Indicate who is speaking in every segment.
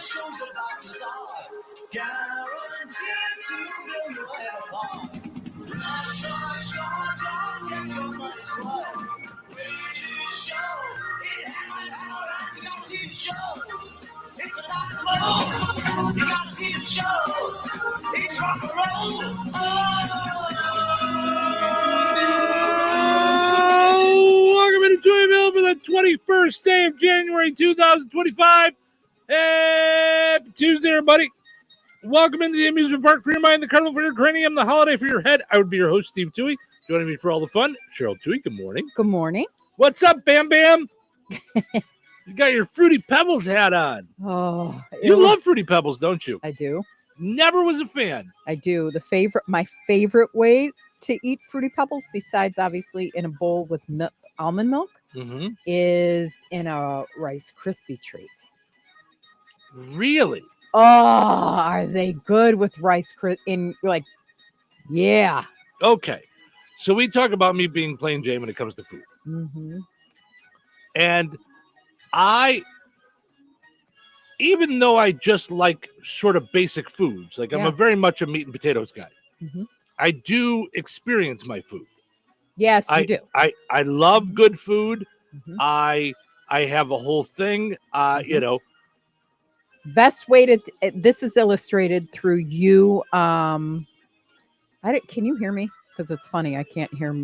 Speaker 1: show's about to start. Guaranteed to blow your head apart. Don't get your money's worth. Radio show, it happened out. You gotta see the show. It's rock and roll. You gotta see the show. It's rock and roll.
Speaker 2: Welcome into Touhyville for the 21st day of January 2025. Happy Tuesday, everybody. Welcome into the amusement park for your mind, the carnival for your cranium, the holiday for your head. I would be your host, Steve Touhy. Joining me for all the fun, Cheryl Touhy. Good morning.
Speaker 3: Good morning.
Speaker 2: What's up, Bam Bam? You got your Fruity Pebbles hat on.
Speaker 3: Oh,
Speaker 2: You love Fruity Pebbles, don't you?
Speaker 3: I do.
Speaker 2: Never was a fan.
Speaker 3: I do. My favorite way to eat Fruity Pebbles, besides obviously in a bowl with almond milk, is in a Rice Krispie treat.
Speaker 2: Really?
Speaker 3: Oh, are they good with Rice Krispie? Yeah.
Speaker 2: Okay. So we talk about me being plain Jane when it comes to food. And even though I just like sort of basic foods, like I'm very much a meat and potatoes guy, I do experience my food.
Speaker 3: Yes, you do.
Speaker 2: I love good food. I have a whole thing, you know.
Speaker 3: Best way to, this is illustrated through you. Can you hear me? Because it's funny. I can't hear.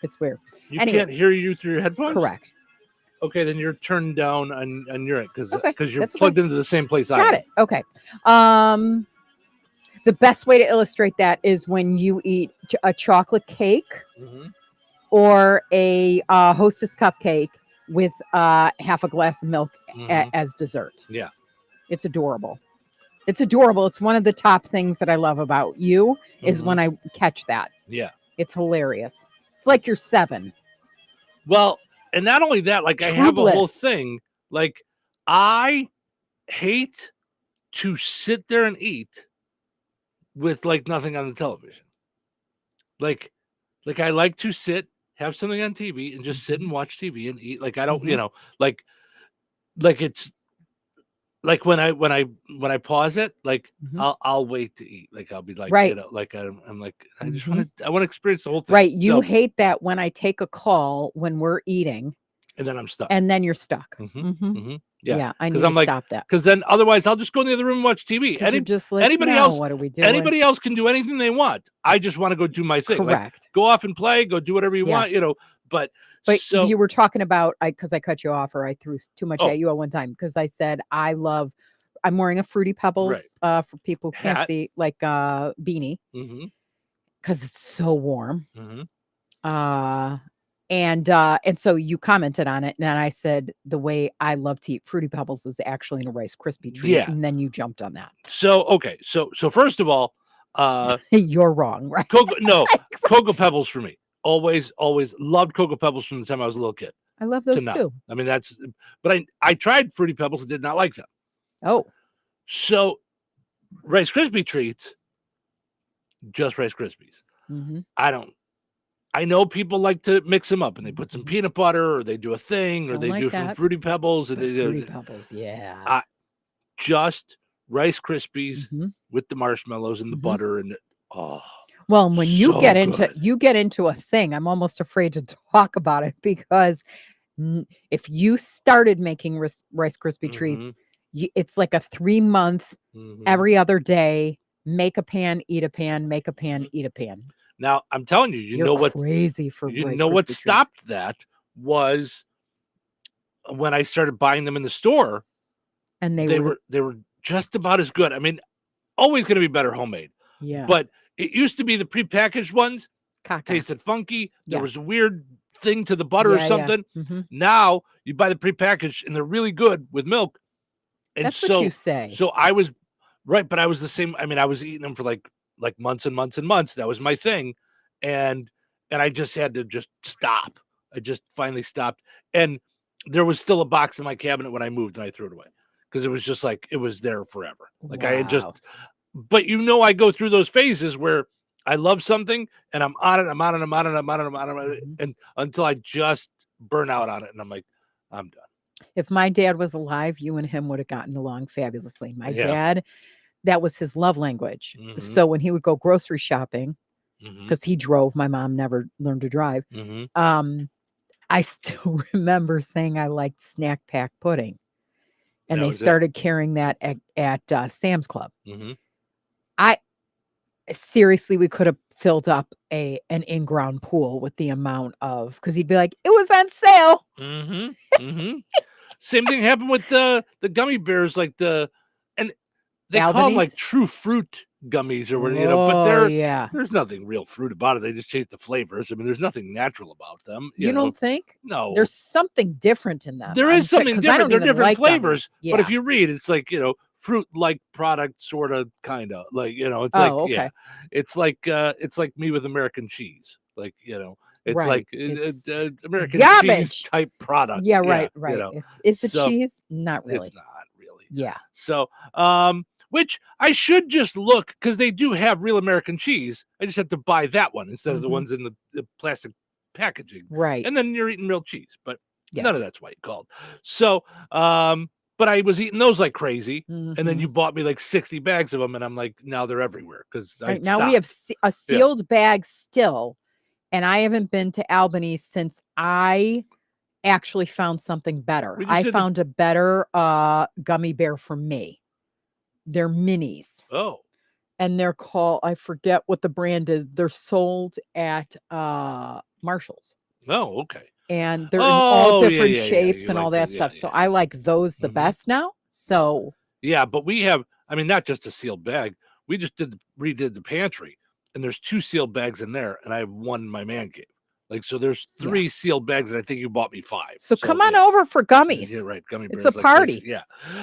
Speaker 3: It's weird.
Speaker 2: You can't hear you through your headphones?
Speaker 3: Correct.
Speaker 2: Okay, then you're turned down on your end because you're
Speaker 3: That's
Speaker 2: plugged into the same place I am.
Speaker 3: Got it. Okay. The best way to illustrate that is when you eat a chocolate cake or a Hostess cupcake with half a glass of milk as dessert.
Speaker 2: Yeah.
Speaker 3: It's adorable. It's adorable. It's one of the top things that I love about you is when I catch that.
Speaker 2: Yeah.
Speaker 3: It's hilarious. It's like you're 7.
Speaker 2: Well, and not only that, like I have a whole thing. Like I hate to sit there and eat with like nothing on the television. Like I like to sit, have something on TV and just sit and watch TV and eat. Like I don't, you know, like it's like when I pause it, like I'll wait to eat. Like I'll be like, you know, like I'm like I just want to experience the whole thing.
Speaker 3: Right. You hate that when I take a call when we're eating,
Speaker 2: and then I'm stuck.
Speaker 3: and then you're stuck.
Speaker 2: Yeah.
Speaker 3: I need to stop that.
Speaker 2: Because then otherwise I'll just go in the other room and watch TV.
Speaker 3: You're just like,
Speaker 2: anybody
Speaker 3: no,
Speaker 2: else,
Speaker 3: what are we doing?
Speaker 2: Anybody else can do anything they want. I just want to go do my thing.
Speaker 3: Correct.
Speaker 2: Like, go off and play. Go do whatever you want. You know. But so
Speaker 3: you were talking about because I cut you off or I threw too much at you at one time because I said I'm wearing a Fruity Pebbles for people who can't see, like beanie, because it's so warm. And so you commented on it, and I said the way I love to eat Fruity Pebbles is actually in a Rice Krispie treat, and then you jumped on that.
Speaker 2: So okay, so first of all,
Speaker 3: you're wrong, right?
Speaker 2: Cocoa Pebbles for me. Always loved Cocoa Pebbles from the time I was a little kid.
Speaker 3: I love those too.
Speaker 2: I mean, but I tried Fruity Pebbles and did not like them.
Speaker 3: Oh.
Speaker 2: So Rice Krispie treats, just Rice Krispies. I know people like to mix them up and they put some peanut butter or they do a thing or they do some Fruity Pebbles. And
Speaker 3: Fruity Pebbles, yeah.
Speaker 2: Just Rice Krispies with the marshmallows and the butter and
Speaker 3: well, when you get into a thing, I'm almost afraid to talk about it because if you started making Rice Krispie treats, it's like a 3-month, every other day, make a pan, eat a pan, make a pan, eat a pan.
Speaker 2: Now I'm telling you, you know what
Speaker 3: crazy for
Speaker 2: you know what stopped that was when I started buying them in the store, and they were just about as good. I mean, always going to be better homemade.
Speaker 3: Yeah,
Speaker 2: but it used to be the prepackaged ones tasted funky. There was a weird thing to the butter or something. Now you buy the prepackaged and they're really good with milk. And
Speaker 3: that's what you say.
Speaker 2: So I was right, but I was the same. I mean, I was eating them for like months and months and months. That was my thing. And I just had to just stop. I just finally stopped. And there was still a box in my cabinet when I moved and I threw it away. Because it was just like, it was there forever. Like I had just, but I go through those phases where I love something and I'm on it. And until I just burn out on it. And I'm like, I'm done.
Speaker 3: If my dad was alive, you and him would have gotten along fabulously. My
Speaker 2: Yeah.
Speaker 3: dad, that was his love language.
Speaker 2: Mhm.
Speaker 3: So when he would go grocery shopping,
Speaker 2: Mhm.
Speaker 3: because he drove, my mom never learned to drive.
Speaker 2: Mhm.
Speaker 3: I still remember saying I liked snack pack pudding, and
Speaker 2: That
Speaker 3: they
Speaker 2: was it.
Speaker 3: started carrying that at Sam's Club.
Speaker 2: Mhm.
Speaker 3: I seriously, we could have filled up an in-ground pool with the amount of, because he'd be like, it was on sale.
Speaker 2: Mhm. Mhm. Same thing happened with the gummy bears, like and they call them
Speaker 3: Albanese?
Speaker 2: like true fruit gummies or whatever, but
Speaker 3: Oh, yeah.
Speaker 2: there's nothing real fruit about it. They just change the flavors. I mean, there's nothing natural about them.
Speaker 3: You
Speaker 2: know?
Speaker 3: don't think?
Speaker 2: No.
Speaker 3: There's something different in them.
Speaker 2: There is something
Speaker 3: because I
Speaker 2: different.
Speaker 3: don't
Speaker 2: They're
Speaker 3: even
Speaker 2: different
Speaker 3: like
Speaker 2: flavors.
Speaker 3: gummies.
Speaker 2: But if
Speaker 3: Yeah.
Speaker 2: you read, it's like, fruit-like product, sort of, kind of. Like, it's
Speaker 3: Oh,
Speaker 2: like,
Speaker 3: okay.
Speaker 2: it's like me with American cheese. Like, it's
Speaker 3: Right.
Speaker 2: like
Speaker 3: It's
Speaker 2: American cheese
Speaker 3: garbage.
Speaker 2: type product.
Speaker 3: Yeah, right, right. Is it
Speaker 2: So
Speaker 3: cheese? Not really.
Speaker 2: it's not really.
Speaker 3: Yeah.
Speaker 2: So, which I should just look, because they do have real American cheese. I just have to buy that one instead of the ones in the plastic packaging.
Speaker 3: Right.
Speaker 2: And then you're eating real cheese, but
Speaker 3: Yeah.
Speaker 2: none of that's white called. So, but I was eating those like crazy. And then you bought me like 60 bags of them, and I'm like, now they're everywhere, because
Speaker 3: Right now we have a sealed bag still, and I haven't been to Albany since I actually found something better.
Speaker 2: We just
Speaker 3: I
Speaker 2: did
Speaker 3: found a better gummy bear for me. They're minis.
Speaker 2: Oh.
Speaker 3: And they're called, I forget what the brand is. They're sold at Marshall's.
Speaker 2: Oh, okay.
Speaker 3: And they're in all different
Speaker 2: yeah.
Speaker 3: shapes
Speaker 2: You
Speaker 3: and all
Speaker 2: like
Speaker 3: that
Speaker 2: those.
Speaker 3: stuff.
Speaker 2: Yeah,
Speaker 3: So
Speaker 2: yeah,
Speaker 3: I like those the best now. So
Speaker 2: yeah, but we have, I mean, not just a sealed bag. We just redid the pantry, and there's 2 sealed bags in there, and I have 1 in my man cave. Like, so there's 3 sealed bags, and I think you bought me 5.
Speaker 3: So come on over for gummies.
Speaker 2: Yeah, right. Gummy bears.
Speaker 3: It's a party.
Speaker 2: Crazy.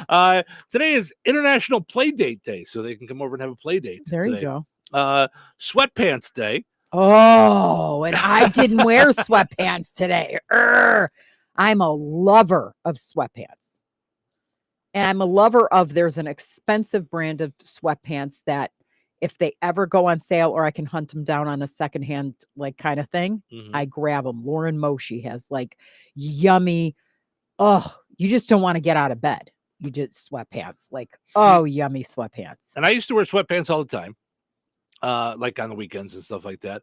Speaker 2: Yeah. Today is International Play Date Day, so they can come over and have a play date.
Speaker 3: There
Speaker 2: today.
Speaker 3: you go.
Speaker 2: Sweatpants Day.
Speaker 3: Oh, and I didn't wear sweatpants today. I'm a lover of sweatpants. And I'm a lover of, there's an expensive brand of sweatpants that if they ever go on sale or I can hunt them down on a secondhand like kind of thing, I grab them. Lauren Moshi has like yummy, you just don't want to get out of bed. You just sweatpants, like, yummy sweatpants.
Speaker 2: And I used to wear sweatpants all the time, like on the weekends and stuff like that.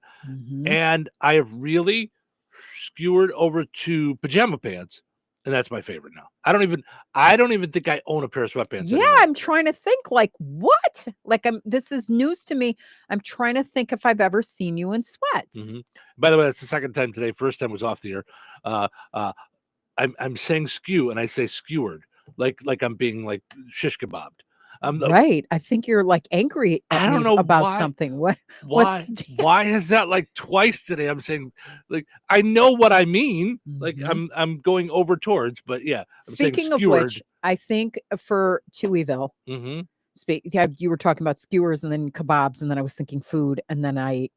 Speaker 2: And I have really skewered over to pajama pants. And that's my favorite now. I don't even think I own a pair of sweatpants anymore.
Speaker 3: I'm trying to think, like, what? Like, this is news to me. I'm trying to think if I've ever seen you in sweats.
Speaker 2: By the way, that's the second time today. First time was off the air. I'm saying skew, and I say skewered, like I'm being like shish kebabbed.
Speaker 3: Right. I think you're like angry at
Speaker 2: I don't
Speaker 3: me
Speaker 2: know
Speaker 3: about
Speaker 2: why,
Speaker 3: something.
Speaker 2: Why is that like twice today? I'm saying, like, I know what I mean. Like I'm going over towards, but yeah. I'm
Speaker 3: Speaking of which, I think for Touhyville, you were talking about skewers and then kebabs, and then I was thinking food, and then I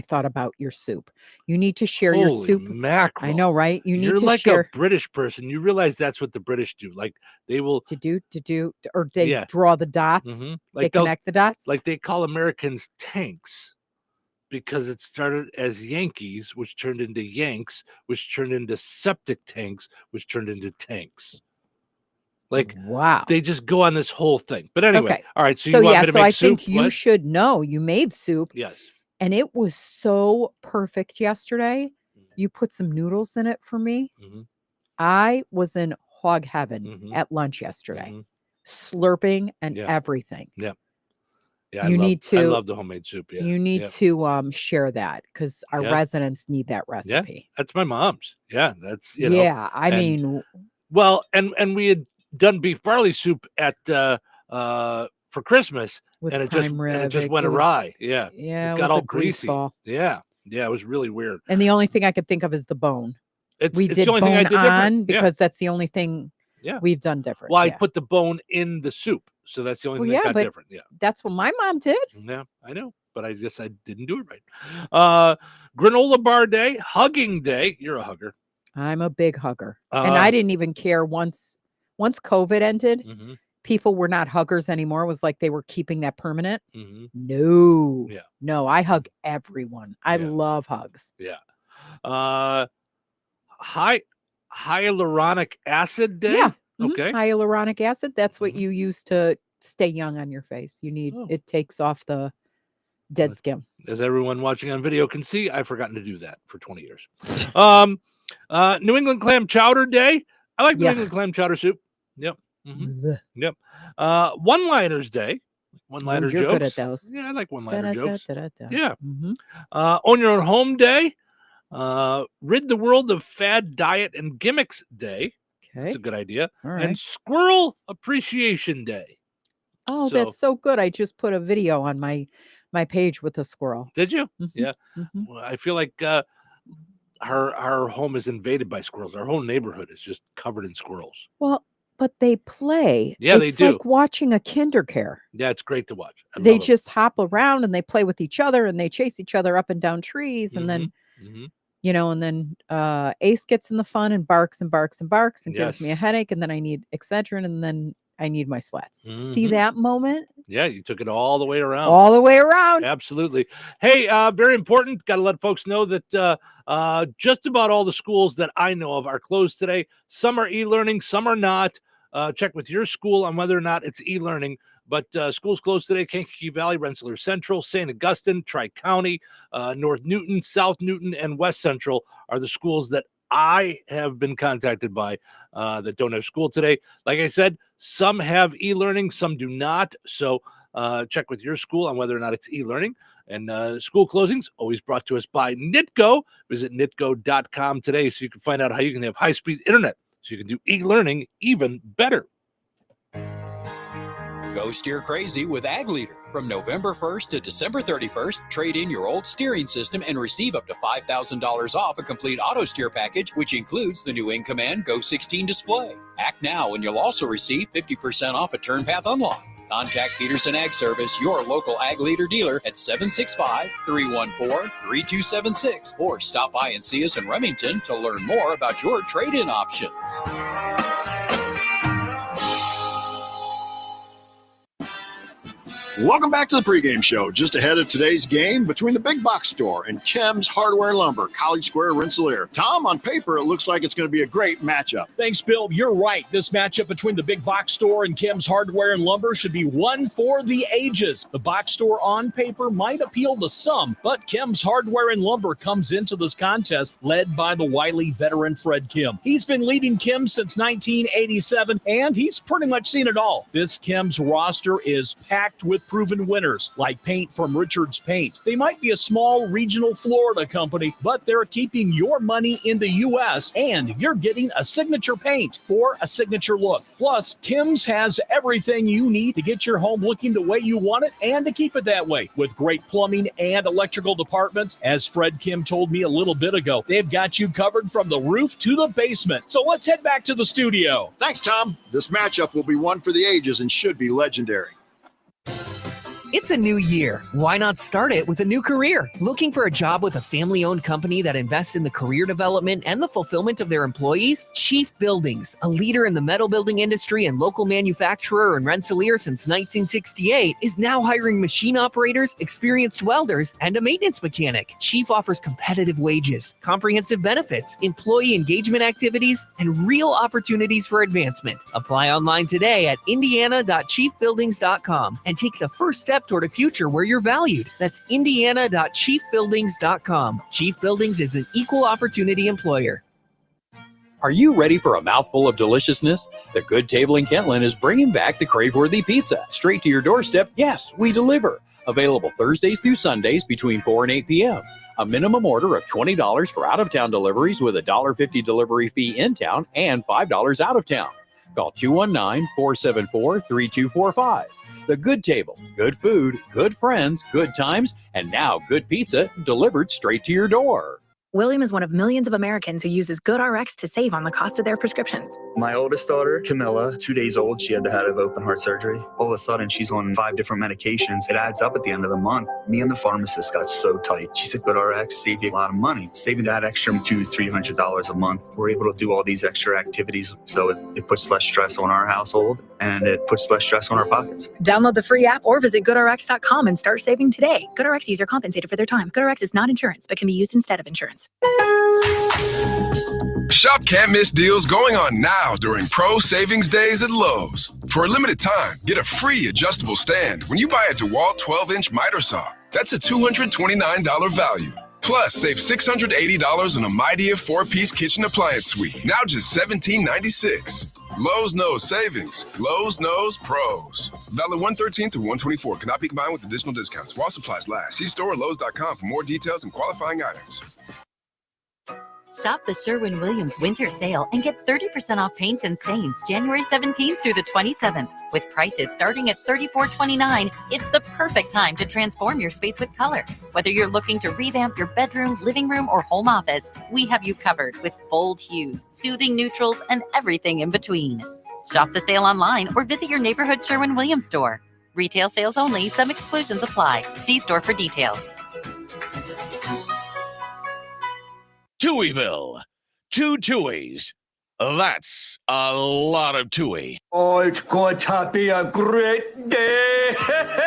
Speaker 3: thought about your soup. You need to share your soup.
Speaker 2: Mackerel.
Speaker 3: I know, right?
Speaker 2: You're
Speaker 3: to
Speaker 2: like
Speaker 3: share
Speaker 2: a British person. You realize that's what the British do. Like they will
Speaker 3: or they draw the dots.
Speaker 2: Like
Speaker 3: they connect the dots.
Speaker 2: Like they call Americans tanks because it started as Yankees, which turned into Yanks, which turned into septic tanks, which turned into tanks. Like,
Speaker 3: wow,
Speaker 2: they just go on this whole thing. But anyway, all right. So you want me to
Speaker 3: so
Speaker 2: make
Speaker 3: I
Speaker 2: soup?
Speaker 3: think you should know you made soup.
Speaker 2: Yes.
Speaker 3: And it was so perfect yesterday. You put some noodles in it for me. I was in hog heaven at lunch yesterday, slurping and everything.
Speaker 2: Yeah.
Speaker 3: I love
Speaker 2: the homemade soup. Yeah.
Speaker 3: You need to share that because our residents need that recipe.
Speaker 2: Yeah, that's my mom's. Yeah, that's
Speaker 3: I mean,
Speaker 2: well, and we had done beef barley soup at for Christmas, and it just went awry. Yeah,
Speaker 3: it
Speaker 2: got
Speaker 3: was
Speaker 2: all greasy.
Speaker 3: Ball.
Speaker 2: Yeah, it was really weird.
Speaker 3: And the only thing I could think of is the bone. We did
Speaker 2: the only
Speaker 3: bone
Speaker 2: thing I did
Speaker 3: on because that's the only thing we've done different.
Speaker 2: Well, I put the bone in the soup, so that's the only thing that got different. Yeah,
Speaker 3: that's what my mom did.
Speaker 2: Yeah, I know, but I guess I didn't do it right. Granola bar day, hugging day. You're a hugger.
Speaker 3: I'm a big hugger, and I didn't even care once COVID ended. People were not huggers anymore. It was like they were keeping that permanent. No, I hug everyone. I love hugs.
Speaker 2: Yeah. Hyaluronic acid day.
Speaker 3: Yeah,
Speaker 2: Okay.
Speaker 3: Hyaluronic acid. That's what you use to stay young on your face. You need it takes off the dead skin.
Speaker 2: As everyone watching on video can see, I've forgotten to do that for 20 years. New England clam chowder day. I like New England clam chowder soup. Yep. Yep. One-liners day. One-liner jokes.
Speaker 3: You're good at those.
Speaker 2: Yeah, I like one-liner jokes.
Speaker 3: Da.
Speaker 2: Yeah. Own your own home day. Rid the world of fad diet and gimmicks day.
Speaker 3: Okay.
Speaker 2: That's a good idea.
Speaker 3: All right.
Speaker 2: And squirrel appreciation day.
Speaker 3: Oh, that's so good. I just put a video on my page with a squirrel.
Speaker 2: Did you? Yeah. Well, I feel like our home is invaded by squirrels. Our whole neighborhood is just covered in squirrels.
Speaker 3: Well, but they play.
Speaker 2: Yeah, they do.
Speaker 3: It's like watching a kindercare.
Speaker 2: Yeah, it's great to watch.
Speaker 3: They just hop around and they play with each other and they chase each other up and down trees. And then, and then Ace gets in the fun and barks and barks and barks and gives me a headache. And then I need Excedrin and then I need my sweats. See that moment?
Speaker 2: Yeah, you took it all the way around.
Speaker 3: All the way around.
Speaker 2: Absolutely. Hey, very important. Got to let folks know that just about all the schools that I know of are closed today. Some are e-learning, some are not. Check with your school on whether or not it's e-learning. But schools closed today: Kankakee Valley, Rensselaer Central, St. Augustine, Tri-County, North Newton, South Newton, and West Central are the schools that I have been contacted by that don't have school today. Like I said, some have e-learning, some do not. So check with your school on whether or not it's e-learning. And school closings always brought to us by Nitgo. Visit nitgo.com today so you can find out how you can have high-speed internet so you can do e-learning even better.
Speaker 4: Go steer crazy with Ag Leader. From November 1st to December 31st, trade in your old steering system and receive up to $5,000 off a complete auto steer package, which includes the new InCommand Go 16 display. Act now and you'll also receive 50% off a Turn Path Unlock. Contact Peterson Ag Service, your local Ag Leader dealer, at 765-314-3276, or stop by and see us in Remington to learn more about your trade-in options.
Speaker 5: Welcome back to the pregame show. Just ahead of today's game between the Big Box Store and Kim's Hardware and Lumber, College Square, Rensselaer. Tom, on paper, it looks like it's going to be a great matchup.
Speaker 6: Thanks, Bill. You're right. This matchup between the Big Box Store and Kim's Hardware and Lumber should be one for the ages. The box store on paper might appeal to some, but Kim's Hardware and Lumber comes into this contest led by the wily veteran Fred Kim. He's been leading Kim since 1987, and he's pretty much seen it all. This Kim's roster is packed with proven winners like Paint from Richards Paint. They might be a small regional Florida company, but they're keeping your money in the U.S. and you're getting a signature paint for a signature look. Plus, Kim's has everything you need to get your home looking the way you want it and to keep it that way. With great plumbing and electrical departments, as Fred Kim told me a little bit ago, they've got you covered from the roof to the basement. So let's head back to the studio.
Speaker 5: Thanks, Tom. This matchup will be one for the ages and should be legendary.
Speaker 7: It's a new year. Why not start it with a new career? Looking for a job with a family-owned company that invests in the career development and the fulfillment of their employees? Chief Buildings, a leader in the metal building industry and local manufacturer in Rensselaer since 1968, is now hiring machine operators, experienced welders, and a maintenance mechanic. Chief offers competitive wages, comprehensive benefits, employee engagement activities, and real opportunities for advancement. Apply online today at indiana.chiefbuildings.com and take the first step toward a future where you're valued. That's indiana.chiefbuildings.com. Chief Buildings is an equal opportunity employer.
Speaker 4: Are you ready for a mouthful of deliciousness? The Good Table in Kentland is bringing back the crave-worthy pizza. Straight to your doorstep, yes, we deliver. Available Thursdays through Sundays between 4 and 8 p.m. A minimum order of $20 for out-of-town deliveries with a $1.50 delivery fee in town and $5 out of town. Call 219-474-3245. The Good Table. Good food, good friends, good times, and now good pizza delivered straight to your door.
Speaker 8: William is one of millions of Americans who uses GoodRx to save on the cost of their prescriptions.
Speaker 9: My oldest daughter, Camilla, 2 days old, she had to have open heart surgery. All of a sudden, she's on 5 different medications. It adds up at the end of the month. Me and the pharmacist got so tight. She said, GoodRx save you a lot of money. Saving that extra $200-300 a month. We're able to do all these extra activities. So it puts less stress on our household and it puts less stress on our pockets.
Speaker 8: Download the free app or visit GoodRx.com and start saving today. GoodRx user compensated for their time. GoodRx is not insurance, but can be used instead of insurance.
Speaker 10: Shop can't miss deals going on now during Pro Savings Days at Lowe's. For a limited time, get a free adjustable stand when you buy a DeWalt 12-inch miter saw. That's a $229 value. Plus, save $680 on a Midea 4-piece kitchen appliance suite. Now just $17.96. Lowe's knows savings. Lowe's knows pros. Valid 1/13 through 1/24. Cannot be combined with additional discounts. While supplies last. See store or Lowe's.com for more details and qualifying items.
Speaker 11: Shop the Sherwin-Williams winter sale and get 30% off paints and stains January 17th through the 27th. With prices starting at $34.29, it's the perfect time to transform your space with color. Whether you're looking to revamp your bedroom, living room, or home office, we have you covered with bold hues, soothing neutrals, and everything in between. Shop the sale online or visit your neighborhood Sherwin-Williams store. Retail sales only. Some exclusions apply. See store for details.
Speaker 12: Touhyville. 2 Touhies. That's a lot of Touhy.
Speaker 13: Oh, it's going to be a great day.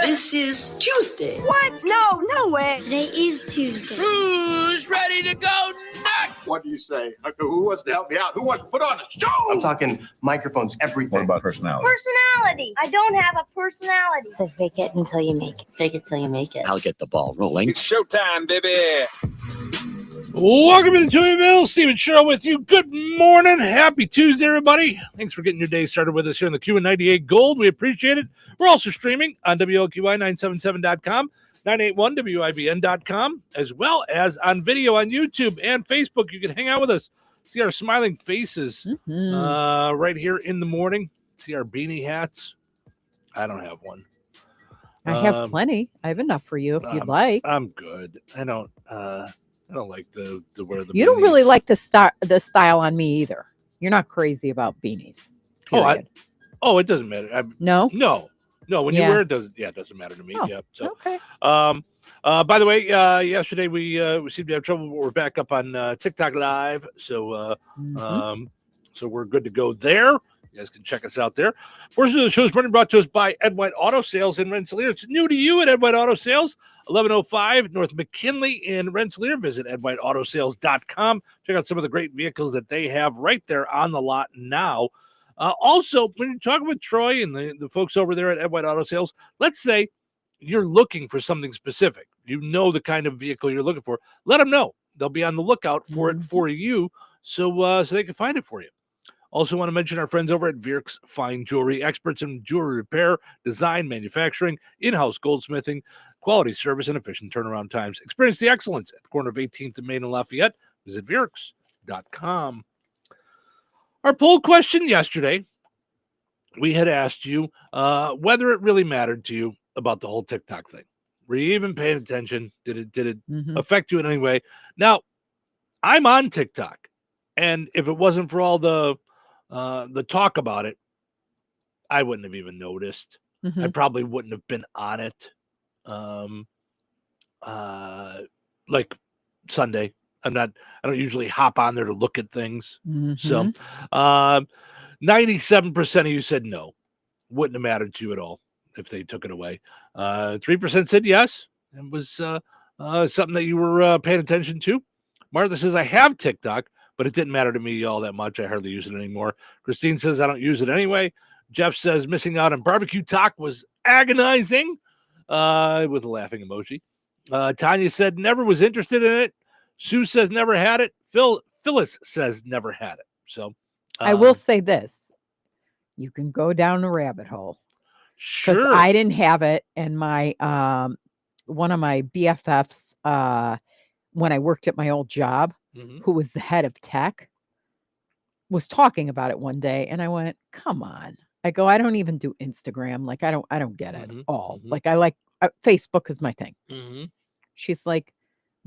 Speaker 14: This is Tuesday.
Speaker 15: What? No way.
Speaker 16: Today is Tuesday.
Speaker 12: Who's ready to go next?
Speaker 5: What do you say? Who wants to help me out? Who wants to put on a show?
Speaker 17: I'm talking microphones, everything.
Speaker 18: What about personality?
Speaker 15: Personality. I don't have a personality.
Speaker 16: So fake it until you make it.
Speaker 14: Fake it till you make it.
Speaker 12: I'll get the ball rolling.
Speaker 18: It's showtime, baby.
Speaker 2: Welcome to Touhyville. Steven Sherrill with you. Good morning. Happy Tuesday, everybody. Thanks for getting your day started with us here on the Q98 Gold. We appreciate it. We're also streaming on WLQI977.com, 981WIBN.com, as well as on video on YouTube and Facebook. You can hang out with us. See our smiling faces right here in the morning. See our beanie hats. I don't have one.
Speaker 3: I have plenty. I have enough for you if you'd like.
Speaker 2: I'm good. I don't like the wear the.
Speaker 3: You don't really like the style on me either. You're not crazy about beanies. Period.
Speaker 2: It doesn't matter.
Speaker 3: No.
Speaker 2: When you wear it, it doesn't matter to me.
Speaker 3: Oh,
Speaker 2: yeah. So
Speaker 3: okay.
Speaker 2: By the way, yesterday we seemed to have trouble, but we're back up on TikTok Live, so so we're good to go there. You guys can check us out there. Portion of the show is brought to us by Ed White Auto Sales in Rensselaer. It's new to you at Ed White Auto Sales, 1105 North McKinley in Rensselaer. Visit edwhiteautosales.com. Check out some of the great vehicles that they have right there on the lot now. Also, when you're talking with Troy and the folks over there at Ed White Auto Sales, let's say you're looking for something specific. You know the kind of vehicle you're looking for. Let them know. They'll be on the lookout for it for you, so they can find it for you. Also want to mention our friends over at Vierk's Fine Jewelry, experts in jewelry repair, design, manufacturing, in-house goldsmithing, quality service, and efficient turnaround times. Experience the excellence at the corner of 18th and Main and Lafayette. Visit Vierks.com. Our poll question yesterday, we had asked you whether it really mattered to you about the whole TikTok thing. Were you even paying attention? Did it affect you in any way? Now, I'm on TikTok, and if it wasn't for all the talk about it, I wouldn't have even noticed. I probably wouldn't have been on it. Like Sunday, I don't usually hop on there to look at things. So 97% of you said no, wouldn't have mattered to you at all if they took it away. 3% said yes. It was something that you were paying attention to. Martha says, I have TikTok, but it didn't matter to me all that much. I hardly use it anymore. Christine says, I don't use it anyway. Jeff says, missing out on barbecue talk was agonizing, with a laughing emoji. Tanya said, never was interested in it. Sue says, never had it. Phyllis says, never had it. So
Speaker 3: I will say this. You can go down a rabbit hole.
Speaker 2: Sure.
Speaker 3: I didn't have it, and my one of my BFFs, when I worked at my old job, who was the head of tech, was talking about it one day, and I went, come on. I go, I don't even do Instagram. Like, I don't get it at all. Like, I like Facebook is my thing. She's like,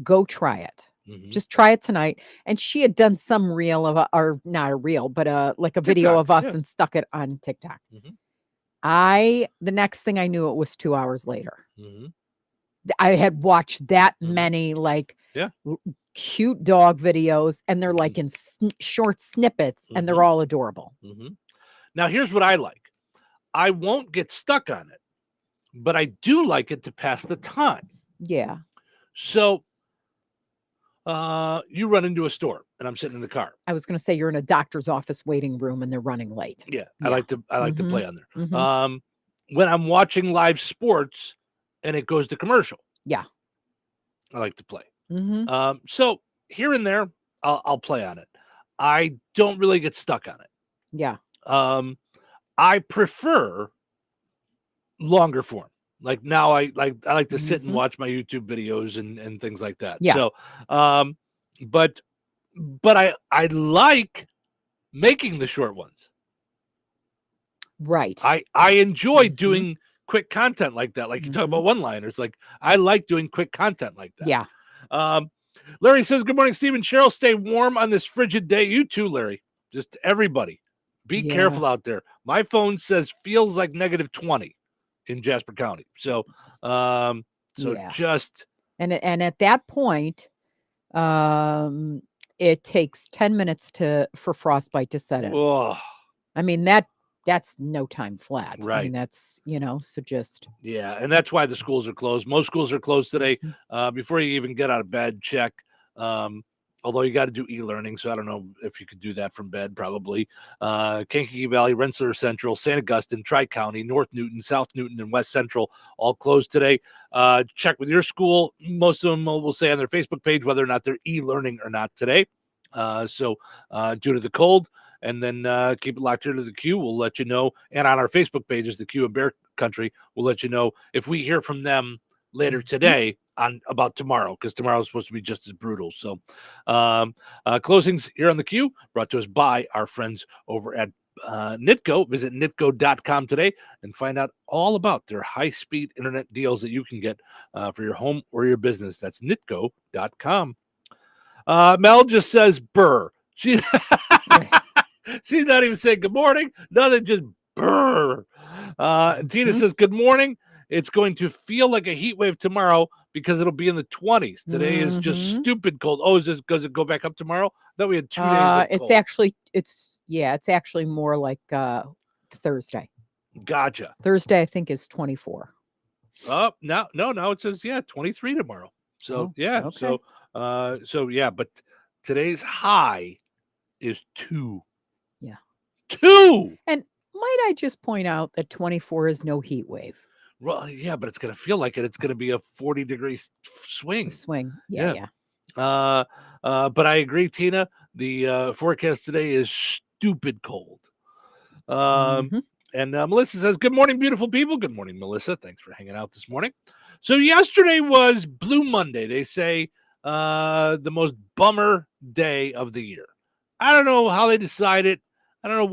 Speaker 3: go try it. Just try it tonight. And she had done some reel of or not a reel, but like a video of us and stuck it on TikTok. The next thing I knew, it was 2 hours later. I had watched that many cute dog videos, and they're like in short snippets, and they're all adorable.
Speaker 2: Now, here's what I like. I won't get stuck on it, but I do like it to pass the time.
Speaker 3: Yeah.
Speaker 2: So you run into a store and I'm sitting in the car.
Speaker 3: I was going to say you're in a doctor's office waiting room and they're running late.
Speaker 2: Yeah. I like to play on there.
Speaker 3: Mhm.
Speaker 2: When I'm watching live sports and it goes to commercial.
Speaker 3: Yeah.
Speaker 2: I like to play.
Speaker 3: Mhm.
Speaker 2: So here and there, I'll play on it. I don't really get stuck on it.
Speaker 3: Yeah.
Speaker 2: I prefer longer form. Like now I like to sit and watch my YouTube videos and things like that.
Speaker 3: Yeah.
Speaker 2: So but I like making the short ones.
Speaker 3: Right.
Speaker 2: I enjoy doing quick content like that. Like you talk about one-liners. Like I like doing quick content like that.
Speaker 3: Yeah.
Speaker 2: Larry says, good morning, Steve and Cheryl. Stay warm on this frigid day. You too, Larry. Just everybody. Be careful out there. My phone says feels like -20 in Jasper County. So just
Speaker 3: and at that point, it takes 10 minutes for frostbite to set in.
Speaker 2: Oh.
Speaker 3: I mean, that's no time flat. I
Speaker 2: Right.
Speaker 3: mean, that's, so just.
Speaker 2: Yeah, and that's why the schools are closed. Most schools are closed today. Before you even get out of bed, check. Although you got to do e-learning, so I don't know if you could do that from bed, probably. Kankakee Valley, Rensselaer Central, St. Augustine, Tri-County, North Newton, South Newton, and West Central all closed today. Check with your school. Most of them will say on their Facebook page whether or not they're e-learning or not today. So due to the cold, and then keep it locked here to the Q. We'll let you know. And on our Facebook pages, the Q and Bear Country, we'll let you know if we hear from them later today on about tomorrow, because tomorrow is supposed to be just as brutal. So closings here on the Q brought to us by our friends over at Nitco. Visit nitco.com today and find out all about their high-speed internet deals that you can get for your home or your business. That's nitco.com. Mel just says burr. She's not even saying good morning. Nothing, just brr. And Tina says, good morning. It's going to feel like a heat wave tomorrow because it'll be in the 20s. Today is just stupid cold. Oh, does it go back up tomorrow? I thought we had 2 days of cold.
Speaker 3: It's actually more like Thursday.
Speaker 2: Gotcha.
Speaker 3: Thursday, I think, is 24.
Speaker 2: Oh, no, it says, 23 tomorrow. So,
Speaker 3: okay.
Speaker 2: But today's high is 2.
Speaker 3: Yeah.
Speaker 2: 2.
Speaker 3: And might I just point out that 24 is no heat wave.
Speaker 2: Well, yeah, but it's going to feel like it. It's going to be a 40-degree swing.
Speaker 3: Yeah.
Speaker 2: But I agree, Tina. The forecast today is stupid cold. And Melissa says, good morning, beautiful people. Good morning, Melissa. Thanks for hanging out this morning. So yesterday was Blue Monday. They say the most bummer day of the year. I don't know how they decide it. I don't know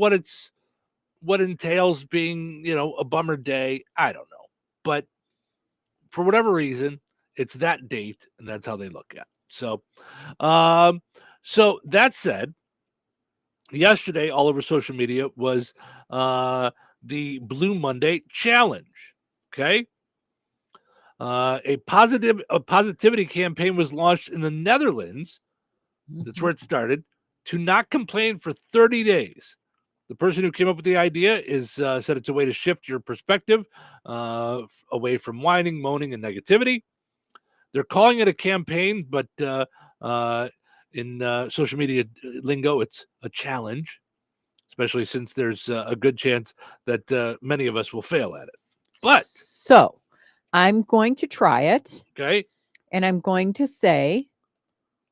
Speaker 2: what entails being, a bummer day. I don't know. But for whatever reason, it's that date, and that's how they look at it. So, so that said, yesterday all over social media was the Blue Monday Challenge. Okay. A positivity campaign was launched in the Netherlands. That's where it started, to not complain for 30 days. The person who came up with the idea said it's a way to shift your perspective away from whining, moaning, and negativity. They're calling it a campaign, but in social media lingo, it's a challenge, especially since there's a good chance that many of us will fail at it. But
Speaker 3: so I'm going to try it.
Speaker 2: Okay.
Speaker 3: And I'm going to say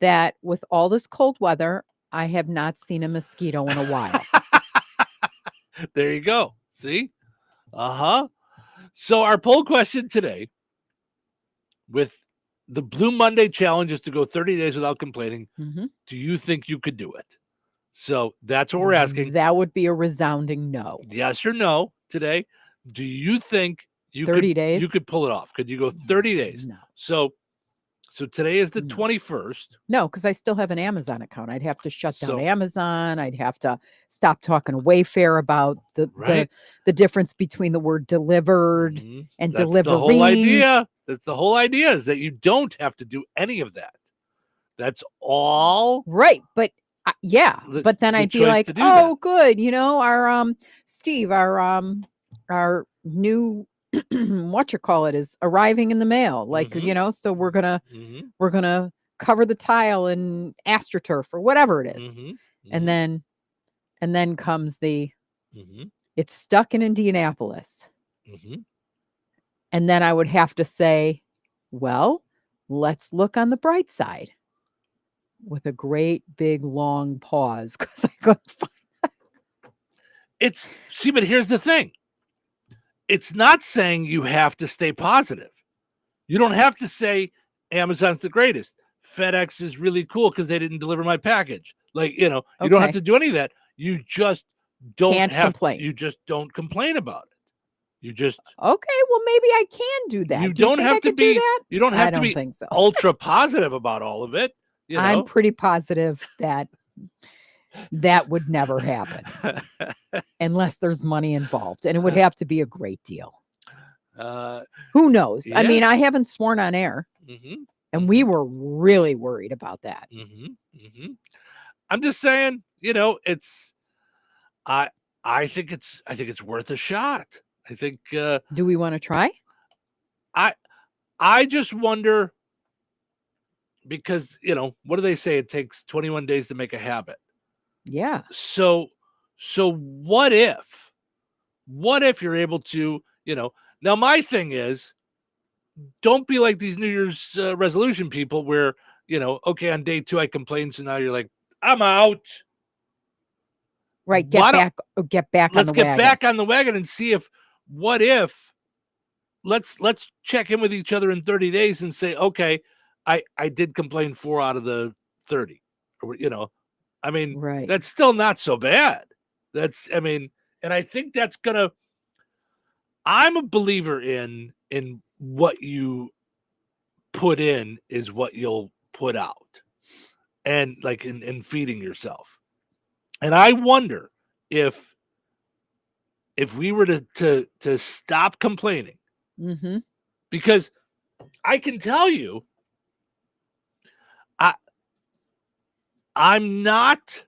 Speaker 3: that with all this cold weather, I have not seen a mosquito in a while.
Speaker 2: There you go. See? So our poll question today with the Blue Monday challenge is to go 30 days without complaining. Do you think you could do it? So that's what we're asking.
Speaker 3: That would be a resounding no.
Speaker 2: Yes or no today. Do you think
Speaker 3: 30 days?
Speaker 2: You could pull it off? Could you go 30 days?
Speaker 3: No.
Speaker 2: So today is the 21st.
Speaker 3: No, because I still have an Amazon account. I'd have to shut down Amazon. I'd have to stop talking to Wayfair about the difference between the word delivered and delivering.
Speaker 2: The whole idea. That's the whole idea, is that you don't have to do any of that. That's all.
Speaker 3: Right. But but then I'd be like, oh, good. Our Steve, our new is arriving in the mail. Like, so we're gonna cover the tile in AstroTurf or whatever it is.
Speaker 2: Mm-hmm.
Speaker 3: And then comes the,
Speaker 2: Mm-hmm.
Speaker 3: it's stuck in Indianapolis.
Speaker 2: Mm-hmm.
Speaker 3: And then I would have to say, well, let's look on the bright side with a great big long pause because I couldn't find
Speaker 2: but here's the thing. It's not saying you have to stay positive. You don't have to say Amazon's the greatest. FedEx is really cool because they didn't deliver my package. Like, you don't have to do any of that. You just don't
Speaker 3: complain.
Speaker 2: You just don't complain about it. You just
Speaker 3: okay. Well, maybe I can do that.
Speaker 2: You
Speaker 3: do
Speaker 2: don't have to be. You don't have to be
Speaker 3: think so.
Speaker 2: ultra positive about all of it.
Speaker 3: I'm pretty positive that would never happen unless there's money involved, and it would have to be a great deal. Who knows?
Speaker 2: Yeah.
Speaker 3: I mean, I haven't sworn on air, and we were really worried about that.
Speaker 2: I'm just saying, it's. I think it's worth a shot. I think.
Speaker 3: Do we want to try?
Speaker 2: I just wonder because what do they say? It takes 21 days to make a habit.
Speaker 3: Yeah.
Speaker 2: So what if you're able to, now my thing is, don't be like these New Year's resolution people where, okay, on day 2 I complained, so now you're like, I'm out.
Speaker 3: Right. Get back on the wagon.
Speaker 2: Let's get back on the wagon and see if let's check in with each other in 30 days and say, okay, I did complain 4 out of the 30, or, I mean,
Speaker 3: right.
Speaker 2: That's still not so bad. And I think that's I'm a believer in what you put in is what you'll put out, and like in feeding yourself. And I wonder if we were to stop complaining, because I can tell you, I'm not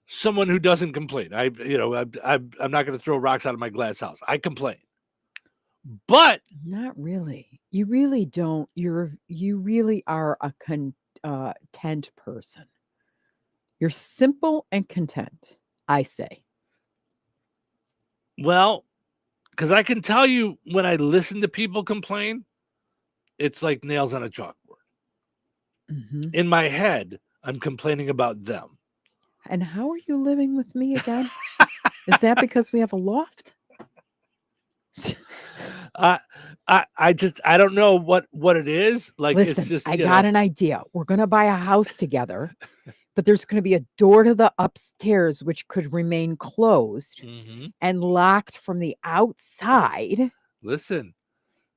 Speaker 2: someone who doesn't complain. I'm not going to throw rocks out of my glass house. I complain, but
Speaker 3: not really. You really don't. You really are a content person. You're simple and content, I say.
Speaker 2: Well, because I can tell you when I listen to people complain, it's like nails on a chalkboard. In my head, I'm complaining about them.
Speaker 3: And how are you living with me again? Is that because we have a loft?
Speaker 2: I don't know what it is. Like,
Speaker 3: listen,
Speaker 2: it's just,
Speaker 3: I got an idea. We're going to buy a house together, but there's going to be a door to the upstairs, which could remain closed and locked from the outside.
Speaker 2: Listen.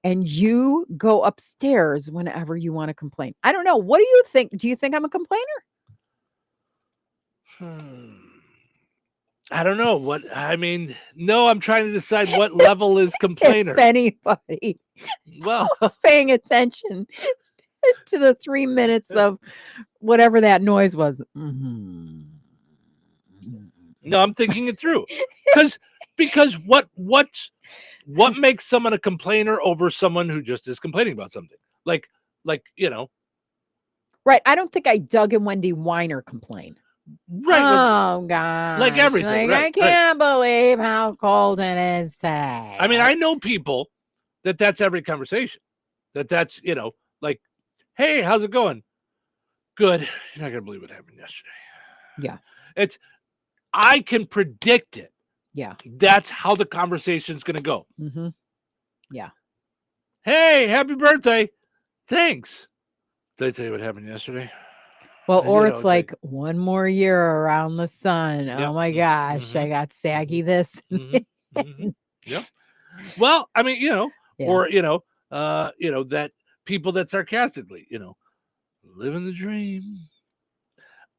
Speaker 3: And you go upstairs whenever you want to complain. I don't know. What do you think? Do you think I'm a complainer?
Speaker 2: I don't know what I mean. No, I'm trying to decide what level is complainer.
Speaker 3: If anybody was paying attention to the 3 minutes of whatever that noise was.
Speaker 2: No, I'm thinking it through. Because what makes someone a complainer over someone who just is complaining about something? Like,
Speaker 3: Right. I don't think I Doug and Wendy Weiner complain.
Speaker 2: Right.
Speaker 3: Oh, God.
Speaker 2: Like everything.
Speaker 3: Like, I can't believe how cold it is today.
Speaker 2: I mean, I know people that's every conversation. That's, like, hey, how's it going? Good. You're not going to believe what happened yesterday.
Speaker 3: Yeah.
Speaker 2: I can predict it.
Speaker 3: Yeah.
Speaker 2: That's how the conversation's going to go.
Speaker 3: Yeah.
Speaker 2: Hey, happy birthday. Thanks. Did I tell you what happened yesterday?
Speaker 3: Well, or it's like one more year around the sun.
Speaker 2: Yep.
Speaker 3: Oh my gosh, I got saggy this.
Speaker 2: Yeah. Well, I mean, or that people that sarcastically, living the dream.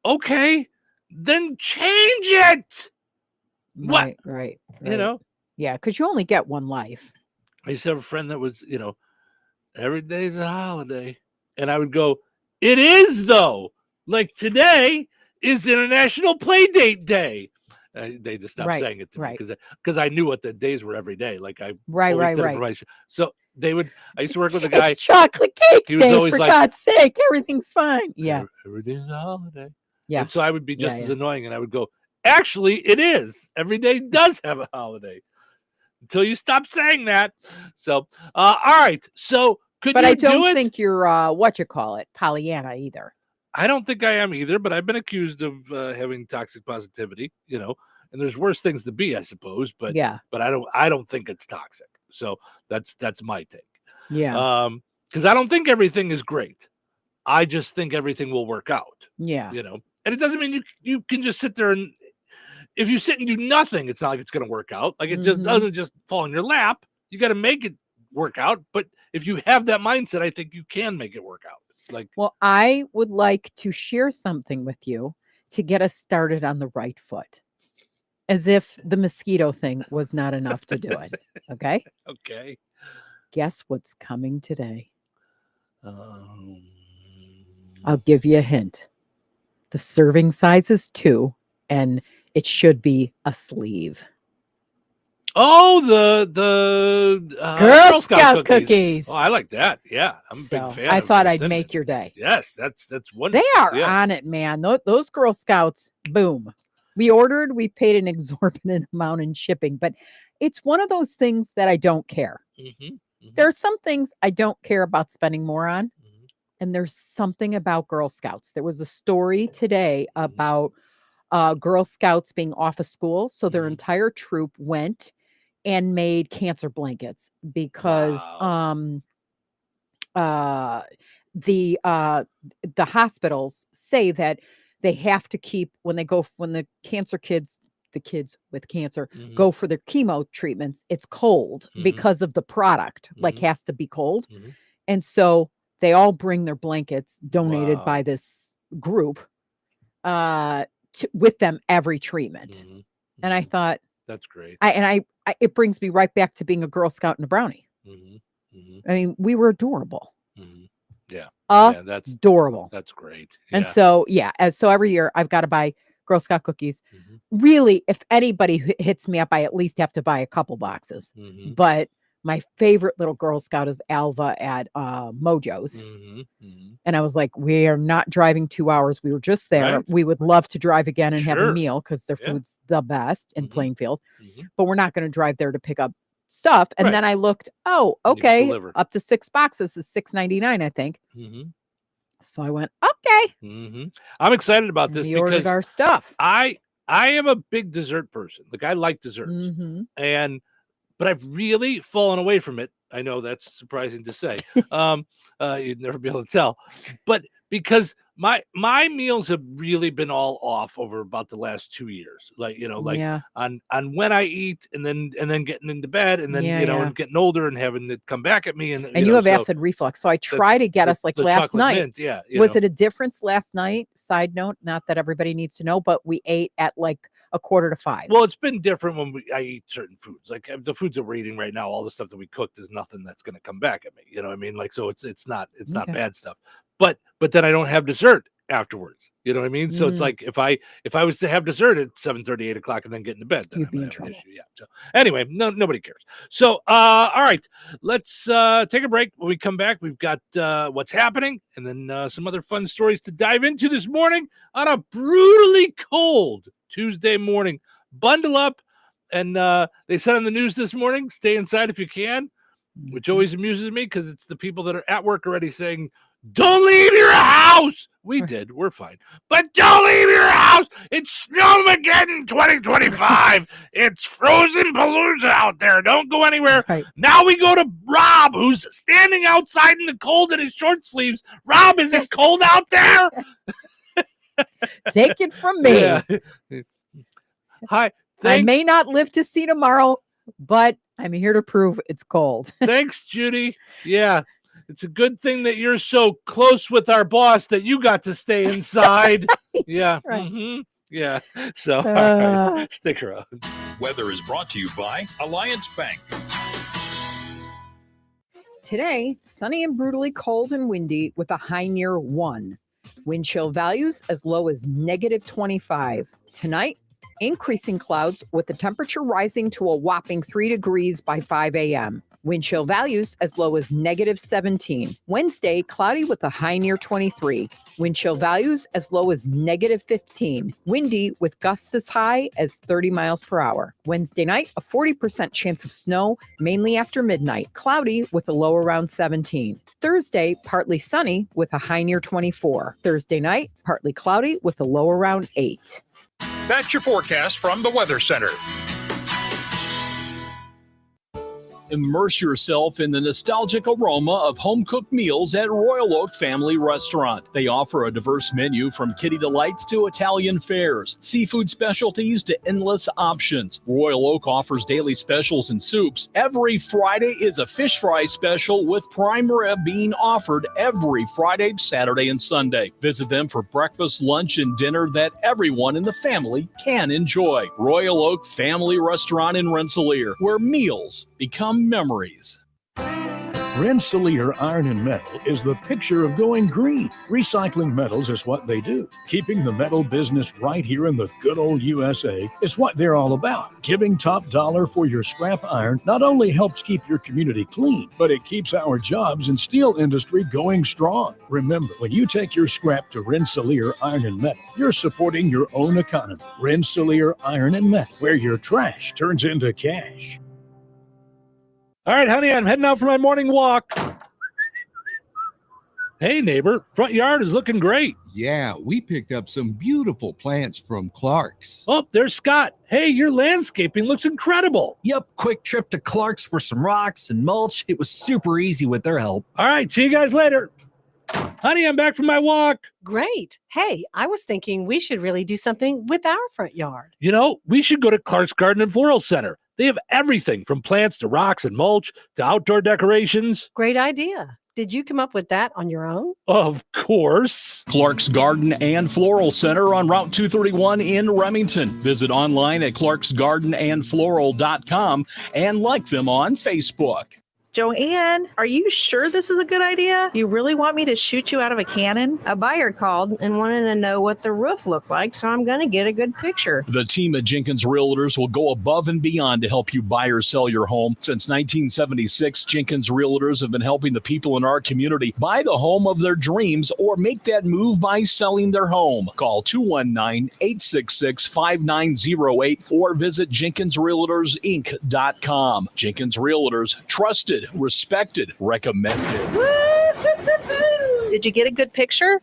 Speaker 2: Okay, then change it.
Speaker 3: Right, right. Yeah, because you only get one life.
Speaker 2: I used to have a friend that was, every day's a holiday. And I would go, it is though. Like today is International Playdate Day. They just stopped saying it to me because I knew what the days were every day. Like I
Speaker 3: right.
Speaker 2: So I used to work with a guy.
Speaker 3: It's chocolate cake
Speaker 2: He was
Speaker 3: day,
Speaker 2: always
Speaker 3: for
Speaker 2: like,
Speaker 3: God's sake. Everything's fine. Yeah.
Speaker 2: Everything's a holiday.
Speaker 3: Yeah.
Speaker 2: And so I would be just as annoying, and I would go, actually, it is. Every day does have a holiday. Until you stop saying that. So, all right. So
Speaker 3: but I don't think you're Pollyanna either.
Speaker 2: I don't think I am either, but I've been accused of having toxic positivity, and there's worse things to be, I suppose. But but I don't think it's toxic. So that's my take.
Speaker 3: Yeah.
Speaker 2: Because I don't think everything is great. I just think everything will work out.
Speaker 3: Yeah.
Speaker 2: And it doesn't mean you can just sit there and if you sit and do nothing, it's not like it's going to work out. Like it just doesn't just fall in your lap. You got to make it work out. But if you have that mindset, I think you can make it work out.
Speaker 3: Well, I would like to share something with you to get us started on the right foot. As if the mosquito thing was not enough to do it. Okay?
Speaker 2: Okay.
Speaker 3: Guess what's coming today? I'll give you a hint. The serving size is 2, and it should be a sleeve.
Speaker 2: Oh, the
Speaker 3: Girl Scout cookies.
Speaker 2: Oh, I like that. Yeah, I'm a big fan.
Speaker 3: I thought I'd make your day.
Speaker 2: Yes, that's wonderful.
Speaker 3: They are on it, man. Those Girl Scouts, boom. We paid an exorbitant amount in shipping, but it's one of those things that I don't care. There are some things I don't care about spending more on, and there's something about Girl Scouts. There was a story today about Girl Scouts being off of school, so their entire troop went and made cancer blankets because the hospitals say that they have to keep when the cancer kids, the kids with cancer go for their chemo treatments, it's cold because of the product, like has to be cold. And so they all bring their blankets donated by this group with them every treatment. And I thought,
Speaker 2: that's great.
Speaker 3: It brings me right back to being a Girl Scout and a brownie. I mean, we were adorable.
Speaker 2: Yeah.
Speaker 3: That's adorable.
Speaker 2: That's great.
Speaker 3: And so, so every year I've got to buy Girl Scout cookies. Really, if anybody hits me up, I at least have to buy a couple boxes. But my favorite little Girl Scout is Alva at Mojo's. And I was like, we are not driving 2 hours. We were just there.
Speaker 2: Right.
Speaker 3: We would love to drive again and have a meal because their food's the best in Plainfield. But we're not going to drive there to pick up stuff. And then I looked, okay, up to 6 boxes is $6.99, I think. So I went, okay.
Speaker 2: I'm excited about this
Speaker 3: because ordered our stuff.
Speaker 2: I am a big dessert person. Like I like desserts. But I've really fallen away from it. I know that's surprising to say. You'd never be able to tell. But because my meals have really been all off over about the last 2 years. On when I eat and then getting into bed and then and getting older and having it come back at me and
Speaker 3: you have acid reflux. So I try to get us like last night.
Speaker 2: Mint,
Speaker 3: was it a difference last night? Side note, not that everybody needs to know, but we ate at like 4:45.
Speaker 2: Well, it's been different when I eat certain foods. Like the foods that we're eating right now, all the stuff that we cooked is nothing that's going to come back at me. You know what I mean? Like, so it's not bad stuff. But then I don't have dessert afterwards. You know what I mean? So it's like if I was to have dessert at 7:30, 8 o'clock and then get into bed, then
Speaker 3: you'd be in trouble.
Speaker 2: Yeah. So anyway, nobody cares. So all right, let's take a break. When we come back, we've got what's happening and then some other fun stories to dive into this morning on a brutally cold Tuesday morning. Bundle up. And they said on the news this morning, stay inside if you can, which always amuses me because it's the people that are at work already saying, don't leave your house. We did. We're fine. But don't leave your house. It's Snowmageddon 2025. It's frozen palooza out there. Don't go anywhere.
Speaker 3: Right.
Speaker 2: Now we go to Rob, who's standing outside in the cold in his short sleeves. Rob, is it cold out there?
Speaker 3: Take it from me.
Speaker 2: Yeah. Hi.
Speaker 3: I may not live to see tomorrow, but I'm here to prove it's cold.
Speaker 2: Thanks, Judy. Yeah. It's a good thing that you're so close with our boss that you got to stay inside. Yeah.
Speaker 3: Right.
Speaker 2: Yeah. So all right. Stick around.
Speaker 19: Weather is brought to you by Alliance Bank.
Speaker 3: Today, sunny and brutally cold and windy with a high near 1. Wind chill values as low as -25. Tonight, increasing clouds with the temperature rising to a whopping 3 degrees by 5 a.m. Wind chill values as low as -17. Wednesday, cloudy with a high near 23. Wind chill values as low as -15. Windy with gusts as high as 30 miles per hour. Wednesday night, a 40% chance of snow, mainly after midnight. Cloudy with a low around 17. Thursday, partly sunny with a high near 24. Thursday night, partly cloudy with a low around 8.
Speaker 19: That's your forecast from the Weather Center.
Speaker 6: Immerse yourself in the nostalgic aroma of home-cooked meals at Royal Oak Family Restaurant. They offer a diverse menu from kitty delights to Italian fares, seafood specialties to endless options. Royal Oak offers daily specials and soups. Every Friday is a fish fry special with prime rib being offered every Friday, Saturday, and Sunday. Visit them for breakfast, lunch, and dinner that everyone in the family can enjoy. Royal Oak Family Restaurant in Rensselaer, where meals become memories.
Speaker 20: Rensselaer Iron and Metal is the picture of going green. Recycling metals is what they do. Keeping the metal business right here in the good old USA is what they're all about. Giving top dollar for your scrap iron not only helps keep your community clean, but it keeps our jobs and steel industry going strong. Remember, when you take your scrap to Rensselaer Iron and Metal, you're supporting your own economy. Rensselaer Iron and Metal, where your trash turns into cash.
Speaker 2: All right, honey, I'm heading out for my morning walk. Hey, neighbor, front yard is looking great.
Speaker 21: Yeah, we picked up some beautiful plants from Clark's.
Speaker 2: Oh, there's Scott. Hey, your landscaping looks incredible.
Speaker 22: Yep, quick trip to Clark's for some rocks and mulch. It was super easy with their help.
Speaker 2: All right, see you guys later. Honey, I'm back from my walk.
Speaker 23: Great. Hey, I was thinking we should really do something with our front yard.
Speaker 2: You know, we should go to Clark's Garden and Floral Center. They have everything from plants to rocks and mulch to outdoor decorations.
Speaker 23: Great idea. Did you come up with that on your own?
Speaker 2: Of course.
Speaker 6: Clark's Garden and Floral Center on Route 231 in Remington. Visit online at clarksgardenandfloral.com and like them on Facebook.
Speaker 24: Joanne, are you sure this is a good idea? You really want me to shoot you out of a cannon?
Speaker 25: A buyer called and wanted to know what the roof looked like, so I'm going to get a good picture.
Speaker 6: The team at Jenkins Realtors will go above and beyond to help you buy or sell your home. Since 1976, Jenkins Realtors have been helping the people in our community buy the home of their dreams or make that move by selling their home. Call 219-866-5908 or visit JenkinsRealtorsInc.com. Jenkins Realtors, trusted, respected, recommended.
Speaker 24: Did you get a good picture?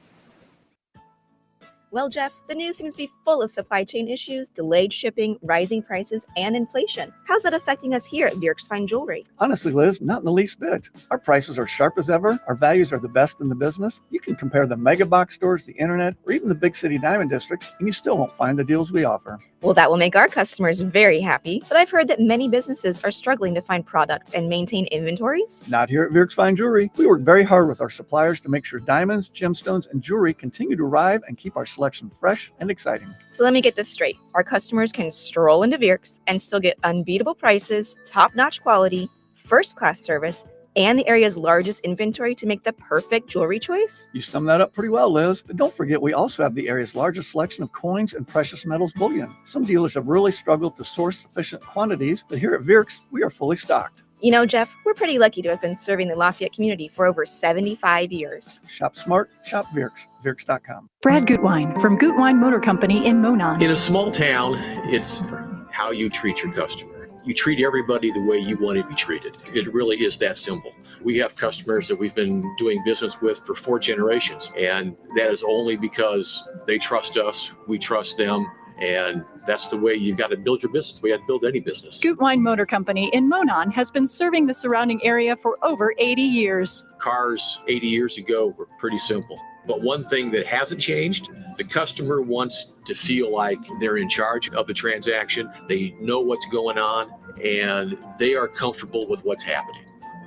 Speaker 26: Well, Jeff, the news seems to be full of supply chain issues, delayed shipping, rising prices, and inflation. How's that affecting us here at Bjerk's Fine Jewelry?
Speaker 27: Honestly, Liz, not in the least bit. Our prices are sharp as ever. Our values are the best in the business. You can compare the mega box stores, the internet, or even the big city diamond districts, and you still won't find the deals we offer.
Speaker 26: Well, that will make our customers very happy, but I've heard that many businesses are struggling to find product and maintain inventories.
Speaker 27: Not here at Bjerk's Fine Jewelry. We work very hard with our suppliers to make sure diamonds, gemstones, and jewelry continue to arrive and keep our selection fresh and exciting.
Speaker 26: So let me get this straight. Our customers can stroll into Bjerk's and still get unbeatable prices, top-notch quality, first-class service, and the area's largest inventory to make the perfect jewelry choice?
Speaker 27: You summed that up pretty well, Liz. But don't forget, we also have the area's largest selection of coins and precious metals bullion. Some dealers have really struggled to source sufficient quantities, but here at Bjerk's, we are fully stocked.
Speaker 26: You know, Jeff, we're pretty lucky to have been serving the Lafayette community for over 75 years.
Speaker 27: Shop smart, shop Bjerk's. Bjerk's.com.
Speaker 28: Brad Gutwein from Gutwein Motor Company in Monon.
Speaker 29: In a small town, it's how you treat your customer. You treat everybody the way you want to be treated. It really is that simple. We have customers that we've been doing business with for 4 generations, and that is only because they trust us, we trust them, and that's the way you've got to build your business. We have to build any business.
Speaker 28: Gutwein Motor Company in Monon has been serving the surrounding area for over 80 years.
Speaker 29: Cars 80 years ago were pretty simple. But one thing that hasn't changed, the customer wants to feel like they're in charge of the transaction. They know what's going on, and they are comfortable with what's happening.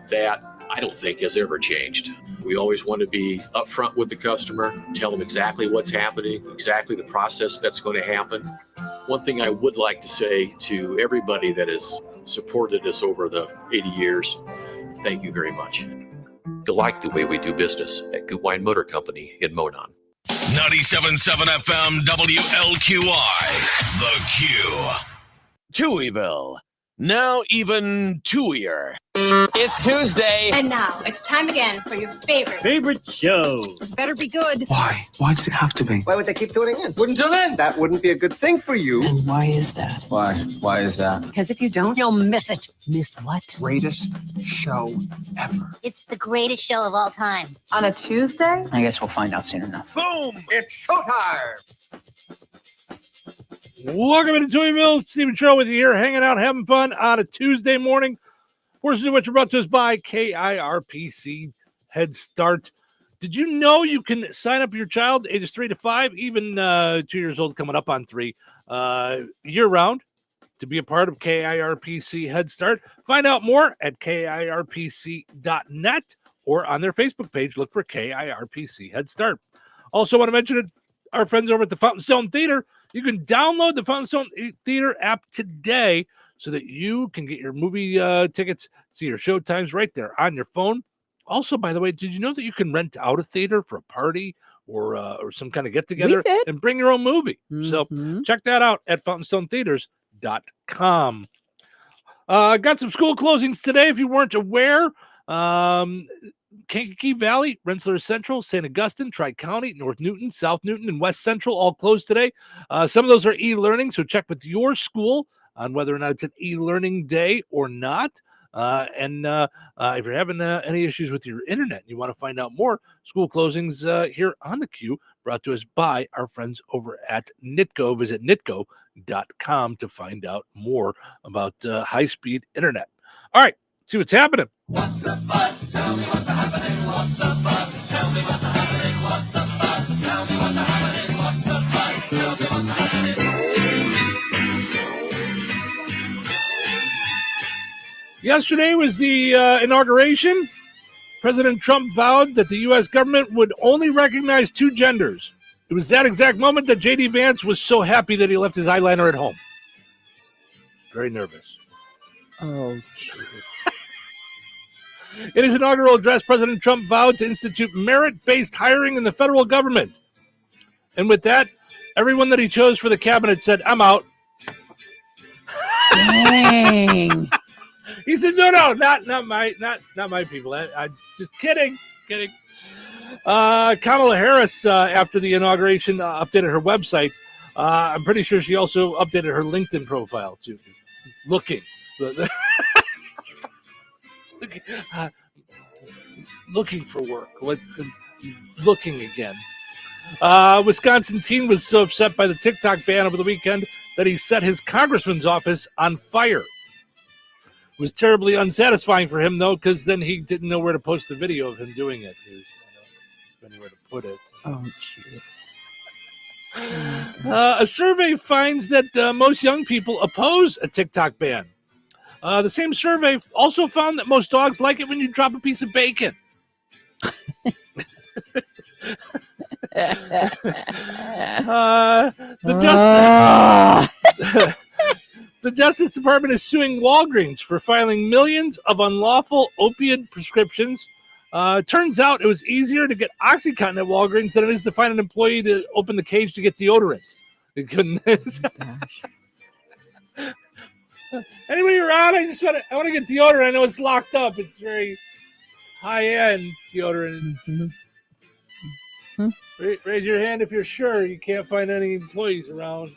Speaker 29: That, I don't think, has ever changed. We always want to be upfront with the customer, tell them exactly what's happening, exactly the process that's going to happen. One thing I would like to say to everybody that has supported us over the 80 years, thank you very much. You'll like the way we do business at Gutwein Motor Company in Monon.
Speaker 12: 97.7 FM WLQI, The Q. Touhyville, Now even Touhier.
Speaker 1: It's Tuesday.
Speaker 4: And now it's time again for your
Speaker 5: favorite show.
Speaker 4: This better be good.
Speaker 17: Why? Why does it have to be?
Speaker 7: Why would they keep tuning in?
Speaker 5: Wouldn't tune in.
Speaker 7: That wouldn't be a good thing for you.
Speaker 5: And why is that?
Speaker 7: Why? Why is that?
Speaker 4: Because if you don't, you'll miss it.
Speaker 5: Miss what?
Speaker 7: Greatest show ever.
Speaker 16: It's the greatest show of all time.
Speaker 4: On a Tuesday?
Speaker 5: I guess we'll find out soon enough.
Speaker 7: Boom! It's showtime!
Speaker 2: Welcome to Touhyville. Stephen Show with you here, hanging out, having fun on a Tuesday morning. Portions of which are brought to us by KIRPC Head Start. Did you know you can sign up your child ages 3 to 5, even 2 years old, coming up on 3, year-round, to be a part of KIRPC Head Start? Find out more at KIRPC.net or on their Facebook page. Look for KIRPC Head Start. Also want to mention it, our friends over at the Fountain Stone Theater. You can download the Fountain Stone Theater app today so that you can get your movie tickets, see your show times right there on your phone. Also, by the way, did you know that you can rent out a theater for a party or some kind of get-together and bring your own movie? So check that out at fountainstonetheaters.com. Got some school closings today, if you weren't aware. Kankakee Valley, Rensselaer Central, St. Augustine, Tri-County, North Newton, South Newton, and West Central all closed today. Some of those are e-learning, so check with your school on whether or not it's an e-learning day or not. And if you're having any issues with your internet and you want to find out more, school closings here on the queue, brought to us by our friends over at NITCO. Visit nitco.com to find out more about high-speed internet. All right, see what's happening.
Speaker 8: What's the buzz? Tell me what's happening. What's the buzz? Tell me what's happening. What's the buzz? Tell me what's happening. What's the buzz? Tell me what's happening.
Speaker 2: Yesterday was the inauguration. President Trump vowed that the U.S. government would only recognize 2 genders. It was that exact moment that J.D. Vance was so happy that he left his eyeliner at home. Very nervous.
Speaker 3: Oh, jeez.
Speaker 2: In his inaugural address, President Trump vowed to institute merit-based hiring in the federal government. And with that, everyone that he chose for the cabinet said, "I'm out."
Speaker 3: Dang.
Speaker 2: He said, "No, not my people. I just kidding." Kamala Harris, after the inauguration, updated her website. I'm pretty sure she also updated her LinkedIn profile too. Looking for work. Looking again. Wisconsin teen was so upset by the TikTok ban over the weekend that he set his congressman's office on fire. It was terribly unsatisfying for him, though, because then he didn't know where to post the video of him doing it. He was, anywhere to put it.
Speaker 3: Oh, jeez.
Speaker 2: A survey finds that most young people oppose a TikTok ban. The same survey also found that most dogs like it when you drop a piece of bacon. The Justice Department is suing Walgreens for filing millions of unlawful opioid prescriptions. Turns out it was easier to get OxyContin at Walgreens than it is to find an employee to open the cage to get deodorant. They couldn't. Anybody around? I want to get deodorant. I know it's locked up. It's very high-end deodorant. Raise your hand if you're sure you can't find any employees around.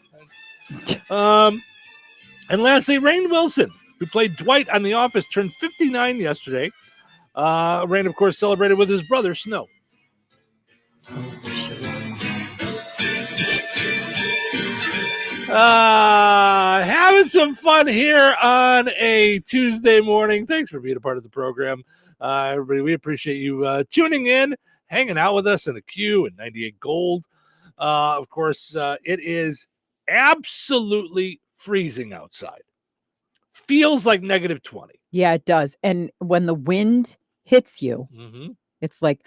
Speaker 2: And lastly, Rainn Wilson, who played Dwight on The Office, turned 59 yesterday. Rainn, of course, celebrated with his brother, Snow. Having some fun here on a Tuesday morning. Thanks for being a part of the program. Everybody, we appreciate you tuning in, hanging out with us in the queue at 98 Gold. Of course, it is absolutely freezing outside. Feels like negative 20.
Speaker 3: Yeah, it does. And when the wind hits you, it's like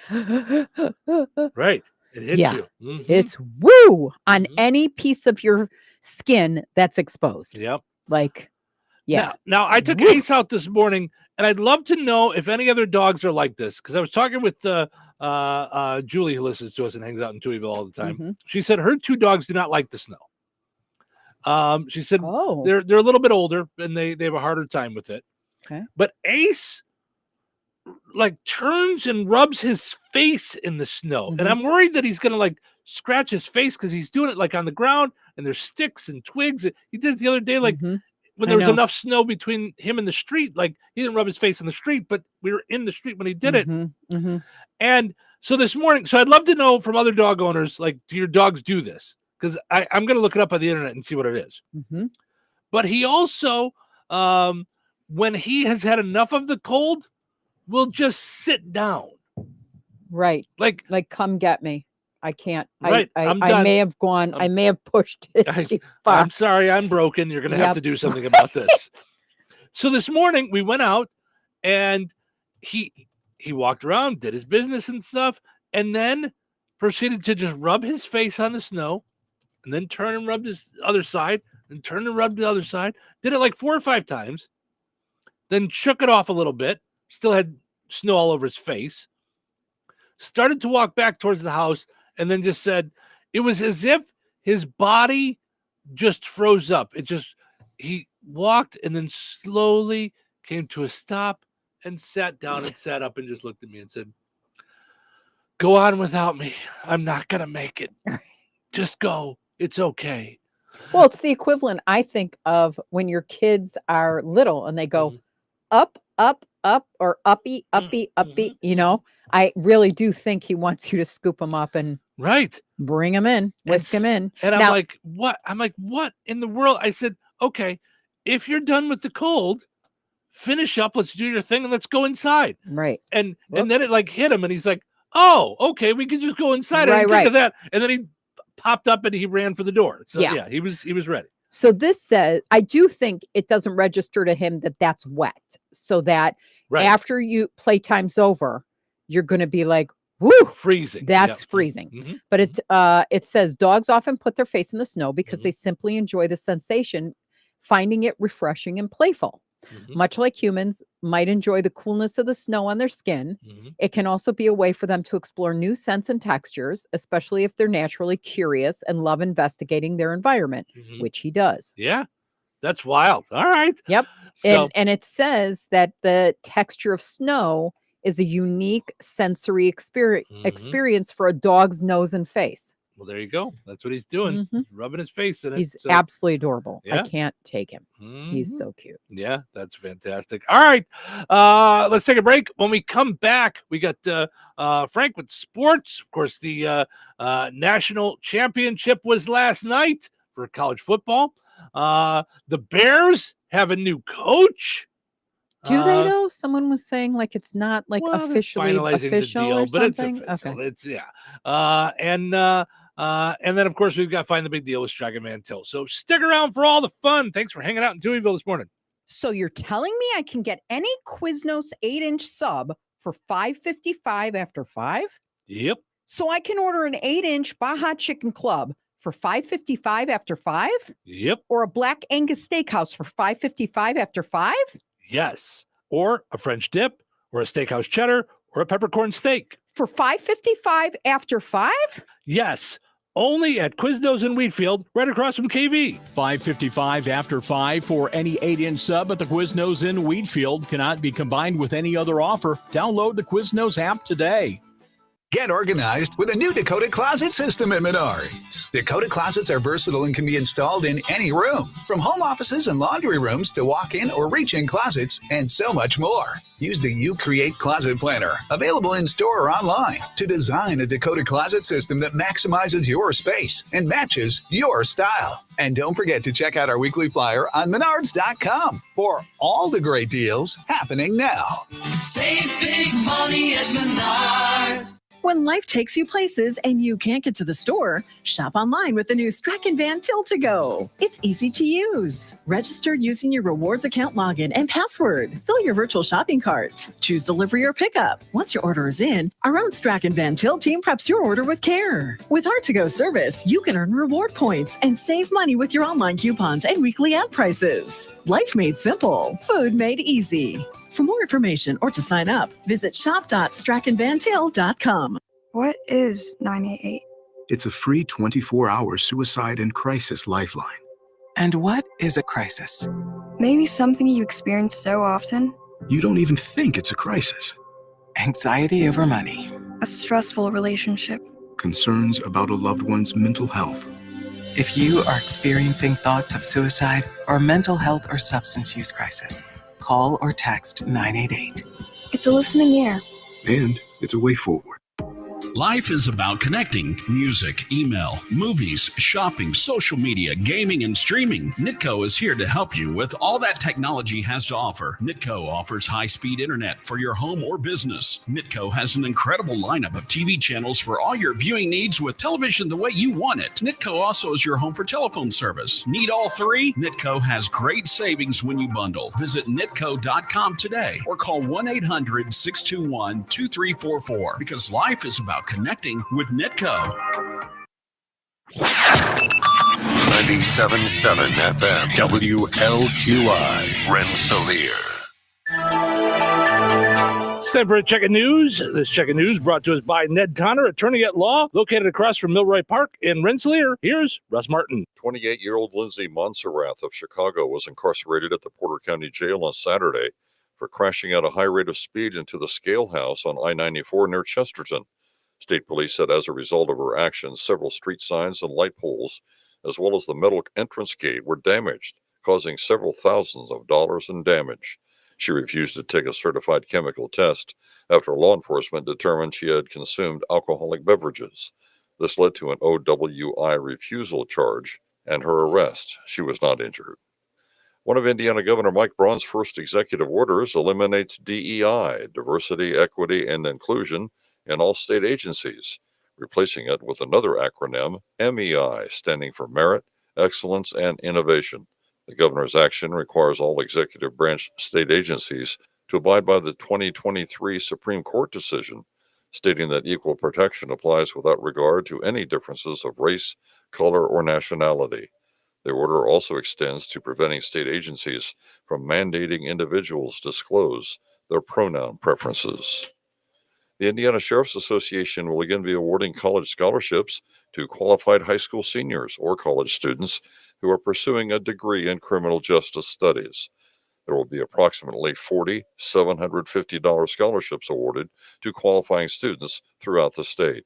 Speaker 2: right. It hits you.
Speaker 3: It's woo on any piece of your skin that's exposed.
Speaker 2: Yep.
Speaker 3: Like, yeah.
Speaker 2: Now I took Ace out this morning, and I'd love to know if any other dogs are like this, because I was talking with Julie, who listens to us and hangs out in Touhyville all the time. She said her 2 dogs do not like the snow. She said
Speaker 3: Oh.
Speaker 2: they're a little bit older and they have a harder time with it.
Speaker 3: Okay.
Speaker 2: But Ace like turns and rubs his face in the snow. And I'm worried that he's gonna like scratch his face because he's doing it like on the ground and there's sticks and twigs. He did it the other day, like when there was enough snow between him and the street. Like he didn't rub his face in the street, but we were in the street when he did it. And so this morning, so I'd love to know from other dog owners, like, do your dogs do this? Because I'm gonna look it up on the internet and see what it is. But he also, when he has had enough of the cold, will just sit down.
Speaker 3: Right.
Speaker 2: Like
Speaker 3: come get me. I can't.
Speaker 2: Right.
Speaker 3: I may have gone. I may have pushed it too far.
Speaker 2: I'm sorry, I'm broken. You're gonna have to do something about this. So this morning we went out and he walked around, did his business and stuff, and then proceeded to just rub his face on the snow and then turn and rub his other side and turn and rub the other side. Did it like 4 or 5 times, then shook it off a little bit, still had snow all over his face, started to walk back towards the house, and then just said it was as if his body just froze up. He walked and then slowly came to a stop and sat down and sat up and just looked at me and said, "Go on without me. I'm not going to make it. Just go. It's okay."
Speaker 3: Well, it's the equivalent, I think, of when your kids are little and they go up, up, up, or uppy, uppy, uppy. You know, I really do think he wants you to scoop him up and bring him in, whisk him in.
Speaker 2: And I'm like, what? I'm like, what in the world? I said, okay, if you're done with the cold, finish up. Let's do your thing and let's go inside.
Speaker 3: Right.
Speaker 2: And then it like hit him and he's like, oh, okay, we can just go inside. I didn't think of that. And then he popped up and he ran for the door. So yeah, he was ready.
Speaker 3: So this says, I do think it doesn't register to him that that's wet, so that after you playtime's over, you're going to be like, woo,
Speaker 2: freezing.
Speaker 3: That's freezing. But it says dogs often put their face in the snow because they simply enjoy the sensation, finding it refreshing and playful. Much like humans might enjoy the coolness of the snow on their skin, it can also be a way for them to explore new scents and textures, especially if they're naturally curious and love investigating their environment, which he does.
Speaker 2: Yeah, that's wild. All right.
Speaker 3: Yep.
Speaker 2: So,
Speaker 3: and it says that the texture of snow is a unique sensory experience for a dog's nose and face.
Speaker 2: well, there you go. That's what he's doing. Rubbing his face in it.
Speaker 3: He's
Speaker 2: So-
Speaker 3: absolutely adorable. I
Speaker 2: Yeah.
Speaker 3: can't take him. He's so cute.
Speaker 2: Yeah, that's fantastic. All right, let's take a break. When we come back, we got Frank with sports. Of course, the national championship was last night for college football. The Bears have a new coach.
Speaker 3: Do they though? Someone was saying like it's not like
Speaker 2: Well, they're
Speaker 3: officially
Speaker 2: finalizing
Speaker 3: official
Speaker 2: the deal,
Speaker 3: or
Speaker 2: but it's
Speaker 3: something.
Speaker 2: official.
Speaker 3: Okay.
Speaker 2: It's and then of course we've got Find the Big Deal with Strag and Mantil. So stick around for all the fun. Thanks for hanging out in Touhyville this morning.
Speaker 9: So you're telling me I can get any Quiznos 8-inch sub for $5.55 after 5?
Speaker 2: Yep.
Speaker 9: So I can order an 8-inch Baja Chicken Club for $5.55 after 5?
Speaker 2: Yep.
Speaker 9: Or a Black Angus Steakhouse for $5.55 after 5?
Speaker 2: Yes. Or a French dip, or a steakhouse cheddar, or a peppercorn steak.
Speaker 9: For $5.55 after 5?
Speaker 2: Yes. Only at Quiznos in Wheatfield, right across from KV.
Speaker 6: $5.55 after 5 for any 8-inch sub at the Quiznos in Wheatfield. Cannot be combined with any other offer. Download the Quiznos app today.
Speaker 10: Get organized with a new Dakota Closet system at Menards. Dakota Closets are versatile and can be installed in any room, from home offices and laundry rooms to walk-in or reach-in closets, and so much more. Use the You Create Closet Planner, available in store or online, to design a Dakota Closet system that maximizes your space and matches your style. And don't forget to check out our weekly flyer on Menards.com for all the great deals happening now.
Speaker 8: Save big money at Menards.
Speaker 28: When life takes you places and you can't get to the store, shop online with the new Strachan Van Til to Go. It's easy to use. Register using your rewards account login and password. Fill your virtual shopping cart. Choose delivery or pickup. Once your order is in, our own Strachan Van Til team preps your order with care. With our to-go service, you can earn reward points and save money with your online coupons and weekly ad prices. Life made simple. Food made easy. For more information or to sign up, visit shop.strachanvantil.com.
Speaker 11: What is 988?
Speaker 13: It's a free 24-hour suicide and crisis lifeline.
Speaker 11: And what is a crisis?
Speaker 13: Maybe something you experience so often.
Speaker 11: You don't even think it's a crisis. Anxiety over money.
Speaker 13: A stressful relationship.
Speaker 11: Concerns about a loved one's mental health. If you are experiencing thoughts of suicide or mental health or substance use crisis, call or text 988.
Speaker 13: It's a listening ear.
Speaker 11: And it's a way forward.
Speaker 14: Life is about connecting. Music, email, movies, shopping, social media, gaming, and streaming. Nitco is here to help you with all that technology has to offer. Nitco offers high-speed internet for your home or business. Nitco has an incredible lineup of TV channels for all your viewing needs with television the way you want it. Nitco also is your home for telephone service. Need all three? Nitco has great savings when you bundle. Visit nitco.com today or call 1-800-621-2344 because life is about connecting with Nitco.
Speaker 8: 97.7 FM WLQI Rensselaer.
Speaker 2: Time for a check of news. This check of news brought to us by Ned Tonner, attorney at law, located across from Milroy Park in Rensselaer. Here's Russ Martin.
Speaker 15: 28-year-old Lindsay Montserrat of Chicago was incarcerated at the Porter County Jail on Saturday for crashing at a high rate of speed into the scale house on I-94 near Chesterton. State police said as a result of her actions, several street signs and light poles, as well as the metal entrance gate, were damaged, causing several thousands of dollars in damage. She refused to take a certified chemical test after law enforcement determined she had consumed alcoholic beverages. This led to an OWI refusal charge and her arrest. She was not injured. One of Indiana Governor Mike Braun's first executive orders eliminates DEI, diversity, equity, and inclusion, in all state agencies, replacing it with another acronym, MEI, standing for Merit, Excellence, and Innovation. The governor's action requires all executive branch state agencies to abide by the 2023 Supreme Court decision, stating that equal protection applies without regard to any differences of race, color, or nationality. The order also extends to preventing state agencies from mandating individuals disclose their pronoun preferences. The Indiana Sheriff's Association will again be awarding college scholarships to qualified high school seniors or college students who are pursuing a degree in criminal justice studies. There will be approximately 40 $750 scholarships awarded to qualifying students throughout the state.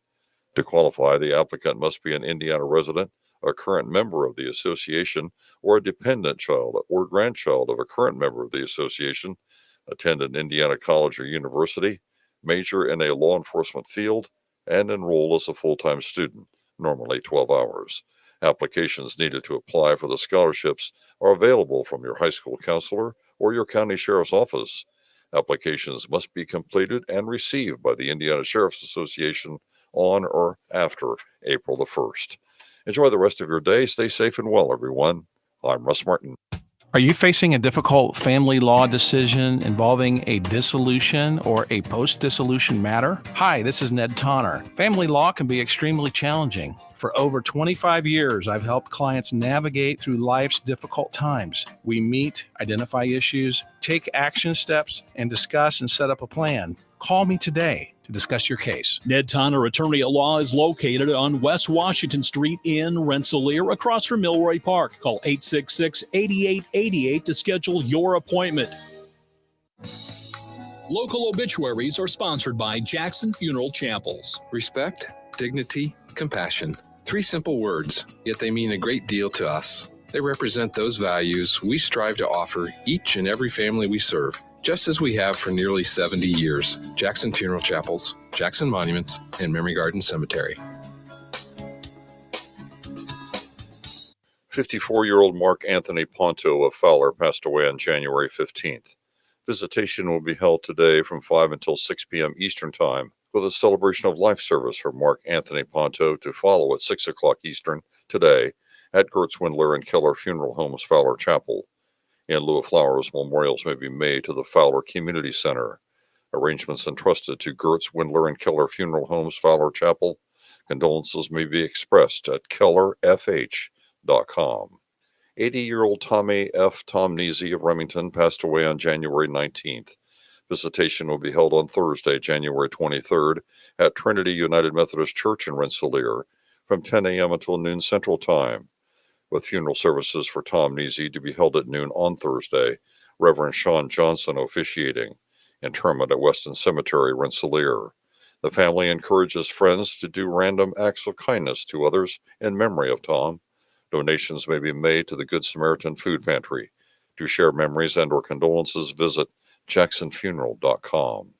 Speaker 15: To qualify, the applicant must be an Indiana resident, a current member of the association, or a dependent child or grandchild of a current member of the association, attend an Indiana college or university, major in a law enforcement field, and enroll as a full-time student, normally 12 hours. Applications needed to apply for the scholarships are available from your high school counselor or your county sheriff's office. Applications must be completed and received by the Indiana Sheriff's Association on or after April the 1st. Enjoy the rest of your day. Stay safe and well, everyone. I'm Russ Martin.
Speaker 18: Are you facing a difficult family law decision involving a dissolution or a post-dissolution matter? Hi, this is Ned Tonner. Family law can be extremely challenging. For over 25 years, I've helped clients navigate through life's difficult times. We meet, identify issues, take action steps, and discuss and set up a plan. Call me today to discuss your case.
Speaker 6: Ned Tonner, attorney at law, is located on West Washington Street in Rensselaer, across from Milroy Park. Call 866-8888 to schedule your appointment. Local obituaries are sponsored by Jackson Funeral Chapels.
Speaker 19: Respect, dignity, compassion. 3 simple words, yet they mean a great deal to us. They represent those values we strive to offer each and every family we serve, just as we have for nearly 70 years. Jackson Funeral Chapels, Jackson Monuments, and Memory Garden Cemetery.
Speaker 15: 54-year-old Mark Anthony Ponto of Fowler passed away on January 15th. Visitation will be held today from 5 until 6 p.m. Eastern Time, with a celebration of life service for Mark Anthony Ponto to follow at 6 o'clock Eastern today at Gertz, Windler, and Keller Funeral Homes, Fowler Chapel. In lieu of flowers, memorials may be made to the Fowler Community Center. Arrangements entrusted to Gertz, Windler, and Keller Funeral Homes, Fowler Chapel. Condolences may be expressed at kellerfh.com. 80-year-old Tommy F. Tomnesi of Remington passed away on January 19th. Visitation will be held on Thursday, January 23rd at Trinity United Methodist Church in Rensselaer from 10 a.m. until noon Central Time. with funeral services for Tom Neasy to be held at noon on Thursday. Reverend Sean Johnson officiating. Interment at Weston Cemetery, Rensselaer. The family encourages friends to do random acts of kindness to others in memory of Tom. Donations may be made to the Good Samaritan Food Pantry. To share memories and or condolences, visit jacksonfuneral.com.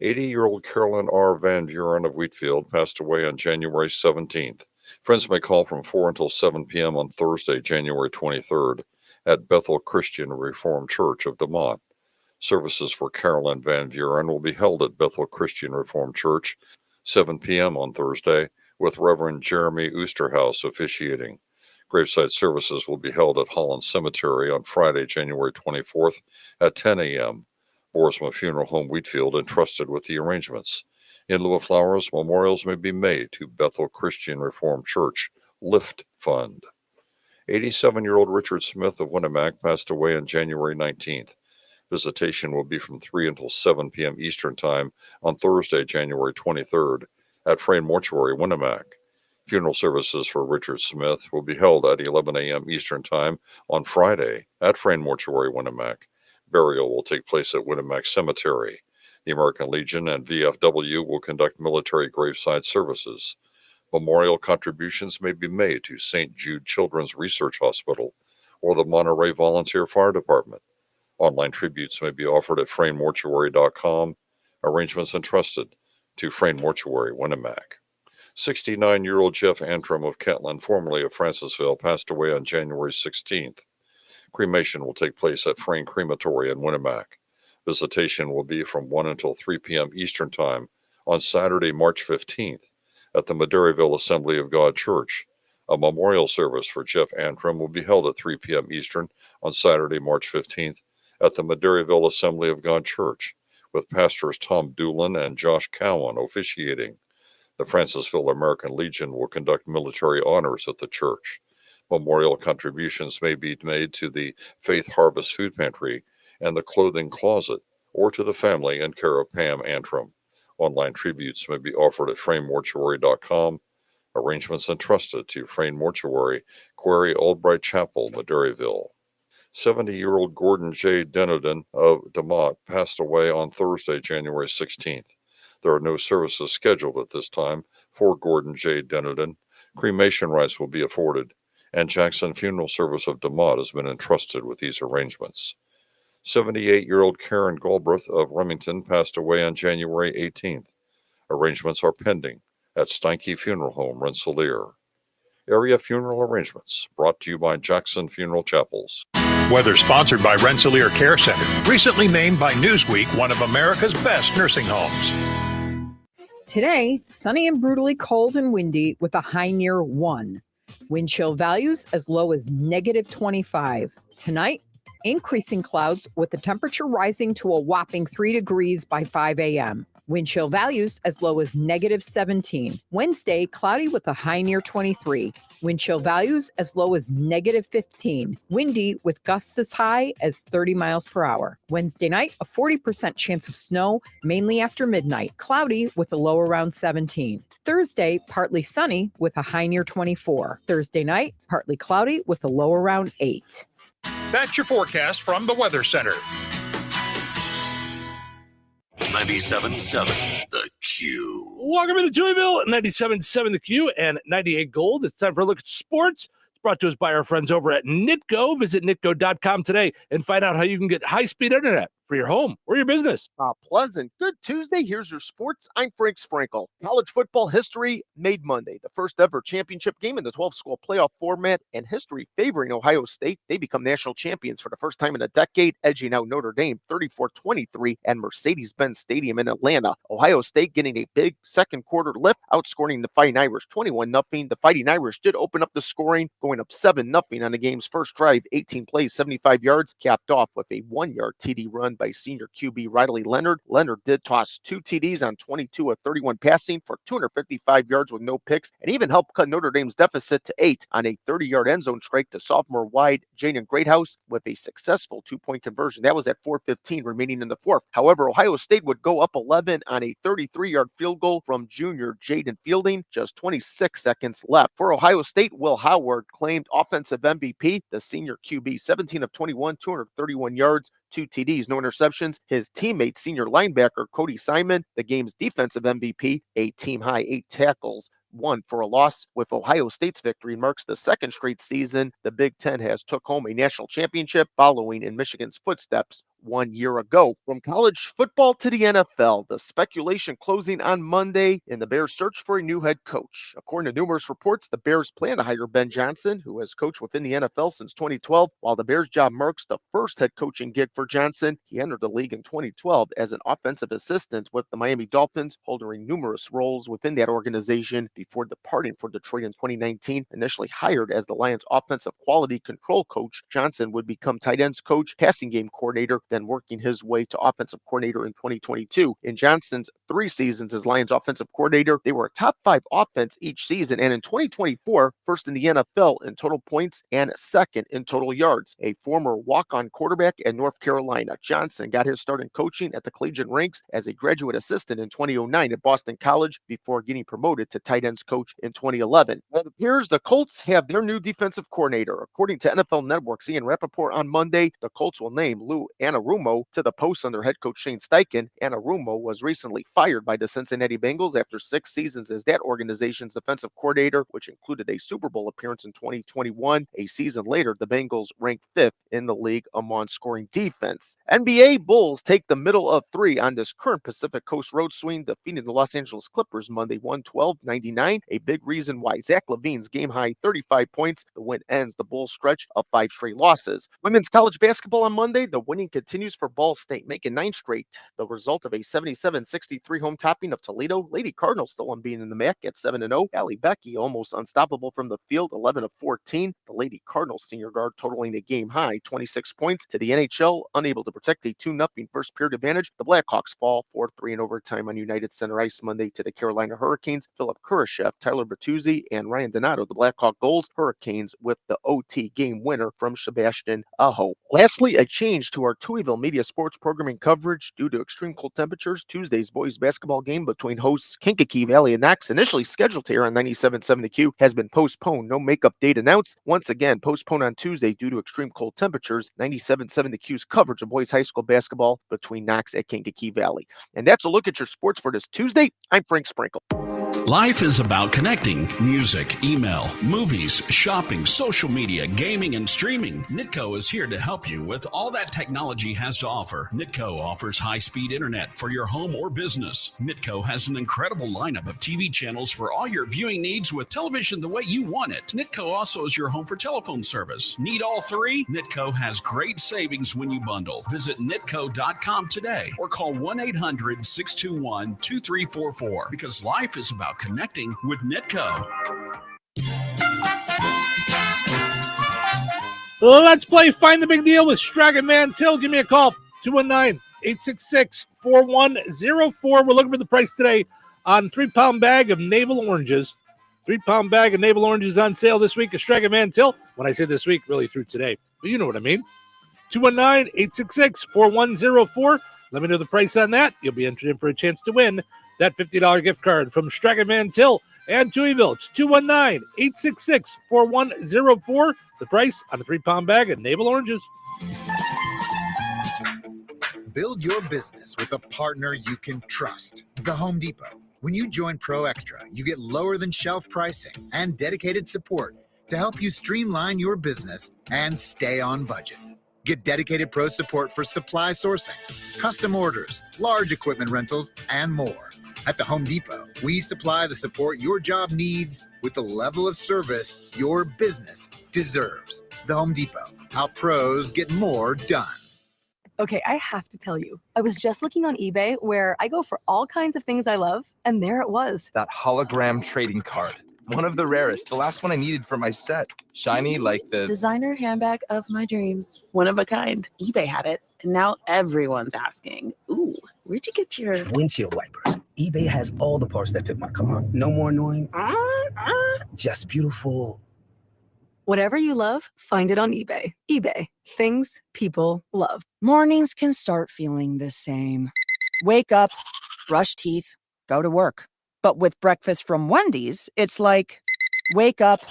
Speaker 15: 80-year-old Carolyn R. Van Buren of Wheatfield passed away on January 17th. Friends may call from 4 until 7 p.m. on Thursday, January 23rd at Bethel Christian Reformed Church of DeMont. Services for Carolyn Van Buren will be held at Bethel Christian Reformed Church, 7 p.m. on Thursday, with Reverend Jeremy Oosterhouse officiating. Graveside services will be held at Holland Cemetery on Friday, January 24th at 10 a.m. Boersma Funeral Home Wheatfield entrusted with the arrangements. In lieu of flowers, memorials may be made to Bethel Christian Reformed Church Lift Fund. 87-year-old Richard Smith of Winnemac passed away on January 19th. Visitation will be from 3 until 7 p.m. Eastern Time on Thursday, January 23rd at Frayne Mortuary, Winnemac. Funeral services for Richard Smith will be held at 11 a.m. Eastern Time on Friday at Frayne Mortuary, Winnemac. Burial will take place at Winnemac Cemetery. The American Legion and VFW will conduct military graveside services. Memorial contributions may be made to St. Jude Children's Research Hospital or the Monterey Volunteer Fire Department. Online tributes may be offered at FrayneMortuary.com. Arrangements entrusted to Frayne Mortuary, Winnemac. 69-year-old Jeff Antrim of Kentland, formerly of Francisville, passed away on January 16th. Cremation will take place at Frayne Crematory in Winnemac. Visitation will be from 1 until 3 p.m. Eastern Time on Saturday, March 15th at the Maderaeville Assembly of God Church. A memorial service for Jeff Antrim will be held at 3 p.m. Eastern on Saturday, March 15th at the Maderaeville Assembly of God Church, with pastors Tom Doolin and Josh Cowan officiating. The Francisville American Legion will conduct military honors at the church. Memorial contributions may be made to the Faith Harvest Food Pantry and the Clothing Closet, or to the family in care of Pam Antrim. Online tributes may be offered at FrayneMortuary.com. Arrangements entrusted to Frayne Mortuary, Quarry Albright Chapel, Maderaeville. 70-year-old Gordon J. Denodin of DeMont passed away on Thursday, January 16th. There are no services scheduled at this time for Gordon J. Denodin. Cremation rights will be afforded, and Jackson Funeral Service of DeMont has been entrusted with these arrangements. 78-year-old Karen Galbraith of Remington passed away on January 18th. Arrangements are pending at Steinke Funeral Home, Rensselaer. Area funeral arrangements brought to you by Jackson Funeral Chapels.
Speaker 20: Weather sponsored by Rensselaer Care Center, recently named by Newsweek one of America's best nursing homes.
Speaker 9: Today, sunny and brutally cold and windy with a high near 1. Wind chill values as low as -25. Tonight, increasing clouds with the temperature rising to a whopping 3 degrees by 5 a.m. Wind chill values as low as -17. Wednesday, cloudy with a high near 23. Wind chill values as low as -15. Windy with gusts as high as 30 miles per hour. Wednesday night, a 40% chance of snow, mainly after midnight. Cloudy with a low around 17. Thursday, partly sunny with a high near 24. Thursday night, partly cloudy with a low around 8.
Speaker 20: That's your forecast from the Weather Center.
Speaker 12: 97.7 The Q.
Speaker 2: Welcome to Touhyville, 97.7 The Q and 98 Gold. It's time for a look at sports. It's brought to us by our friends over at Nitco. Visit nitco.com today and find out how you can get high-speed internet for your home or your business.
Speaker 21: Pleasant. Good Tuesday. Here's your sports. I'm Frank Sprinkle. College football history made Monday. The first ever championship game in the 12-school playoff format, and history favoring Ohio State. They become national champions for the first time in a decade, edging out Notre Dame 34-23 at Mercedes-Benz Stadium in Atlanta. Ohio State getting a big second quarter lift, outscoring the Fighting Irish 21-0. The Fighting Irish did open up the scoring, going up 7-0 on the game's first drive, 18 plays, 75 yards, capped off with a 1-yard TD run run by senior QB Riley Leonard. Leonard did toss 2 TDs on 22 of 31 passing for 255 yards with no picks, and even helped cut Notre Dame's deficit to 8 on a 30-yard end zone strike to sophomore wide Jaden Greathouse with a successful 2-point conversion. That was at 4:15 remaining in the fourth. However, Ohio State would go up 11 on a 33-yard field goal from junior Jaden Fielding, just 26 seconds left. For Ohio State, Will Howard claimed offensive MVP. The senior QB, 17 of 21, 231 yards, 2 TDs, no interceptions. His teammate, senior linebacker Cody Simon, the game's defensive MVP, a team-high 8 tackles, 1 for a loss. With Ohio State's victory, marks the second straight season the Big Ten has took home a national championship, following in Michigan's footsteps 1 year ago. From college football to the NFL, the speculation closing on Monday in the Bears' search for a new head coach. According to numerous reports, the Bears plan to hire Ben Johnson, who has coached within the NFL since 2012. While the Bears' job marks the first head coaching gig for Johnson, he entered the league in 2012 as an offensive assistant with the Miami Dolphins, holding numerous roles within that organization before departing for Detroit in 2019. Initially hired as the Lions' offensive quality control coach, Johnson would become tight ends coach, passing game coordinator, then working his way to offensive coordinator in 2022. In Johnson's 3 seasons as Lions offensive coordinator, they were a top 5 offense each season, and in 2024, first in the NFL in total points and second in total yards. A former walk-on quarterback at North Carolina, Johnson got his start in coaching at the collegiate ranks as a graduate assistant in 2009 at Boston College before getting promoted to tight ends coach in 2011. It appears the Colts have their new defensive coordinator. According to NFL Network's Ian Rappaport on Monday, the Colts will name Lou Anarumo to the post under head coach Shane Steichen. Anarumo was recently fired by the Cincinnati Bengals after 6 seasons as that organization's defensive coordinator, which included a Super Bowl appearance in 2021. A season later, the Bengals ranked 5th in the league among scoring defense. NBA Bulls take the middle of 3 on this current Pacific Coast road swing, defeating the Los Angeles Clippers Monday 112-99. A big reason why Zach LaVine's game-high 35 points. The win ends the Bulls' stretch of 5 straight losses. Women's college basketball on Monday, the winning continues for Ball State, making 9 straight. The result of a 77-63 home topping of Toledo. Lady Cardinals still unbeaten in the MAC at 7-0. Allie Becky almost unstoppable from the field, 11 of 14. The Lady Cardinals senior guard totaling a game-high 26 points. To the NHL, unable to protect a 2-0 first period advantage, the Blackhawks fall 4-3 in overtime on United Center Ice Monday to the Carolina Hurricanes. Philip Kurashev, Tyler Bertuzzi, and Ryan Donato, the Blackhawk goals. Hurricanes with the OT game winner from Sebastian Aho. Lastly, a change to our Touhyville media sports programming coverage due to extreme cold temperatures. Tuesday's boys basketball game between hosts Kankakee Valley and Knox, initially scheduled to air on 97.7 The Q, has been postponed. No makeup date announced. Once again, postponed on Tuesday due to extreme cold temperatures. 97.7 The Q's coverage of boys high school basketball between Knox at Kankakee Valley. And that's a look at your sports for this Tuesday. I'm Frank Sprinkle.
Speaker 14: Life is about connecting. Music, email, movies, shopping, social media, gaming, and streaming. Nitco is here to help you with all that technology has to offer. Nitco offers high-speed internet for your home or business. Nitco has an incredible lineup of TV channels for all your viewing needs with television the way you want it. Nitco also is your home for telephone service. Need all 3? Nitco has great savings when you bundle. Visit nitco.com today or call 1-800-621-2344 because life is about connecting with Nitco.
Speaker 2: Let's play Find the Big Deal with Stragan Mantil. Give me a call, 219-866-4104. We're looking for the price today on 3-pound bag of navel oranges. 3-pound bag of navel oranges on sale this week at Stragan Mantil. When I say this week, really through today. But you know what I mean. 219-866-4104. Let me know the price on that. You'll be entered in for a chance to win that $50 gift card from Stragan Mantil and Touhyville. It's 219-866-4104. The price on a 3-pound bag of navel oranges.
Speaker 1: Build your business with a partner you can trust. The Home Depot. When you join Pro Extra, you get lower than shelf pricing and dedicated support to help you streamline your business and stay on budget. Get dedicated pro support for supply sourcing, custom orders, large equipment rentals, and more. At the Home Depot, we supply the support your job needs with the level of service your business deserves. The Home Depot, how pros get more done.
Speaker 17: Okay, I have to tell you, I was just looking on eBay where I go for all kinds of things I love, and there it was.
Speaker 22: That hologram trading card. One of the rarest, the last one I needed for my set. Shiny like the
Speaker 17: designer handbag of my dreams. One of a kind. eBay had it,
Speaker 4: now everyone's asking, ooh, where'd you get your
Speaker 5: windshield wipers? eBay has all the parts that fit my car. No more annoying, just beautiful.
Speaker 17: Whatever you love, find it on eBay. eBay, things people love.
Speaker 16: Mornings can start feeling the same. Wake up, brush teeth, go to work. But with breakfast from Wendy's, it's like, wake up,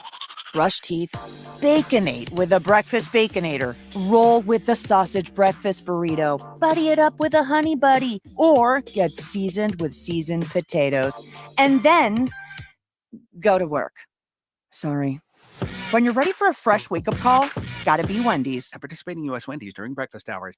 Speaker 16: brush teeth, Baconate with a breakfast Baconator. Roll with the sausage breakfast burrito. Buddy it up with a honey buddy. Or get seasoned with seasoned potatoes. And then go to work. Sorry. When you're ready for a fresh wake-up call, gotta be Wendy's.
Speaker 23: At participating U.S. Wendy's during breakfast hours.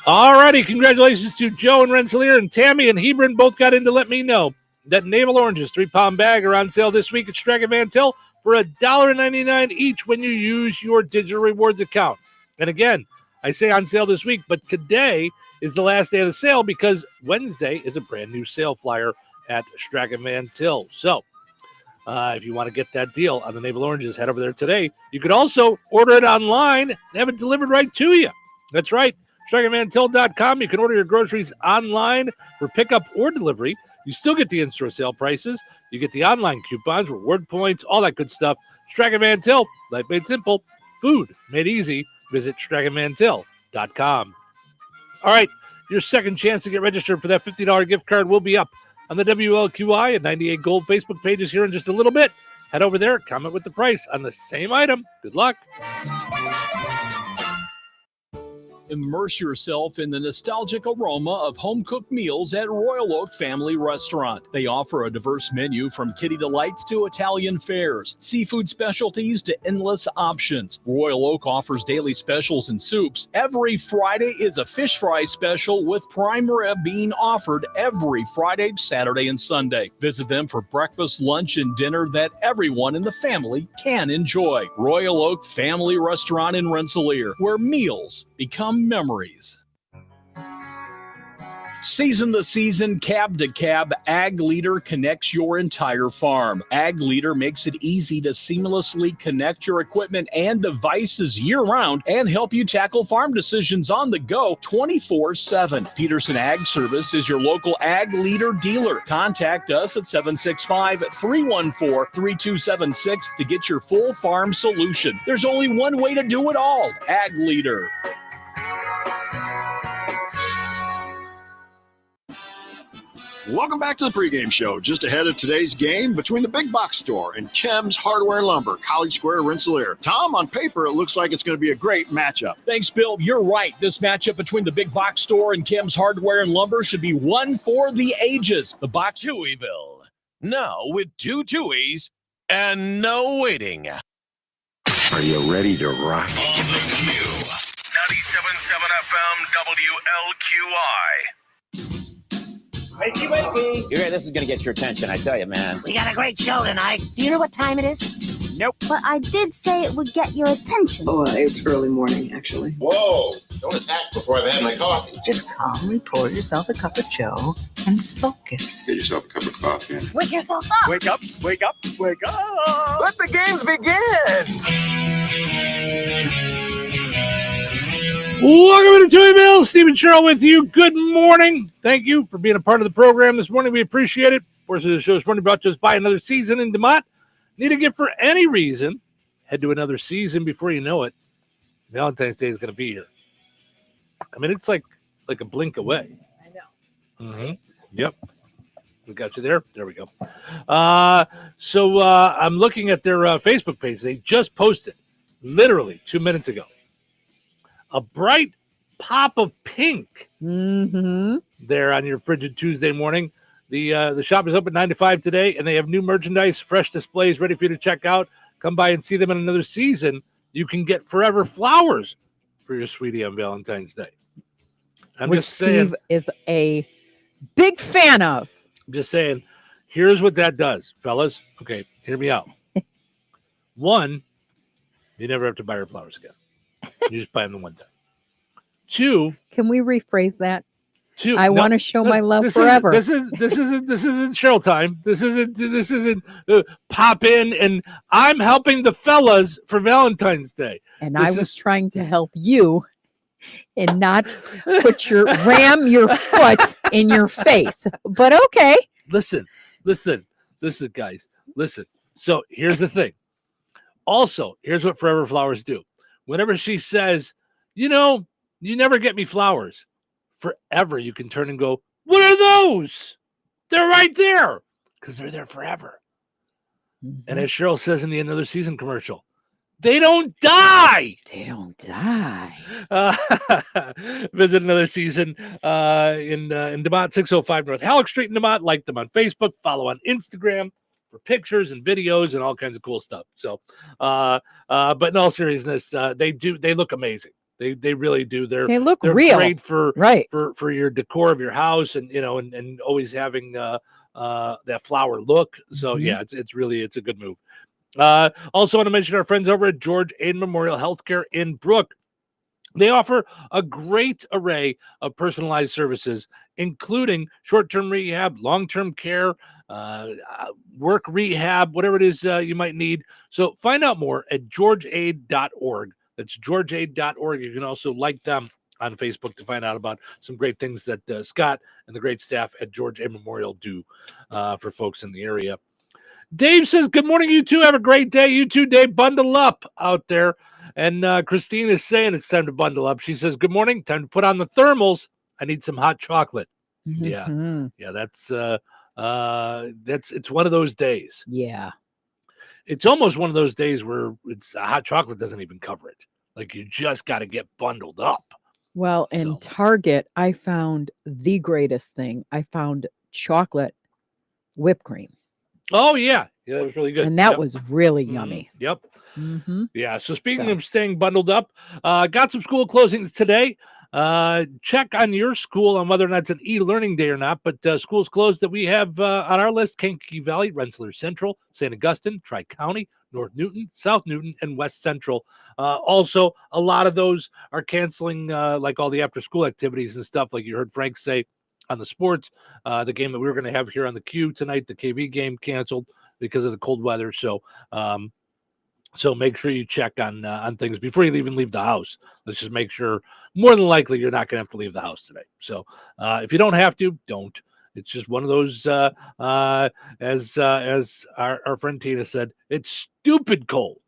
Speaker 2: All righty, congratulations to Joe and Rensselaer, and Tammy and Hebron both got in to let me know that Navel Oranges 3-pound bag are on sale this week at Strachan Van Til for $1.99 each when you use your digital rewards account. And again, I say on sale this week, but today is the last day of the sale because Wednesday is a brand new sale flyer at Strachan Van Til. So if you want to get that deal on the Navel Oranges, head over there today. You could also order it online and have it delivered right to you. That's right. StrachanVanTil.com. You can order your groceries online for pickup or delivery. You still get the in-store sale prices. You get the online coupons, reward points, all that good stuff. Strachan Van Til, life made simple, food made easy. Visit StrachanVanTil.com. All right, your second chance to get registered for that $50 gift card will be up on the WLQI and 98 Gold Facebook pages here in just a little bit. Head over there, comment with the price on the same item. Good luck.
Speaker 6: Immerse yourself in the nostalgic aroma of home-cooked meals at Royal Oak Family Restaurant. They offer a diverse menu from kitty delights to Italian fares, seafood specialties to endless options. Royal Oak offers daily specials and soups. Every Friday is a fish fry special with prime rib being offered every Friday, Saturday, and Sunday. Visit them for breakfast, lunch, and dinner that everyone in the family can enjoy. Royal Oak Family Restaurant in Rensselaer, where meals become memories. Season to season, cab to cab, Ag Leader connects your entire farm. Ag Leader makes it easy to seamlessly connect your equipment and devices year-round and help you tackle farm decisions on the go 24/7. Peterson Ag Service is your local Ag Leader dealer. Contact us at 765-314-3276 to get your full farm solution. There's only one way to do it all. Ag Leader.
Speaker 24: Welcome back to the pregame show. Just ahead of today's game between the Big Box Store and Kem's Hardware and Lumber, College Square, Rensselaer. Tom, on paper, it looks like it's going to be a great matchup.
Speaker 6: Thanks, Bill. You're right. This matchup between the Big Box Store and Kem's Hardware and Lumber should be one for the ages. The box
Speaker 12: Touhyville. Now with 2 Touhies and no waiting.
Speaker 25: Are you ready to rock?
Speaker 12: On the Q. 97.7 FM WLQI.
Speaker 26: Wakey, wakey. You hear this is going to get your attention, I tell you, man.
Speaker 27: We got a great show tonight.
Speaker 26: Do you know what time it is? Nope.
Speaker 27: But I did say it would get your attention.
Speaker 26: Oh, it's early morning, actually.
Speaker 25: Whoa! Don't attack before I've had my coffee.
Speaker 27: Just calmly pour yourself a cup of joe and focus.
Speaker 25: Get yourself a cup of coffee.
Speaker 27: Wake yourself up.
Speaker 26: Wake up, wake up, wake up. Let the games begin.
Speaker 2: Welcome to Touhyville. Stephen Sherrill with you. Good morning. Thank you for being a part of the program this morning. We appreciate it. Of course, the show is morning brought to us by Another Season in DeMott. Need a gift for any reason? Head to Another Season before you know it. Valentine's Day is going to be here. I mean, it's like a blink away.
Speaker 3: I know.
Speaker 2: Mm-hmm. Yep. We got you there. There we go. So I'm looking at their Facebook page. They just posted literally 2 minutes ago. A bright pop of pink there on your frigid Tuesday morning. The shop is open 9 to 5 today, and they have new merchandise, fresh displays ready for you to check out. Come by and see them in Another Season. You can get forever flowers for your sweetie on Valentine's Day.
Speaker 3: Which Steve is a big fan of.
Speaker 2: I'm just saying, here's what that does, fellas. Okay, hear me out. One, you never have to buy her flowers again. You just buy them the one time. 2.
Speaker 3: Can we rephrase that? I want to show my love forever.
Speaker 2: This isn't Cheryl time. This isn't pop in and I'm helping the fellas for Valentine's Day.
Speaker 3: And I was trying to help you and not ram your foot in your face. But okay.
Speaker 2: Listen, guys. Listen. So here's the thing. Also, here's what Forever Flowers do. Whenever she says, you never get me flowers, forever you can turn and go, what are those? They're right there. Because they're there forever. Mm-hmm. And as Cheryl says in the Another Season commercial, they don't die.
Speaker 3: They don't die.
Speaker 2: Visit Another Season in DeMont, 605 North Halleck Street in DeMont. Like them on Facebook. Follow on Instagram for pictures and videos and all kinds of cool stuff. So, but in all seriousness, they look amazing. They really do. They're
Speaker 3: real.
Speaker 2: Great for your decor of your house and and always having that flower look. So yeah, it's a good move. Also want to mention our friends over at George Aiden Memorial Healthcare in Brook. They offer a great array of personalized services, including short-term rehab, long-term care, work rehab, whatever it is you might need. So find out more at georgeaid.org. That's georgeaid.org. You can also like them on Facebook to find out about some great things that Scott and the great staff at George Aid Memorial do for folks in the area. Dave says, good morning, you two. Have a great day. You too, Dave. Bundle up out there. And Christine is saying it's time to bundle up. She says, good morning. Time to put on the thermals. I need some hot chocolate.
Speaker 3: Mm-hmm.
Speaker 2: Yeah, it's one of those days.
Speaker 3: Yeah.
Speaker 2: It's almost one of those days where hot chocolate doesn't even cover it. Like you just got to get bundled up.
Speaker 3: Well, in Target, I found the greatest thing. I found chocolate whipped cream.
Speaker 2: Oh, yeah. Yeah, that was really good.
Speaker 3: And that was really yummy.
Speaker 2: Yep.
Speaker 3: Mm-hmm.
Speaker 2: Yeah. So speaking of staying bundled up, got some school closings today. Check on your school on whether or not it's an e-learning day or not. But schools closed that we have on our list: Kankakee Valley, Rensselaer Central, St. Augustine, Tri-County, North Newton, South Newton, and West Central. Also, a lot of those are canceling like all the after-school activities and stuff, like you heard Frank say on the sports. The game that we were going to have here on the Q tonight, the KV game, canceled because of the cold weather. So make sure you check on things before you even leave the house. Let's just make sure. More than likely, you're not going to have to leave the house today. So if you don't have to, don't. It's just one of those. As our friend Tina said, it's stupid cold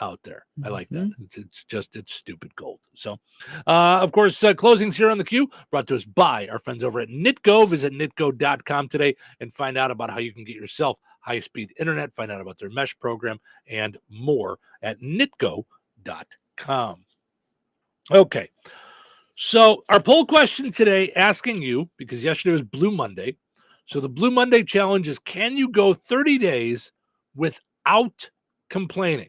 Speaker 2: out there. I like that. It's stupid cold. So, of course, closings here on the Q brought to us by our friends over at Nitco. Visit nitco.com today and find out about how you can get yourself high-speed internet, find out about their mesh program, and more at nitco.com. Okay. So our poll question today asking you, because yesterday was Blue Monday, so the Blue Monday challenge is, can you go 30 days without complaining?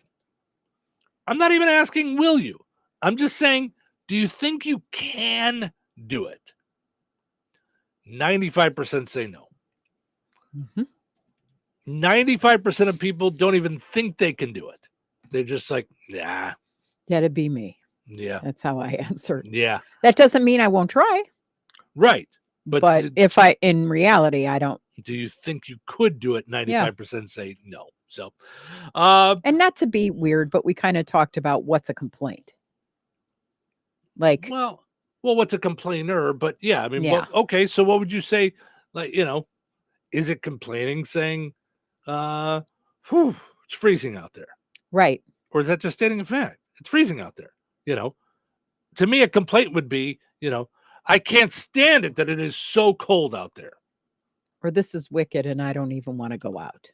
Speaker 2: I'm not even asking, will you? I'm just saying, do you think you can do it? 95% say no. 95% of people don't even think they can do it. They're just like, nah.
Speaker 3: That'd be me.
Speaker 2: Yeah.
Speaker 3: That's how I answer.
Speaker 2: Yeah.
Speaker 3: That doesn't mean I won't try.
Speaker 2: Right.
Speaker 3: But in reality, I don't.
Speaker 2: Do you think you could do it? 95% say no. So, and
Speaker 3: not to be weird, but we kind of talked about what's a complaint. Like,
Speaker 2: well, what's a complainer? But yeah, I mean,
Speaker 3: yeah.
Speaker 2: Okay. So what would you say? Like, is it complaining saying, it's freezing out there?
Speaker 3: Right.
Speaker 2: Or is that just stating a fact? It's freezing out there. To me, a complaint would be, I can't stand it that it is so cold out there.
Speaker 3: Or this is wicked and I don't even want to go out.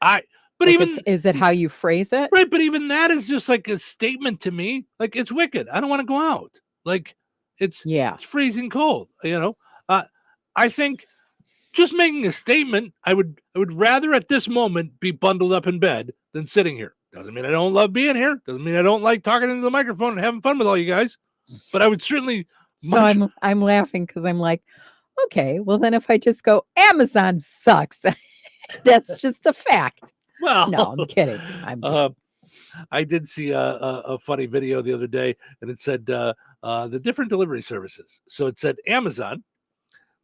Speaker 2: But
Speaker 3: like
Speaker 2: even
Speaker 3: is it how you phrase it?
Speaker 2: Right, but even that is just like a statement to me. Like, it's wicked. I don't want to go out. Like, it's freezing cold. I think just making a statement, I would rather at this moment be bundled up in bed than sitting here. Doesn't mean I don't love being here. Doesn't mean I don't like talking into the microphone and having fun with all you guys. But I would certainly.
Speaker 3: So I'm laughing because I'm like, okay, well then if I just go, Amazon sucks. That's just a fact.
Speaker 2: Well,
Speaker 3: no, I'm kidding.
Speaker 2: I did see a funny video the other day, and it said the different delivery services. So it said Amazon,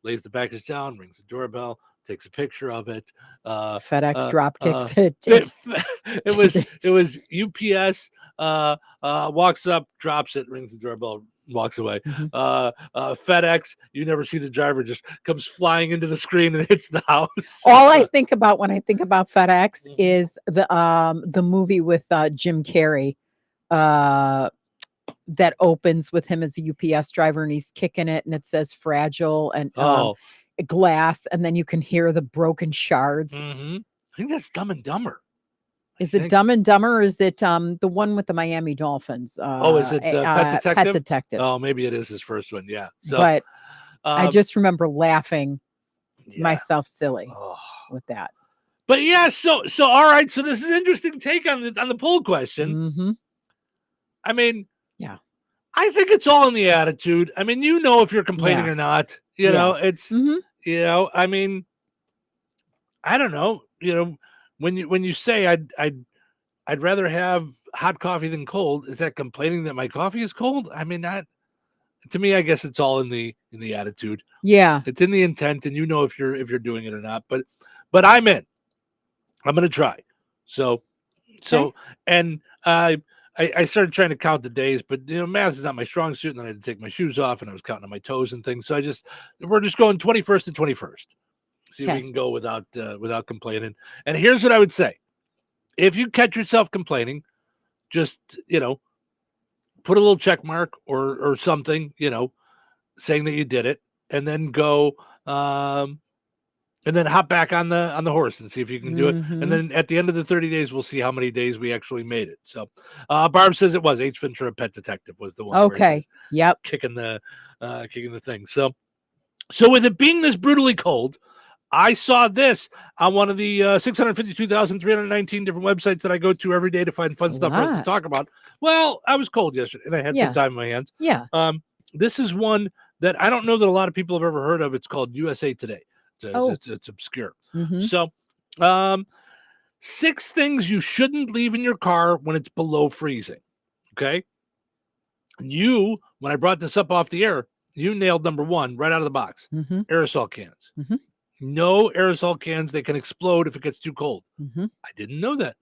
Speaker 2: lays the package down, rings the doorbell, takes a picture of it.
Speaker 3: FedEx drop kicks
Speaker 2: it was UPS. Walks up, drops it, rings the doorbell, walks away. FedEx, you never see the driver, just comes flying into the screen and hits the house.
Speaker 3: All I think about when I think about FedEx is the movie with Jim Carrey that opens with him as a UPS driver, and he's kicking it, and it says fragile and glass, and then you can hear the broken shards.
Speaker 2: I think that's Dumb and Dumber.
Speaker 3: Is it Dumb and Dumber, or is it the one with the Miami Dolphins?
Speaker 2: Is it Pet Detective?
Speaker 3: Pet Detective.
Speaker 2: Oh, maybe it is his first one. Yeah. So,
Speaker 3: but I just remember laughing myself silly with that.
Speaker 2: But yeah, so all right. So this is an interesting take on the poll question. I mean,
Speaker 3: yeah,
Speaker 2: I think it's all in the attitude. I mean, if you're complaining or not. You know, it's I mean, I don't know. When you say I'd rather have hot coffee than cold, is that complaining that my coffee is cold? I mean, that to me, I guess it's all in the attitude.
Speaker 3: Yeah,
Speaker 2: it's in the intent, and if you're doing it or not. But I'm in. I'm gonna try. So and I started trying to count the days, but math is not my strong suit, and then I had to take my shoes off, and I was counting on my toes and things. So we're just going 21st and 21st. See if we can go without complaining. And here's what I would say: if you catch yourself complaining, just put a little check mark or something, saying that you did it, and then go and then hop back on the horse and see if you can do it. And then at the end of the 30 days, we'll see how many days we actually made it. So Barb says it was H. Ventura Pet Detective was the one.
Speaker 3: Okay. Yep.
Speaker 2: Kicking the thing. So with it being this brutally cold, I saw this on one of the 652,319 different websites that I go to every day to find fun stuff for us to talk about. Well, I was cold yesterday and I had some time in my hands.
Speaker 3: Yeah.
Speaker 2: This is one that I don't know that a lot of people have ever heard of. It's called USA Today. It's obscure. So 6 things you shouldn't leave in your car when it's below freezing. Okay. And when I brought this up off the air, you nailed number 1 right out of the box. Aerosol cans. No aerosol cans. They can explode if it gets too cold. I didn't know that.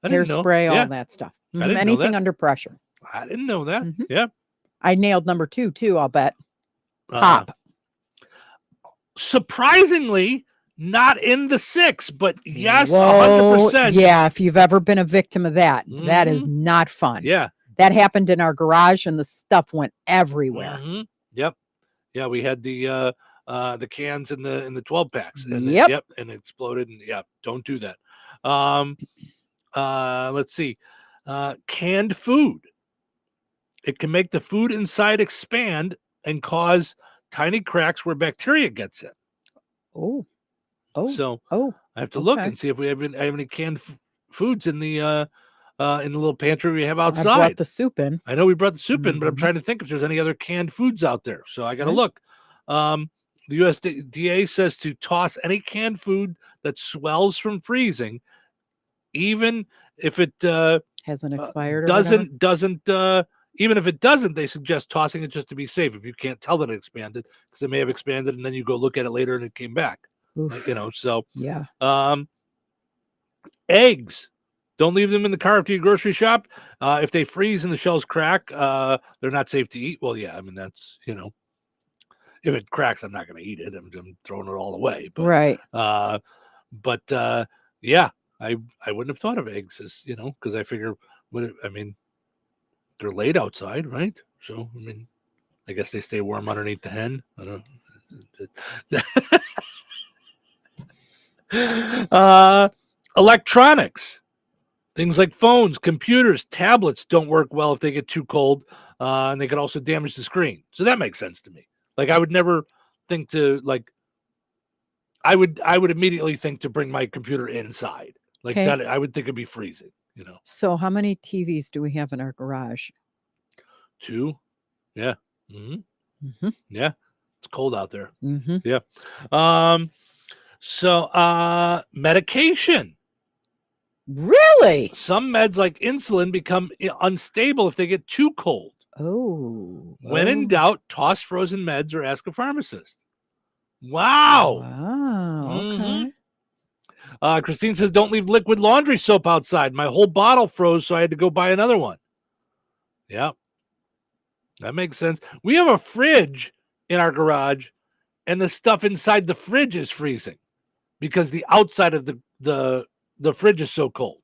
Speaker 3: Hairspray, all that stuff. Anything under pressure.
Speaker 2: I didn't know that. Yeah.
Speaker 3: I nailed number 2 too, I'll bet. Pop.
Speaker 2: Surprisingly, not in the 6, but yes, 100%.
Speaker 3: Yeah, if you've ever been a victim of that, that is not fun.
Speaker 2: Yeah.
Speaker 3: That happened in our garage and the stuff went everywhere.
Speaker 2: Yep. Yeah, we had the cans in the 12 packs. And and it exploded. And don't do that. Let's see. Canned food. It can make the food inside expand and cause tiny cracks where bacteria gets in. So I have to look and see if we have any canned foods in the little pantry we have outside.
Speaker 3: I brought the soup in.
Speaker 2: I know we brought the soup in, but I'm trying to think if there's any other canned foods out there. So I got to look. The USDA says to toss any canned food that swells from freezing, even if it
Speaker 3: hasn't expired.
Speaker 2: Even if it doesn't, they suggest tossing it just to be safe. If you can't tell that it expanded, because it may have expanded, and then you go look at it later and it came back. So
Speaker 3: yeah.
Speaker 2: Eggs. Don't leave them in the car after you grocery shop. If they freeze and the shells crack, they're not safe to eat. Well, yeah, I mean, that's, if it cracks, I'm not going to eat it. I'm throwing it all away. But,
Speaker 3: right.
Speaker 2: Yeah, I wouldn't have thought of eggs as, because I figure, they're laid outside, right? So, I guess they stay warm underneath the hen. I don't electronics. Things like phones, computers, tablets don't work well if they get too cold, and they can also damage the screen. So that makes sense to me. Like, I would never think to, I would immediately think to bring my computer inside. That, I would think it'd be freezing,
Speaker 3: So how many TVs do we have in our garage?
Speaker 2: 2. Yeah. Yeah. It's cold out there. Yeah. So medication.
Speaker 3: Really?
Speaker 2: Some meds like insulin become unstable if they get too cold.
Speaker 3: Oh.
Speaker 2: When in doubt, toss frozen meds or ask a pharmacist. Wow.
Speaker 3: Okay.
Speaker 2: Christine says, don't leave liquid laundry soap outside. My whole bottle froze, so I had to go buy another one. Yeah. That makes sense. We have a fridge in our garage, and the stuff inside the fridge is freezing because the outside of the fridge is so cold,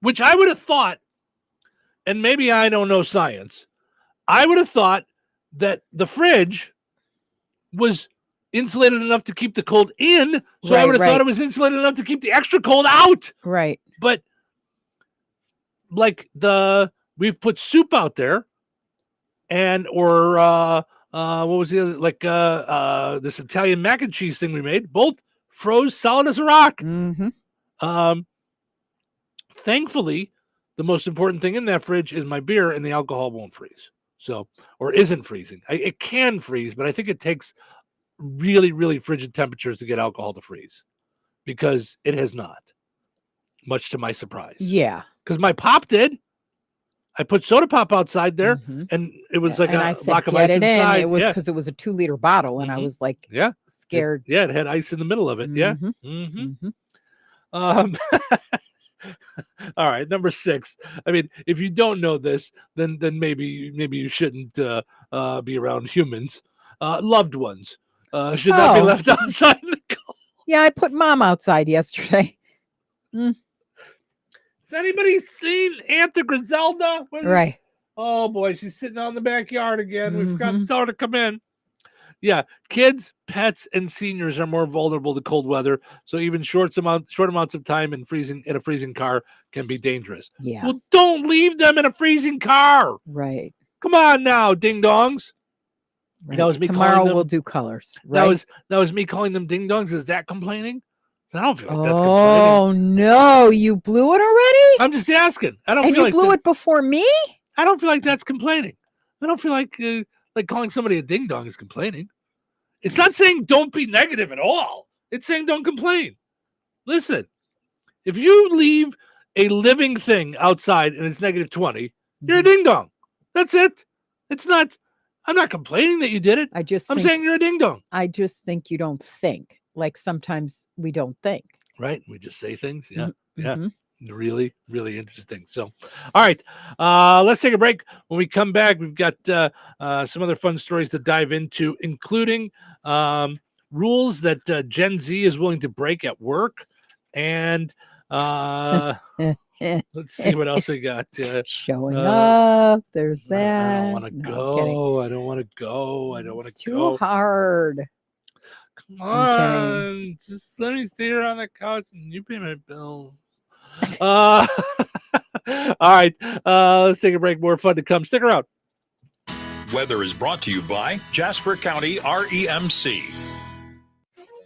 Speaker 2: which I would have thought, and maybe I don't know science, I would have thought that the fridge was insulated enough to keep the cold in, so I would have thought it was insulated enough to keep the extra cold out.
Speaker 3: Right.
Speaker 2: But like we've put soup out there, and or what was the other, like this Italian mac and cheese thing we made, both froze solid as a rock. Thankfully, the most important thing in that fridge is my beer, and the alcohol won't freeze. So, or isn't freezing. It can freeze, but I think it takes really, really frigid temperatures to get alcohol to freeze, because it has not, much to my surprise.
Speaker 3: Yeah.
Speaker 2: Because my pop did. I put soda pop outside there, and it was like
Speaker 3: and
Speaker 2: a
Speaker 3: I said,
Speaker 2: block of
Speaker 3: get
Speaker 2: ice
Speaker 3: it
Speaker 2: inside.
Speaker 3: in. It was because it was a 2-liter bottle, and I was like, scared.
Speaker 2: It had ice in the middle of it. Yeah. All right, number 6. I mean, if you don't know this, then maybe you shouldn't be around humans. Loved ones should not be left outside in the cold.
Speaker 3: Yeah, I put Mom outside yesterday.
Speaker 2: Has anybody seen Aunt Griselda?
Speaker 3: Right.
Speaker 2: Oh boy, she's sitting out in the backyard again. We forgot to tell her to come in. Yeah, kids, pets, and seniors are more vulnerable to cold weather, so even short amounts of time in a freezing car can be dangerous.
Speaker 3: Yeah.
Speaker 2: Well, don't leave them in a freezing car.
Speaker 3: Right.
Speaker 2: Come on now, ding dongs.
Speaker 3: Right.
Speaker 2: That was me.
Speaker 3: Tomorrow we'll do colors. Right?
Speaker 2: That was me calling them ding dongs. Is that complaining? I don't feel like that's complaining.
Speaker 3: Oh no, you blew it already?
Speaker 2: I'm just asking. I don't.
Speaker 3: And
Speaker 2: feel
Speaker 3: you
Speaker 2: like
Speaker 3: blew it before me?
Speaker 2: I don't feel like that's complaining. I don't feel like calling somebody a ding dong is complaining. It's not saying don't be negative at all. It's saying don't complain. Listen, if you leave a living thing outside and it's negative 20, you're a ding dong. That's it. It's not. I'm not complaining that you did it. I'm saying you're a ding dong.
Speaker 3: I just think you don't think. Like sometimes we don't think.
Speaker 2: Right? We just say things. Yeah.
Speaker 3: Mm-hmm.
Speaker 2: Yeah. Really, really interesting. So, all right, let's take a break. When we come back, we've got some other fun stories to dive into, including rules that Gen Z is willing to break at work. And let's see what else we got.
Speaker 3: Showing up. There's that.
Speaker 2: I don't want to go. I don't want to go. I don't want to go.
Speaker 3: Too hard.
Speaker 2: Come on. Just let me stay here on the couch and you pay my bill. All right, let's take a break. More fun to come. Stick around.
Speaker 20: Weather is brought to you by Jasper County REMC.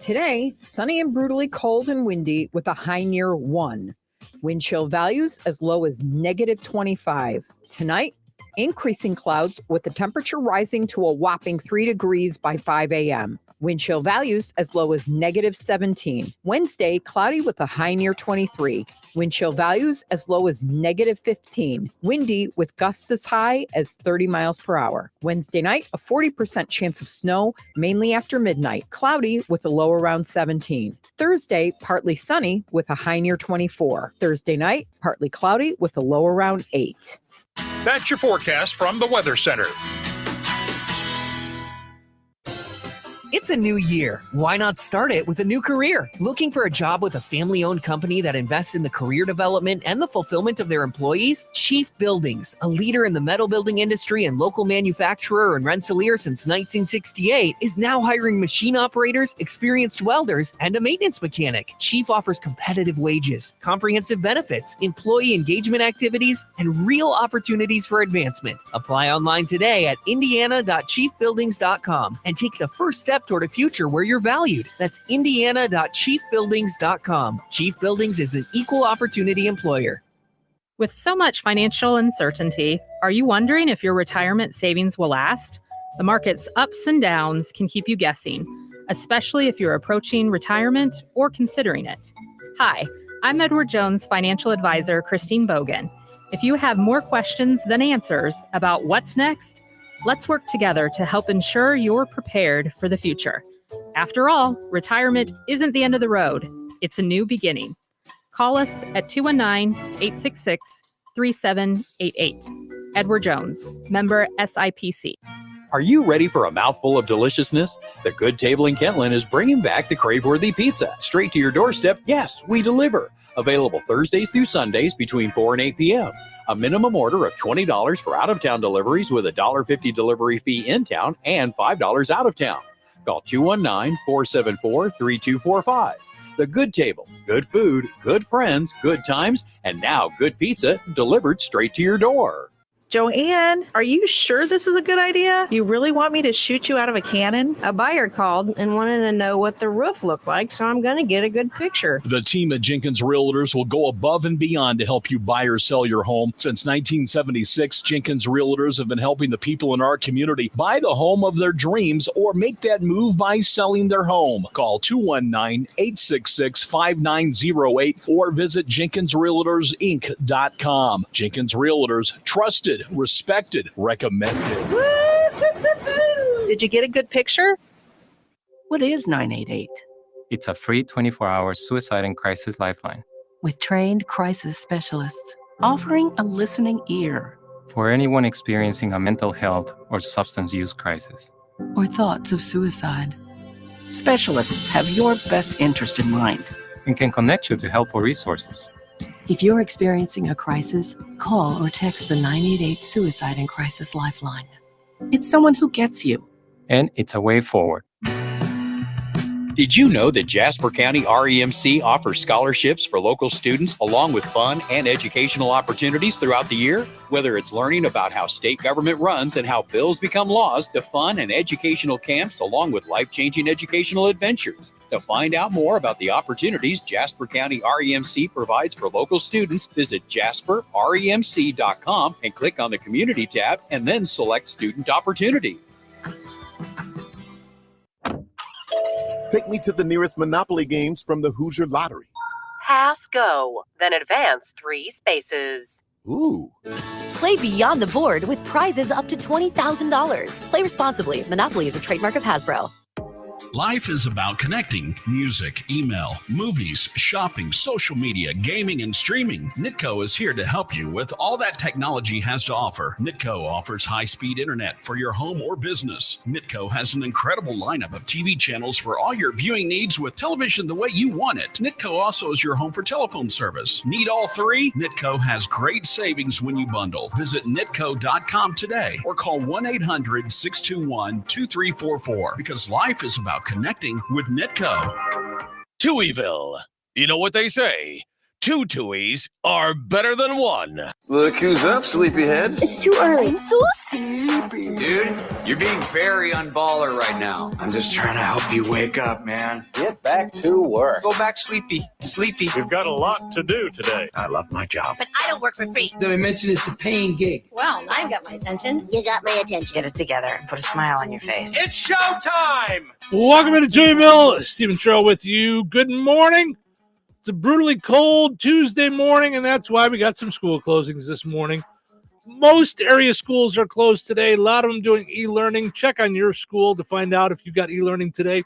Speaker 9: Today, sunny and brutally cold and windy with a high near 1. Wind chill values as low as -25. Tonight, increasing clouds with the temperature rising to a whopping 3 degrees by 5 a.m. Wind chill values as low as -17. Wednesday, cloudy with a high near 23. Wind chill values as low as -15. Windy with gusts as high as 30 miles per hour. Wednesday night, a 40% chance of snow, mainly after midnight. Cloudy with a low around 17. Thursday, partly sunny with a high near 24. Thursday night, partly cloudy with a low around 8.
Speaker 20: That's your forecast from the Weather Center.
Speaker 7: It's a new year. Why not start it with a new career? Looking for a job with a family-owned company that invests in the career development and the fulfillment of their employees? Chief Buildings, a leader in the metal building industry and local manufacturer and Rensselaer since 1968, is now hiring machine operators, experienced welders, and a maintenance mechanic. Chief offers competitive wages, comprehensive benefits, employee engagement activities, and real opportunities for advancement. Apply online today at indiana.chiefbuildings.com and take the first step toward a future where you're valued. That's indiana.chiefbuildings.com. Chief Buildings is an equal opportunity employer.
Speaker 8: With so much financial uncertainty, are you wondering if your retirement savings will last? The market's ups and downs can keep you guessing, especially if you're approaching retirement or considering it. Hi, I'm Edward Jones financial advisor Christine Bogan. If you have more questions than answers about what's next, let's work together to help ensure you're prepared for the future. After all, retirement isn't the end of the road. It's a new beginning. Call us at 219-866-3788. Edward Jones, member SIPC.
Speaker 10: Are you ready for a mouthful of deliciousness? The Good Table in Kentland is bringing back the crave-worthy pizza. Straight to your doorstep, yes, we deliver. Available Thursdays through Sundays between 4 and 8 p.m. A minimum order of $20 for out-of-town deliveries with a $1.50 delivery fee in town and $5 out of town. Call 219-474-3245. The Good Table. Good food, good friends, good times, and now good pizza delivered straight to your door.
Speaker 11: Joanne, are you sure this is a good idea? You really want me to shoot you out of a cannon?
Speaker 13: A buyer called and wanted to know what the roof looked like, so I'm going to get a good picture.
Speaker 6: The team at Jenkins Realtors will go above and beyond to help you buy or sell your home. Since 1976, Jenkins Realtors have been helping the people in our community buy the home of their dreams or make that move by selling their home. Call 219-866-5908 or visit JenkinsRealtorsInc.com. Jenkins Realtors, trusted, respected, recommended.
Speaker 11: Did you get a good picture?
Speaker 27: What is 988?
Speaker 15: It's a free 24-hour suicide and crisis lifeline.
Speaker 27: With trained crisis specialists offering a listening ear.
Speaker 15: For anyone experiencing a mental health or substance use crisis.
Speaker 27: Or thoughts of suicide. Specialists have your best interest in mind.
Speaker 15: And can connect you to helpful resources.
Speaker 27: If you're experiencing a crisis, call or text the 988 Suicide and Crisis Lifeline. It's someone who gets you.
Speaker 15: And it's a way forward.
Speaker 10: Did you know that Jasper County REMC offers scholarships for local students along with fun and educational opportunities throughout the year? Whether it's learning about how state government runs and how bills become laws, to fun and educational camps along with life-changing educational adventures. To find out more about the opportunities Jasper County REMC provides for local students, visit jasperremc.com and click on the Community tab and then select Student Opportunities.
Speaker 18: Take me to the nearest Monopoly games from the Hoosier Lottery.
Speaker 19: Pass go, then advance 3 spaces.
Speaker 18: Ooh.
Speaker 21: Play beyond the board with prizes up to $20,000. Play responsibly. Monopoly is a trademark of Hasbro.
Speaker 14: Life is about connecting. Music, email, movies, shopping, social media, gaming, and streaming. Nitco is here to help you with all that technology has to offer. Nitco offers high-speed internet for your home or business. Nitco has an incredible lineup of TV channels for all your viewing needs with television the way you want it. Nitco also is your home for telephone service. Need all 3? Nitco has great savings when you bundle. Visit nitco.com today or call 1-800-621-2344 because life is about connecting with Nitco.
Speaker 12: Touhyville. You know what they say? 2 Touhies are better than 1.
Speaker 25: Look who's up, sleepyhead.
Speaker 28: It's too early. I'm so sleepy.
Speaker 29: Dude, you're being very unballer right now.
Speaker 25: I'm just trying to help you wake up, man.
Speaker 29: Get back to work. Go back sleepy. Sleepy.
Speaker 20: We've got a lot to do today.
Speaker 25: I love my job.
Speaker 28: But I don't work for free.
Speaker 29: Did I mention it's a paying gig?
Speaker 28: Well, now you got my attention. You got my attention.
Speaker 27: Get it together and put a smile on your face.
Speaker 29: It's showtime!
Speaker 2: Welcome into Touhyville. Stephen Sherrill with you. Good morning. It's a brutally cold Tuesday morning, and that's why we got some school closings this morning. Most area schools are closed today. A lot of them doing e-learning. Check on your school to find out if you got e-learning today.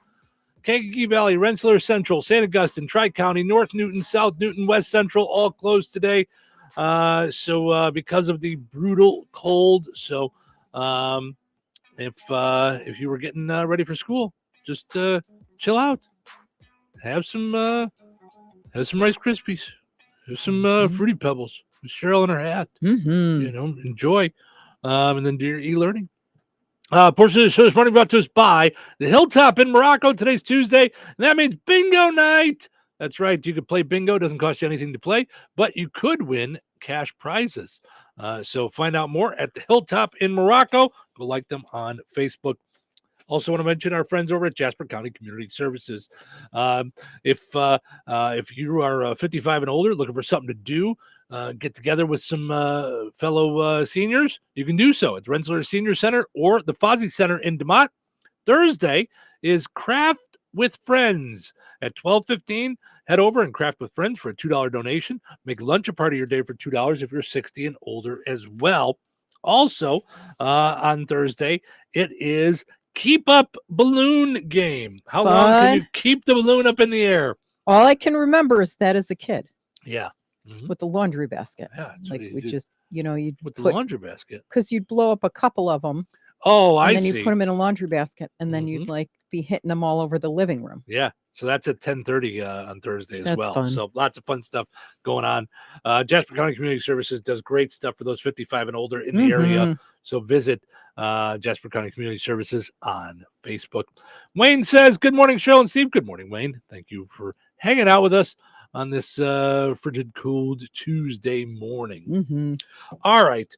Speaker 2: Kankakee Valley, Rensselaer Central, St. Augustine, Tri-County, North Newton, South Newton, West Central, all closed today. Because of the brutal cold. So if you were getting ready for school, just chill out. Have some Rice Krispies. Have some Fruity Pebbles. With Cheryl in her hat.
Speaker 3: Mm-hmm.
Speaker 2: Enjoy. And then do your e-learning. Portion of the show is running brought to us by the Hilltop in Morocco. Today's Tuesday, and that means bingo night. That's right. You could play bingo. It doesn't cost you anything to play, but you could win cash prizes. So find out more at the Hilltop in Morocco. Go like them on Facebook. Also want to mention our friends over at Jasper County Community Services. If you are 55 and older, looking for something to do, get together with some fellow seniors, you can do so at the Rensselaer Senior Center or the Fozzie Center in DeMott. Thursday is Craft with Friends at 12:15. Head over and craft with friends for a $2 donation. Make lunch a part of your day for $2 if you're 60 and older as well. Also, on Thursday, it is keep up balloon game. How long can you keep the balloon up in the air?
Speaker 3: All I can remember is that as a kid.
Speaker 2: Yeah.
Speaker 3: With the laundry basket.
Speaker 2: Yeah.
Speaker 3: Like we just, you'd
Speaker 2: with the
Speaker 3: put,
Speaker 2: laundry basket.
Speaker 3: because you'd blow up a couple of them.
Speaker 2: Oh,
Speaker 3: and
Speaker 2: I
Speaker 3: then
Speaker 2: see.
Speaker 3: you put them in a laundry basket, and then you'd like be hitting them all over the living room.
Speaker 2: Yeah. So that's at 10:30 on Thursday as
Speaker 3: That's
Speaker 2: well.
Speaker 3: fun.
Speaker 2: So lots of fun stuff going on. Jasper County Community Services does great stuff for those 55 and older in the area. So visit Jasper County Community Services on Facebook. Wayne says, good morning, Cheryl and Steve. Good morning, Wayne. Thank you for hanging out with us on this frigid, cold Tuesday morning. All right.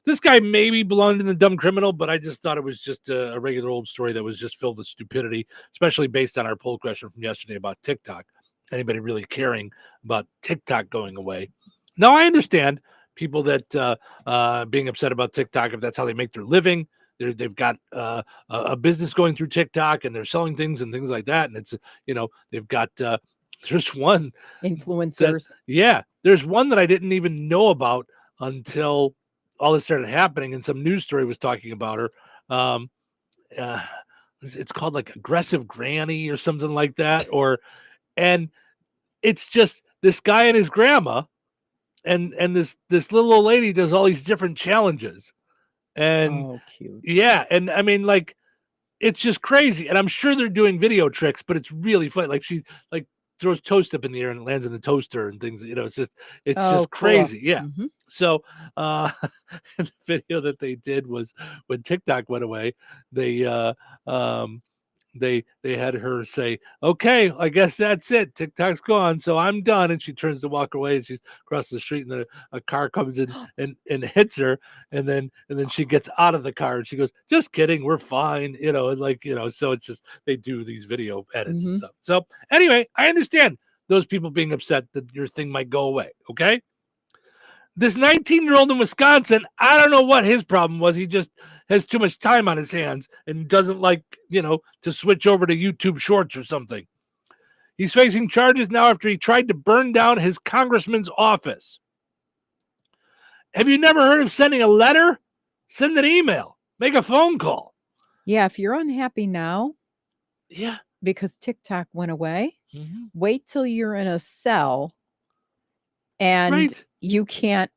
Speaker 2: This guy maybe belonged in the dumb criminal, but I just thought it was just a regular old story that was just filled with stupidity, especially based on our poll question from yesterday about TikTok. Anybody really caring about TikTok going away? Now, I understand people that being upset about TikTok, if that's how they make their living. They've got a business going through TikTok, and they're selling things and things like that. And it's, they've got there's one
Speaker 3: influencers.
Speaker 2: There's one that I didn't even know about until all this started happening, and some news story was talking about her. It's called like Aggressive Granny or something like that, and it's just this guy and his grandma, and this little old lady does all these different challenges, and
Speaker 3: cute.
Speaker 2: Yeah, and I mean, like, it's just crazy, and I'm sure they're doing video tricks, but it's really fun. Like, she throws toast up in the air and it lands in the toaster and things. It's just crazy. Cool. Yeah. So the video that they did was when TikTok went away, they had her say, okay, I guess that's it. TikTok's gone, so I'm done. And she turns to walk away, and she's across the street, and a car comes in and hits her, and then she gets out of the car, and she goes, just kidding, we're fine, so it's just, they do these video edits and stuff. So anyway, I understand those people being upset that your thing might go away. Okay. This 19-year-old in Wisconsin, I don't know what his problem was. He just has too much time on his hands and doesn't like, to switch over to YouTube Shorts or something. He's facing charges now after he tried to burn down his congressman's office. Have you never heard of sending a letter? Send an email. Make a phone call.
Speaker 3: Yeah, if you're unhappy now, because TikTok went away, wait till you're in a cell and you can't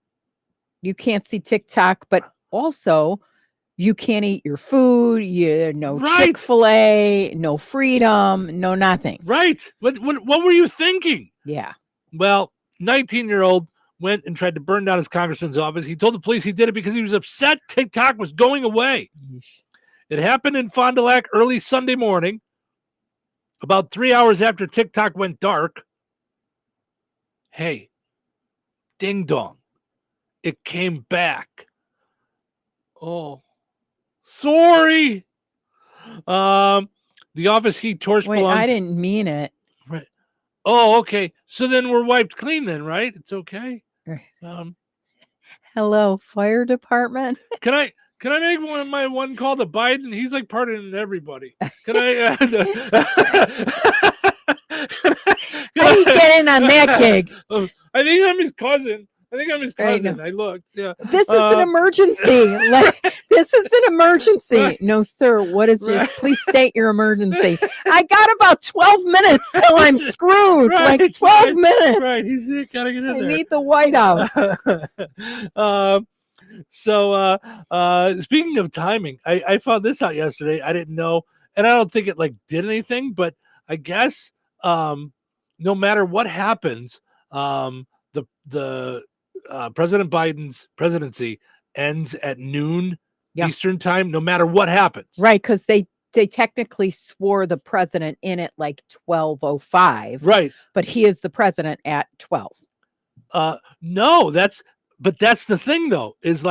Speaker 3: see TikTok, but also you can't eat your food. No Chick-fil-A, no freedom, no nothing.
Speaker 2: Right. What were you thinking?
Speaker 3: Yeah.
Speaker 2: Well, 19-year-old went and tried to burn down his congressman's office. He told the police he did it because he was upset TikTok was going away.
Speaker 3: Yeesh.
Speaker 2: It happened in Fond du Lac early Sunday morning, about 3 hours after TikTok went dark. Hey, ding dong. It came back. Oh, sorry. The office he torched.
Speaker 3: Wait, I didn't mean it.
Speaker 2: Right. Oh, okay. So then we're wiped clean then, right? It's okay.
Speaker 3: Hello, fire department.
Speaker 2: Can I make one call to Biden? He's like partying everybody. Can I?
Speaker 3: How do you get in on that gig?
Speaker 2: I think I'm his cousin. I looked. Yeah.
Speaker 3: This is an emergency. This is an emergency. Right. No, sir. What is this? Please state your emergency. I got about 12 minutes till I'm screwed.
Speaker 2: Right,
Speaker 3: like 12 minutes.
Speaker 2: Right. He's gotta get in there.
Speaker 3: I need the White House.
Speaker 2: So speaking of timing, I found this out yesterday. I didn't know, and I don't think it did anything, but I guess no matter what happens, the President Biden's presidency ends at noon Eastern time, no matter what happens.
Speaker 3: Right, because they technically swore the president in at 12:05.
Speaker 2: Right.
Speaker 3: But he is the president at 12.
Speaker 2: No, that's the thing though, is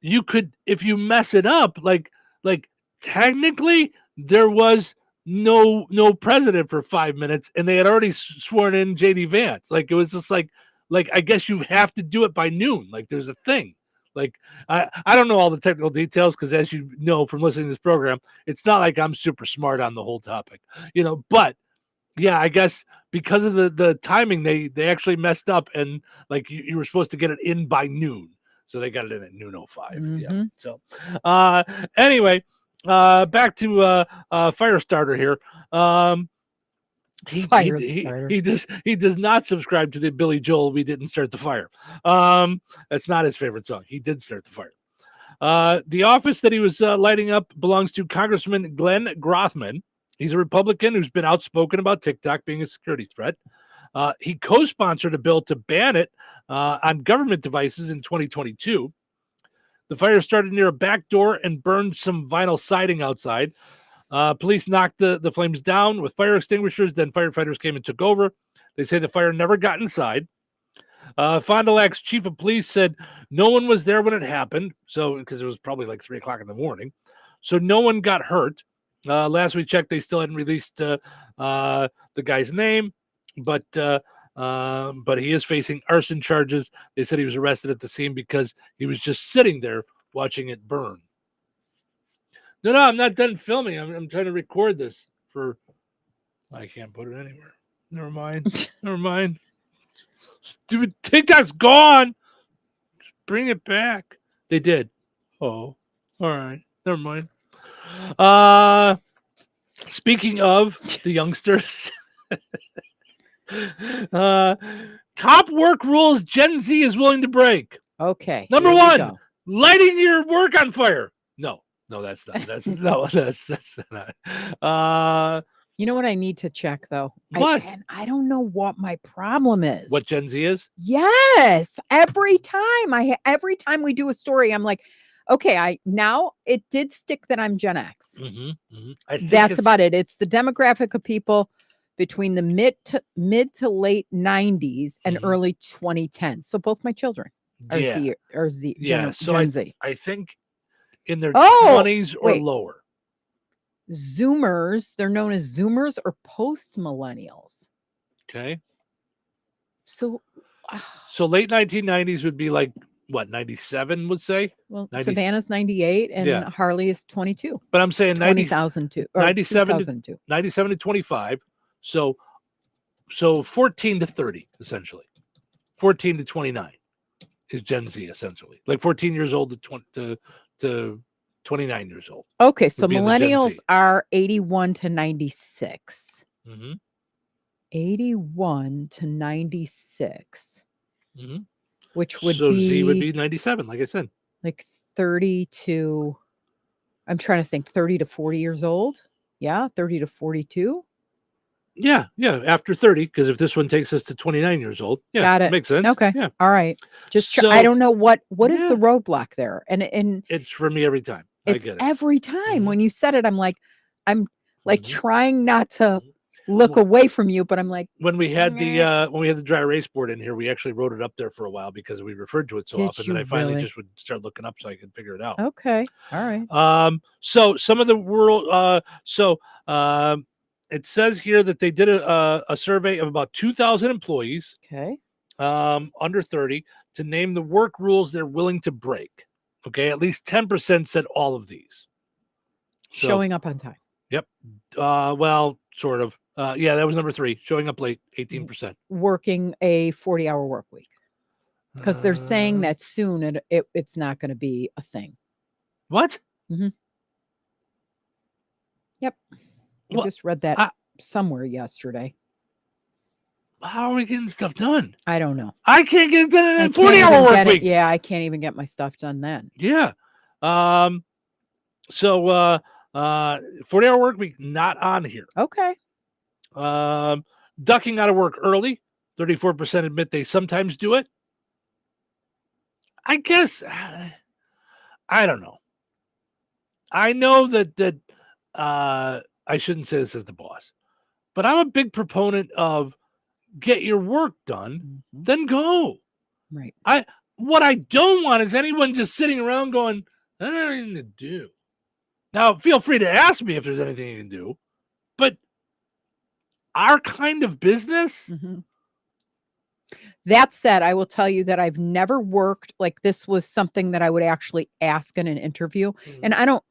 Speaker 2: you could, if you mess it up, technically there was no president for 5 minutes, and they had already sworn in JD Vance. It was just I guess you have to do it by noon. There's a thing. I don't know all the technical details, because as you know from listening to this program, it's not like I'm super smart on the whole topic, but yeah, I guess because of the timing, they actually messed up, and you were supposed to get it in by noon. So they got it in at noon 05. Yeah. So anyway, Back to Firestarter here. He does not subscribe to the Billy Joel "We Didn't Start the Fire." That's not his favorite song. He did start the fire. The office that he was lighting up belongs to Congressman Glenn Grothman. He's a Republican who's been outspoken about TikTok being a security threat. He co-sponsored a bill to ban it on government devices in 2022. The fire started near a back door and burned some vinyl siding outside. Police knocked the flames down with fire extinguishers. Then firefighters came and took over. They say the fire never got inside. Fond du Lac's chief of police said no one was there when it happened. So, because it was probably like 3 o'clock in the morning. So no one got hurt. Last we checked, they still hadn't released the guy's name, but he is facing arson charges. They said he was arrested at the scene because he was just sitting there watching it burn. No, I'm not done filming. I'm trying to record this for. I can't put it anywhere. Never mind. Never mind. Stupid TikTok's gone. Just bring it back. They did. Oh, all right. Never mind. Speaking of the youngsters, top work rules Gen Z is willing to break.
Speaker 3: Okay.
Speaker 2: Number one, lighting your work on fire. No, that's not. That's not.
Speaker 3: You know what I need to check though?
Speaker 2: What?
Speaker 3: I don't know what my problem is.
Speaker 2: What Gen Z is?
Speaker 3: Yes. Every time we do a story, I'm like, okay, now it did stick that I'm Gen X. That's about it. It's the demographic of people between the mid to late 90s and early 2010s. So both my children are Gen Z.
Speaker 2: I think in their 20s or lower.
Speaker 3: Zoomers, they're known as Zoomers or post millennials.
Speaker 2: Okay.
Speaker 3: So
Speaker 2: late 1990s would be like what, 97 would say?
Speaker 3: Well, Savannah's 98 and Harley is 22.
Speaker 2: But I'm saying
Speaker 3: 2002 or
Speaker 2: 97 to 25. So 14 to 30 essentially. 14 to 29 is Gen Z essentially. Like 14 years old to 29 years old.
Speaker 3: Okay, so millennials are 81 to 96. 81 to 96. Which would be
Speaker 2: Z would be 97, like I said.
Speaker 3: Like 30 to, I'm trying to think, 30 to 40 years old. Yeah, 30 to 42.
Speaker 2: Yeah, after 30, because if this one takes us to 29 years old,
Speaker 3: got it.
Speaker 2: Makes sense.
Speaker 3: Okay,
Speaker 2: yeah,
Speaker 3: all right. Just I don't know what is the roadblock there, and
Speaker 2: it's for me every time. I get it
Speaker 3: every time when you said it. I'm like trying not to look away from you, but I'm like,
Speaker 2: when we had the dry erase board in here, we actually wrote it up there for a while because we referred to it so often that I finally just would start looking up so I could figure it out.
Speaker 3: Okay, all right.
Speaker 2: So some of the world, it says here that they did a survey of about 2,000 employees, under 30, to name the work rules they're willing to break. Okay, at least 10% said all of these.
Speaker 3: Showing up on time.
Speaker 2: Yep. Well, sort of. Yeah, that was number 3. Showing up late, 18%.
Speaker 3: Working a 40-hour work week. Because they're saying that soon it's not going to be a thing.
Speaker 2: What?
Speaker 3: Yep. I just read that somewhere yesterday.
Speaker 2: How are we getting stuff done?
Speaker 3: I don't know.
Speaker 2: I can't get it done in a 40-hour work week.
Speaker 3: Yeah, I can't even get my stuff done then.
Speaker 2: Yeah. So 40-hour work week not on here.
Speaker 3: Okay.
Speaker 2: Ducking out of work early. 34% admit they sometimes do it. I guess I don't know. I know that I shouldn't say this as the boss, but I'm a big proponent of get your work done, then go.
Speaker 3: Right.
Speaker 2: What I don't want is anyone just sitting around going, I don't have anything to do. Now, feel free to ask me if there's anything you can do, but our kind of business.
Speaker 3: That said, I will tell you that I've never worked like this was something that I would actually ask in an interview. And I don't,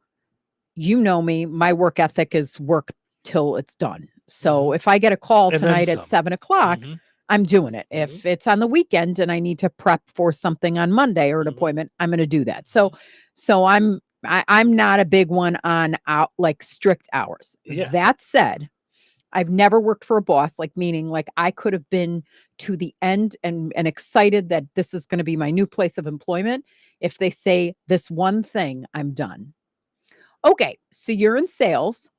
Speaker 3: you know me, my work ethic is work till it's done. So if I get a call tonight at 7 o'clock, I'm doing it. If it's on the weekend and I need to prep for something on Monday or an appointment, I'm going to do that. So I'm not a big one on out like strict hours.
Speaker 2: Yeah.
Speaker 3: That said, I've never worked for a boss, like meaning like I could have been to the end and excited that this is going to be my new place of employment. If they say this one thing, I'm done. Okay, so you're in sales.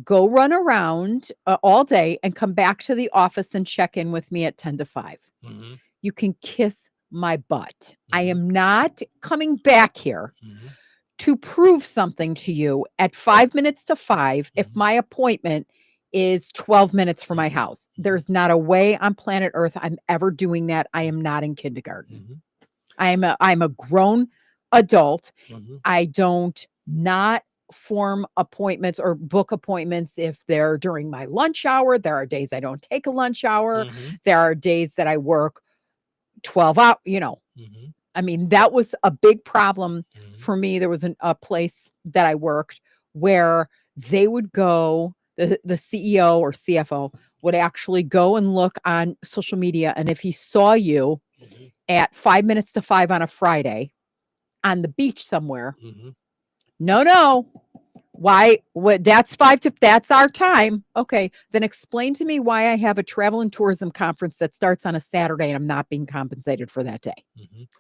Speaker 3: Go run around all day and come back to the office and check in with me at 10 to 5.
Speaker 2: Mhm.
Speaker 3: You can kiss my butt. I am not coming back here to prove something to you at 5 minutes to 5 if my appointment is 12 minutes from my house. There's not a way on planet Earth I'm ever doing that. I am not in kindergarten. I'm a grown adult. I don't not form appointments or book appointments if they're during my lunch hour. There are days I don't take a lunch hour. There are days that I work 12 hours, I mean, that was a big problem for me. There was a place that I worked where they would go, the CEO or CFO would actually go and look on social media. And if he saw you at 5 minutes to 5 on a Friday on the beach somewhere, no. Why? What? That's that's our time. Okay. Then explain to me why I have a travel and tourism conference that starts on a Saturday and I'm not being compensated for that day.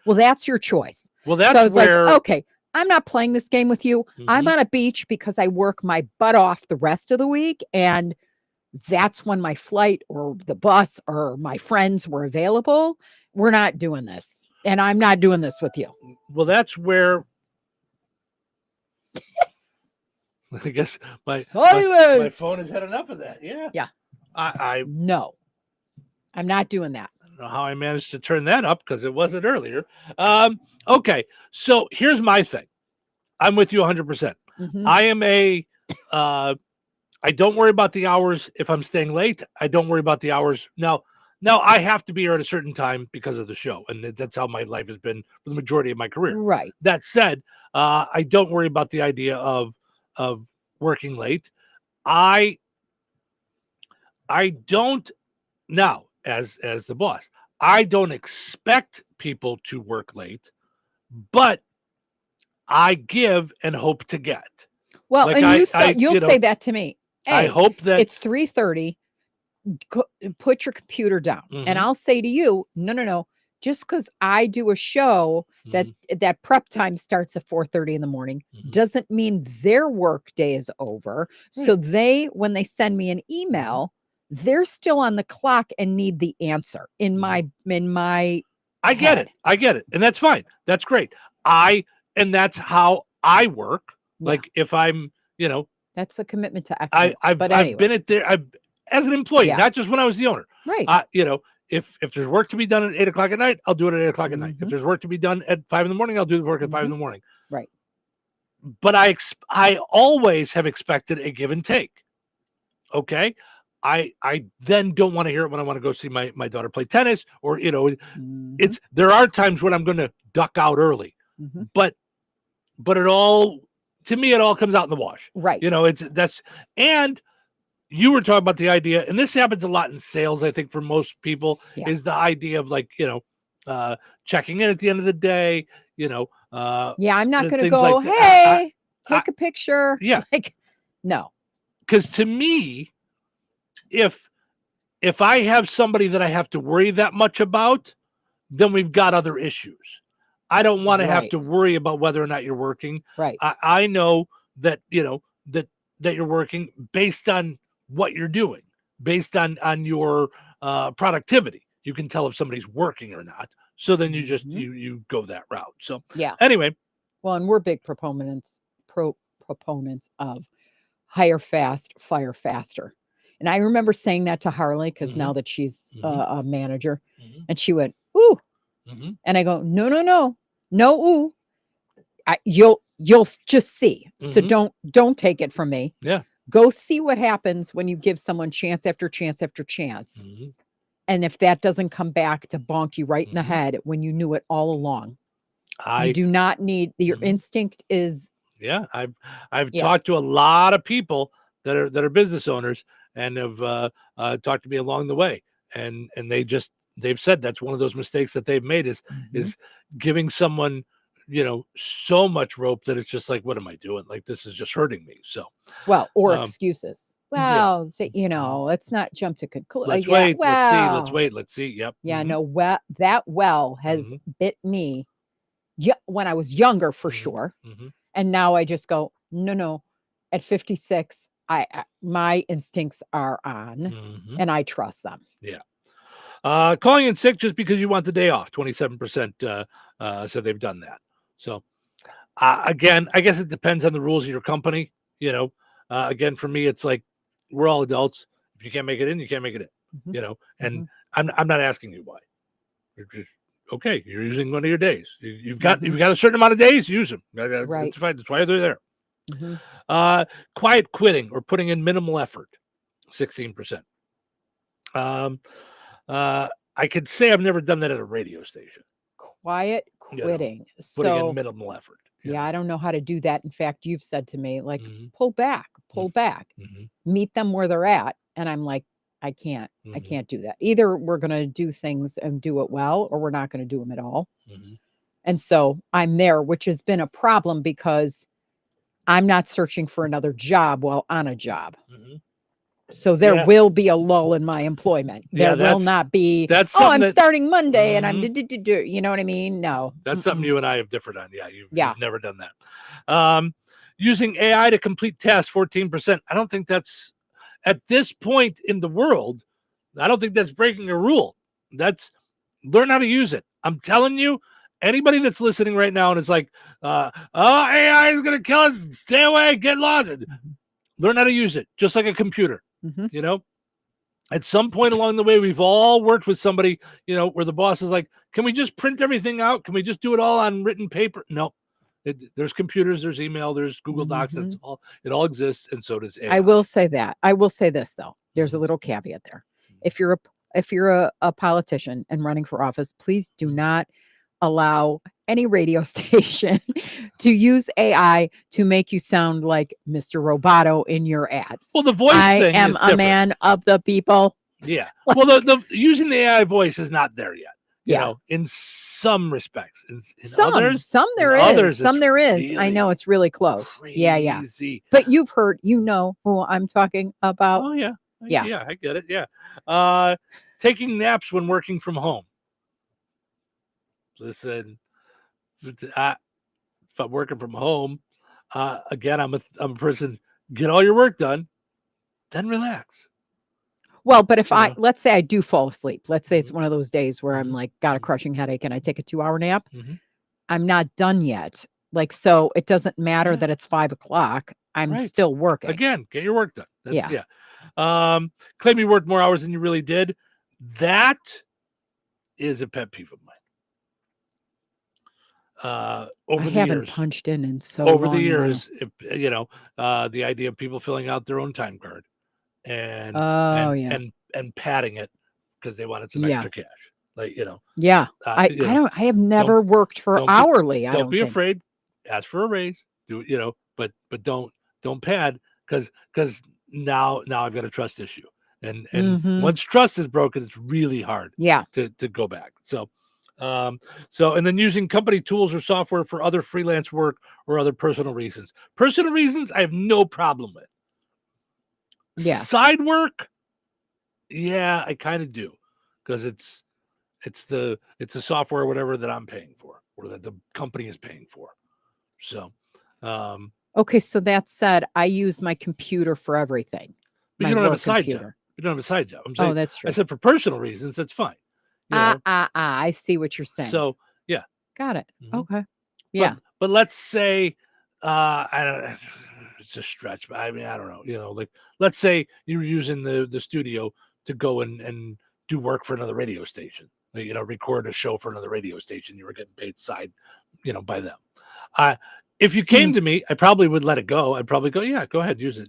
Speaker 3: Well, that's your choice.
Speaker 2: Well, that's
Speaker 3: so I was
Speaker 2: where,
Speaker 3: like, okay, I'm not playing this game with you. I'm on a beach because I work my butt off the rest of the week. And that's when my flight or the bus or my friends were available. We're not doing this. And I'm not doing this with you.
Speaker 2: Well, that's where I guess my phone has had enough of that. Yeah.
Speaker 3: Yeah.
Speaker 2: I
Speaker 3: no, I'm not doing that.
Speaker 2: I don't know how I managed to turn that up because it wasn't earlier. Okay. So here's my thing. I'm with you 100%. I am I don't worry about the hours if I'm staying late. I don't worry about the hours. Now I have to be here at a certain time because of the show. And that's how my life has been for the majority of my career.
Speaker 3: Right.
Speaker 2: That said, I don't worry about the idea of working late. I don't now as the boss, I don't expect people to work late, but I give and hope to get.
Speaker 3: Well,
Speaker 2: like
Speaker 3: and you'll say that to me. Hey,
Speaker 2: I hope that
Speaker 3: it's 3:30. Put your computer down. And I'll say to you, no. Just because I do a show that prep time starts at 4:30 in the morning doesn't mean their work day is over.
Speaker 2: Right.
Speaker 3: So when they send me an email, they're still on the clock and need the answer in my
Speaker 2: I get it. And that's fine. That's great. And that's how I work.
Speaker 3: Yeah.
Speaker 2: Like if I'm,
Speaker 3: that's a commitment to excellence.
Speaker 2: I've been at there as an employee, not just when I was the owner.
Speaker 3: Right.
Speaker 2: If there's work to be done at 8 o'clock at night, I'll do it at 8 o'clock at night. If there's work to be done at 5 in the morning, I'll do the work at 5 in the morning.
Speaker 3: Right.
Speaker 2: But I always have expected a give and take. Okay. I then don't want to hear it when I want to go see my daughter play tennis or, there are times when I'm going to duck out early, but it all, to me, it all comes out in the wash.
Speaker 3: Right.
Speaker 2: And you were talking about the idea, and this happens a lot in sales, I think, for most people, is the idea of like, checking in at the end of the day,
Speaker 3: I'm not going to go,
Speaker 2: like
Speaker 3: hey, take a picture.
Speaker 2: Yeah.
Speaker 3: Like, no.
Speaker 2: Because to me, if I have somebody that I have to worry that much about, then we've got other issues. I don't want to have to worry about whether or not you're working.
Speaker 3: Right.
Speaker 2: I know that, that you're working based on what you're doing, based on your productivity. You can tell if somebody's working or not. So then you just, you go that route. So anyway.
Speaker 3: Well, and we're big proponents of hire fast, fire faster. And I remember saying that to Harley because now that she's a manager, and she went, ooh. And I go, no, ooh. You'll just see. So don't take it from me.
Speaker 2: Yeah.
Speaker 3: Go see what happens when you give someone chance after chance after chance. And if that doesn't come back to bonk you right in the head when you knew it all along, you do not need your instinct is.
Speaker 2: Yeah. I've talked to a lot of people that are business owners and have talked to me along the way. And they've said that's one of those mistakes that they've made is giving someone so much rope that it's just like, what am I doing? Like, this is just hurting me. So,
Speaker 3: well, or excuses. Well, let's not jump to conclusion.
Speaker 2: Let's wait. Let's wait. Let's see. Yep.
Speaker 3: Yeah, no, that well has bit me. Yeah, when I was younger, for sure. And now I just go, no. At 56, my instincts are on, and I trust them.
Speaker 2: Yeah. Calling in sick just because you want the day off. 27% said they've done that. So, again, I guess it depends on the rules of your company. Again, for me, it's like we're all adults. If you can't make it in, you can't make it in. And I'm not asking you why. You're just okay. You're using one of your days. You've got a certain amount of days. Use them.
Speaker 3: Right.
Speaker 2: That's fine. That's why they're there. Quiet quitting or putting in minimal effort. 16%. I could say I've never done that at a radio station.
Speaker 3: Quiet quitting.
Speaker 2: Putting in minimal effort.
Speaker 3: Yeah, I don't know how to do that. In fact, you've said to me, like, pull back, meet them where they're at. And I'm like, I can't do that. Either we're going to do things and do it well, or we're not going to do them at all. And so I'm there, which has been a problem because I'm not searching for another job while on a job. So there will be a lull in my employment. There will not be, I'm starting Monday and I'm, you know what I mean? No.
Speaker 2: That's something you and I have differed on. Yeah. You've never done that. Using AI to complete tasks, 14%. I don't think that's, at this point in the world, I don't think that's breaking a rule. That's, learn how to use it. I'm telling you, anybody that's listening right now and it's like, AI is going to kill us. Stay away, get lost. Learn how to use it, just like a computer. At some point along the way, we've all worked with somebody, where the boss is like, can we just print everything out? Can we just do it all on written paper? No. There's computers, there's email, there's Google Docs. That's all. It all exists, and so does AI.
Speaker 3: I will say that. I will say this though. There's a little caveat there. If you're a politician and running for office, please do not allow any radio station to use AI to make you sound like Mr. Roboto in your ads.
Speaker 2: Well, the voice thing
Speaker 3: am
Speaker 2: is
Speaker 3: a
Speaker 2: different.
Speaker 3: man of the people.
Speaker 2: Yeah. Well, the using the AI voice is not there yet. You know, in some respects. In others,
Speaker 3: some there is. Some there is.
Speaker 2: Really
Speaker 3: I know it's really close. Yeah. But you've heard, who I'm talking about.
Speaker 2: Oh yeah. Yeah, I get it. Yeah. Taking naps when working from home. Listen, if I'm working from home, again, I'm a person. Get all your work done, then relax.
Speaker 3: Well, but if let's say I do fall asleep, let's say it's one of those days where I'm like, got a crushing headache and I take a 2-hour nap, I'm not done yet. Like, so it doesn't matter that it's 5 o'clock. I'm still working.
Speaker 2: Again, get your work done. That's, claim you worked more hours than you really did. That is a pet peeve of mine. I
Speaker 3: haven't punched in so
Speaker 2: over
Speaker 3: long
Speaker 2: the years, the idea of people filling out their own time card and padding it because they wanted some extra cash. Like,
Speaker 3: I have never worked for hourly.
Speaker 2: Don't be afraid. Ask for a raise. But don't pad because now I've got a trust issue. And once trust is broken, it's really hard to go back. So and then using company tools or software for other freelance work or other personal reasons. Personal reasons, I have no problem with.
Speaker 3: Yeah.
Speaker 2: Side work, I kind of do, because it's the software or whatever that I'm paying for or that the company is paying for. So,
Speaker 3: okay. So that said, I use my computer for everything.
Speaker 2: But you don't have a side job. You don't have a side job. I'm saying,
Speaker 3: that's true.
Speaker 2: I said for personal reasons, that's fine.
Speaker 3: I see what you're saying.
Speaker 2: So yeah,
Speaker 3: got it. Okay, yeah.
Speaker 2: But let's say, I don't. It's a stretch, but I mean, I don't know. Like let's say you were using the studio to go and do work for another radio station. Record a show for another radio station. You were getting paid side, by them. If you came to me, I probably would let it go. I'd probably go, yeah, go ahead, use it.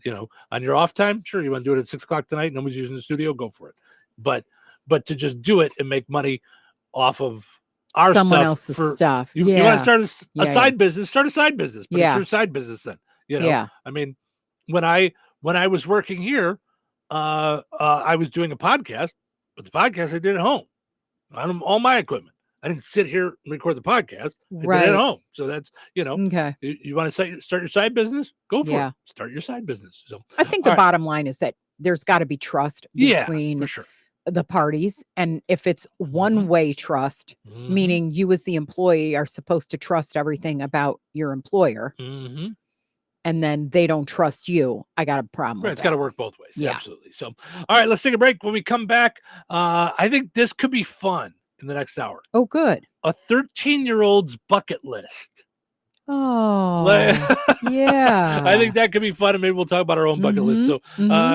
Speaker 2: On your off time, sure. You want to do it at 6 o'clock tonight? Nobody's using the studio, go for it. But to just do it and make money off of our
Speaker 3: someone
Speaker 2: stuff
Speaker 3: else's stuff.
Speaker 2: You want to start a side business? Start a side business. But it's your side business then. I mean, when I was working here, I was doing a podcast, but the podcast I did at home on all my equipment. I didn't sit here and record the podcast. I did
Speaker 3: Right.
Speaker 2: it at home. So that's,
Speaker 3: Okay.
Speaker 2: you want to start your side business? Go for
Speaker 3: Yeah.
Speaker 2: it. Start your side business. So
Speaker 3: I think the bottom line is that there's got to be trust between
Speaker 2: for sure.
Speaker 3: the parties. And if it's one-way trust, meaning you as the employee are supposed to trust everything about your employer,
Speaker 2: Mm-hmm.
Speaker 3: and then they don't trust you, I got a problem
Speaker 2: Right,
Speaker 3: with
Speaker 2: it's
Speaker 3: that.
Speaker 2: got to work both ways.
Speaker 3: Yeah.
Speaker 2: Absolutely. So, all right, let's take a break. When we come back, I think this could be fun in the next hour.
Speaker 3: Oh, good.
Speaker 2: A 13-year-old's bucket list.
Speaker 3: Oh, yeah.
Speaker 2: I think that could be fun, and maybe we'll talk about our own bucket list. So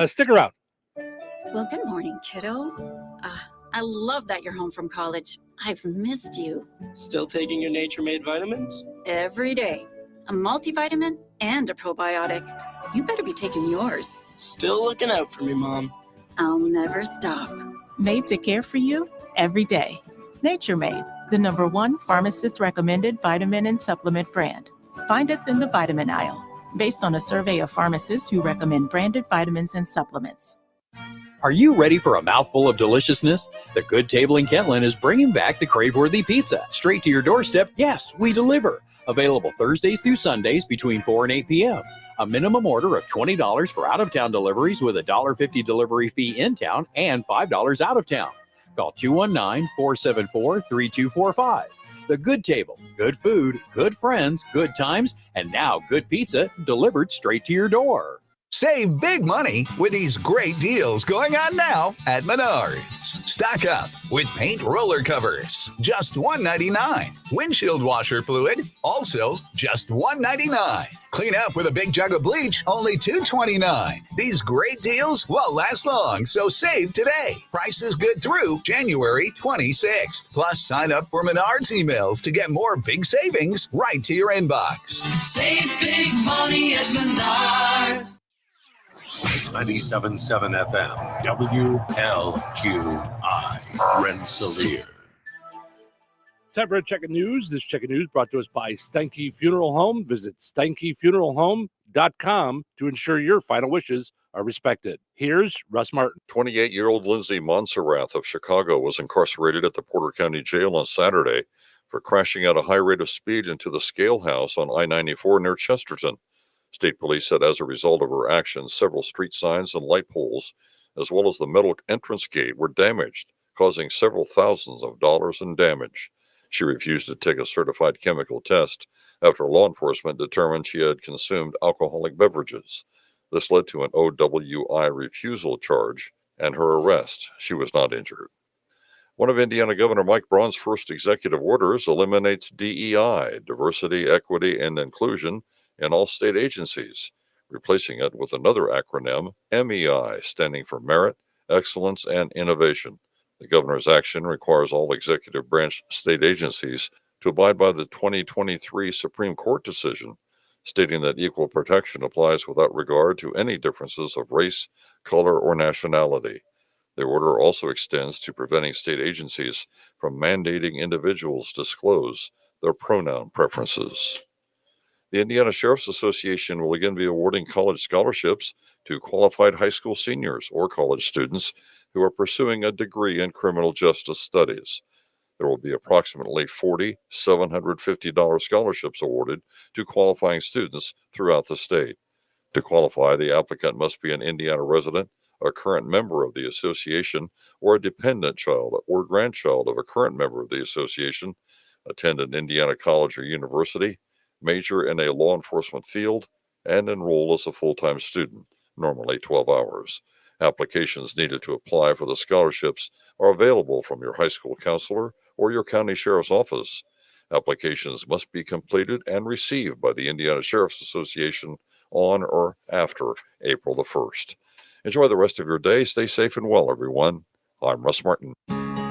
Speaker 2: stick around.
Speaker 1: Well, good morning, kiddo. I love that you're home from college. I've missed you.
Speaker 4: Still taking your nature-made vitamins?
Speaker 1: Every day. A multivitamin and a probiotic. You better be taking yours.
Speaker 4: Still looking out for me, Mom.
Speaker 1: I'll never stop.
Speaker 5: Made to care for you every day. Nature Made, the #1 pharmacist-recommended vitamin and supplement brand. Find us in the vitamin aisle, based on a survey of pharmacists who recommend branded vitamins and supplements.
Speaker 10: Are you ready for a mouthful of deliciousness? The Good Table in Kentland is bringing back the crave-worthy pizza. Straight to your doorstep, yes, we deliver. Available Thursdays through Sundays between 4 and 8 p.m. A minimum order of $20 for out-of-town deliveries with a $1.50 delivery fee in town and $5 out of town. Call 219-474-3245. The Good Table. Good food, good friends, good times, and now good pizza delivered straight to your door.
Speaker 16: Save big money with these great deals going on now at Menards. Stock up with paint roller covers, just $1.99. Windshield washer fluid, also just $1.99. Clean up with a big jug of bleach, only $2.29. These great deals won't last long, so save today. Prices good through January 26th. Plus, sign up for Menards emails to get more big savings right to your inbox.
Speaker 17: Save big money at Menards.
Speaker 22: 97.7 FM, WLQI, Rensselaer.
Speaker 2: Time for a check of news. This check of news brought to us by Steinke Funeral Home. Visit SteinkeFuneralHome.com to ensure your final wishes are respected. Here's Russ Martin.
Speaker 23: 28-year-old Lindsay Montserrat of Chicago was incarcerated at the Porter County Jail on Saturday for crashing at a high rate of speed into the Scale House on I-94 near Chesterton. State police said as a result of her actions, several street signs and light poles, as well as the metal entrance gate, were damaged, causing several thousands of dollars in damage. She refused to take a certified chemical test after law enforcement determined she had consumed alcoholic beverages. This led to an OWI refusal charge and her arrest. She was not injured. One of Indiana Governor Mike Braun's first executive orders eliminates DEI, diversity, equity, and inclusion, in all state agencies, replacing it with another acronym, MEI, standing for Merit, Excellence, and Innovation. The governor's action requires all executive branch state agencies to abide by the 2023 Supreme Court decision, stating that equal protection applies without regard to any differences of race, color, or nationality. The order also extends to preventing state agencies from mandating individuals disclose their pronoun preferences. The Indiana Sheriff's Association will again be awarding college scholarships to qualified high school seniors or college students who are pursuing a degree in criminal justice studies. There will be approximately 40 $750 scholarships awarded to qualifying students throughout the state. To qualify, the applicant must be an Indiana resident, a current member of the association, or a dependent child or grandchild of a current member of the association, attend an Indiana college or university, major in a law enforcement field, and enroll as a full-time student, normally 12 hours. Applications needed to apply for the scholarships are available from your high school counselor or your county sheriff's office. Applications must be completed and received by the Indiana Sheriff's Association on or after April the 1st. Enjoy the rest of your day. Stay safe and well, everyone. I'm Russ Martin.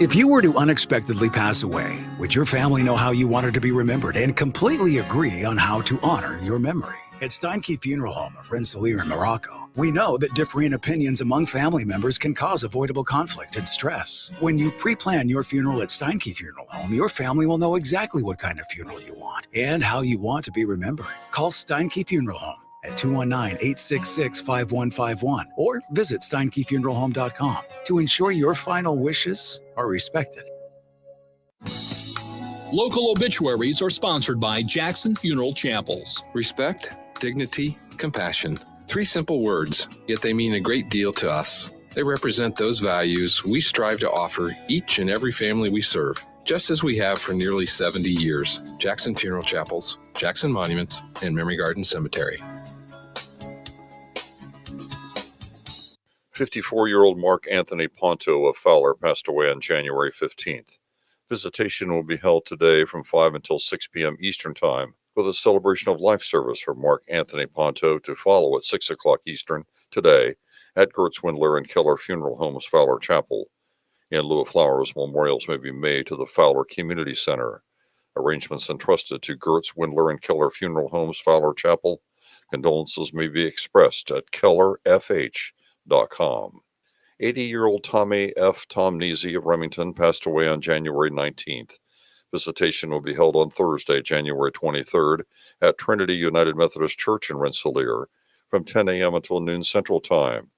Speaker 24: If you were to unexpectedly pass away, would your family know how you wanted to be remembered and completely agree on how to honor your memory? At Steinke Funeral Home of Rensselaer in Morocco, we know that differing opinions among family members can cause avoidable conflict and stress. When you pre-plan your funeral at Steinke Funeral Home, your family will know exactly what kind of funeral you want and how you want to be remembered. Call Steinke Funeral Home at 219-866-5151 or visit SteinkeFuneralHome.com to ensure your final wishes are respected.
Speaker 6: Local obituaries are sponsored by Jackson Funeral Chapels.
Speaker 7: Respect, dignity, compassion. 3 simple words, yet they mean a great deal to us. They represent those values we strive to offer each and every family we serve, just as we have for nearly 70 years. Jackson Funeral Chapels, Jackson Monuments, and Memory Garden Cemetery.
Speaker 23: 54-year-old Mark Anthony Ponto of Fowler passed away on January 15th. Visitation will be held today from 5 until 6 p.m. Eastern Time, with a celebration of life service for Mark Anthony Ponto to follow at 6 o'clock Eastern today at Gertz Windler and Keller Funeral Homes, Fowler Chapel. In lieu of flowers, memorials may be made to the Fowler Community Center. Arrangements entrusted to Gertz Windler and Keller Funeral Homes, Fowler Chapel. Condolences may be expressed at kellerfh.com. 80-year-old Tommy F. Tomnesi of Remington passed away on January 19th. Visitation will be held on Thursday, January 23rd at Trinity United Methodist Church in Rensselaer from 10 a.m. until noon Central Time,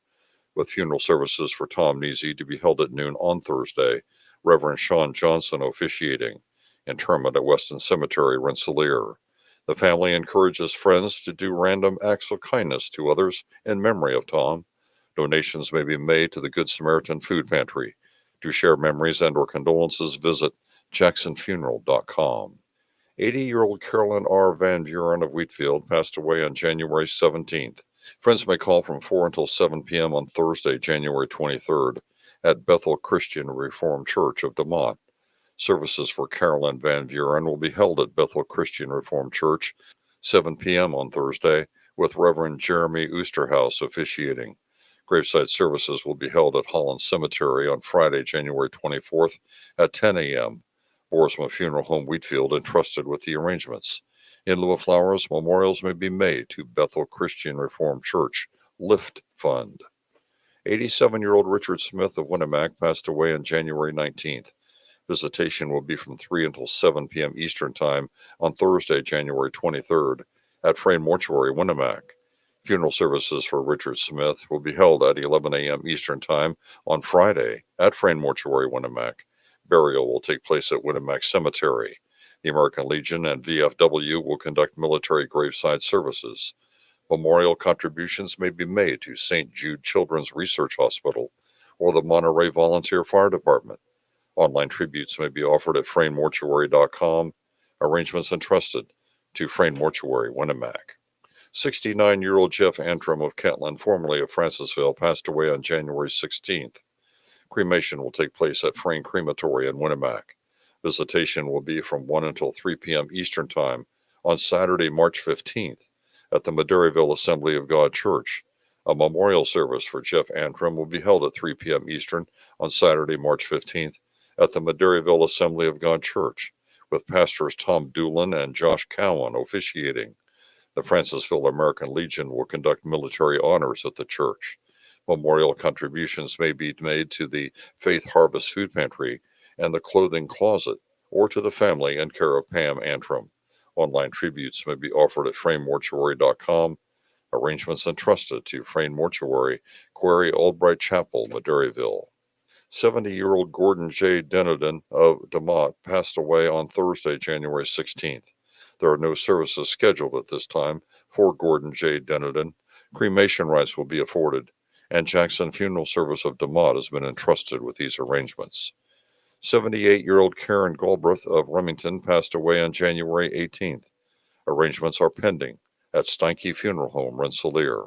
Speaker 23: with funeral services for Tom Neesey to be held at noon on Thursday. Reverend Sean Johnson officiating. Interment at Weston Cemetery, Rensselaer. The family encourages friends to do random acts of kindness to others in memory of Tom. Donations may be made to the Good Samaritan Food Pantry. To share memories and or condolences, visit jacksonfuneral.com. 80-year-old Carolyn R. Van Buren of Wheatfield passed away on January 17th. Friends may call from 4 until 7 p.m. on Thursday, January 23rd at Bethel Christian Reformed Church of DeMont. Services for Carolyn Van Buren will be held at Bethel Christian Reformed Church, 7 p.m. on Thursday, with Reverend Jeremy Oosterhouse officiating. Graveside services will be held at Holland Cemetery on Friday, January 24th at 10 a.m. Boersma Funeral Home Wheatfield entrusted with the arrangements. In lieu of flowers, memorials may be made to Bethel Christian Reformed Church Lift Fund. 87-year-old Richard Smith of Winnemac passed away on January 19th. Visitation will be from 3 until 7 p.m. Eastern Time on Thursday, January 23rd at Frayne Mortuary, Winnemac. Funeral services for Richard Smith will be held at 11 a.m. Eastern Time on Friday at Frayne Mortuary, Winnemac. Burial will take place at Winnemac Cemetery. The American Legion and VFW will conduct military graveside services. Memorial contributions may be made to St. Jude Children's Research Hospital or the Monterey Volunteer Fire Department. Online tributes may be offered at FrayneMortuary.com. Arrangements entrusted to Frayne Mortuary, Winnemac. 69-year-old Jeff Antrim of Kentland, formerly of Francisville, passed away on January 16th. Cremation will take place at Frayne Crematory in Winnemac. Visitation will be from 1 until 3 p.m. Eastern Time on Saturday, March 15th at the Madairyville Assembly of God Church. A memorial service for Jeff Antrim will be held at 3 p.m. Eastern on Saturday, March 15th at the Madairyville Assembly of God Church, with pastors Tom Doolin and Josh Cowan officiating. The Francisville American Legion will conduct military honors at the church. Memorial contributions may be made to the Faith Harvest Food Pantry and the Clothing Closet, or to the family in care of Pam Antrim. Online tributes may be offered at FrayneMortuary.com. Arrangements entrusted to Frayne Mortuary, Quarry Albright Chapel, Madairyville. 70-year-old Gordon J. Deniden of DeMont passed away on Thursday, January 16th. There are no services scheduled at this time for Gordon J. Deniden. Cremation rights will be afforded, and Jackson Funeral Service of DeMont has been entrusted with these arrangements. 78-year-old Karen Galbraith of Remington passed away on January 18th. Arrangements are pending at Steinke Funeral Home, Rensselaer.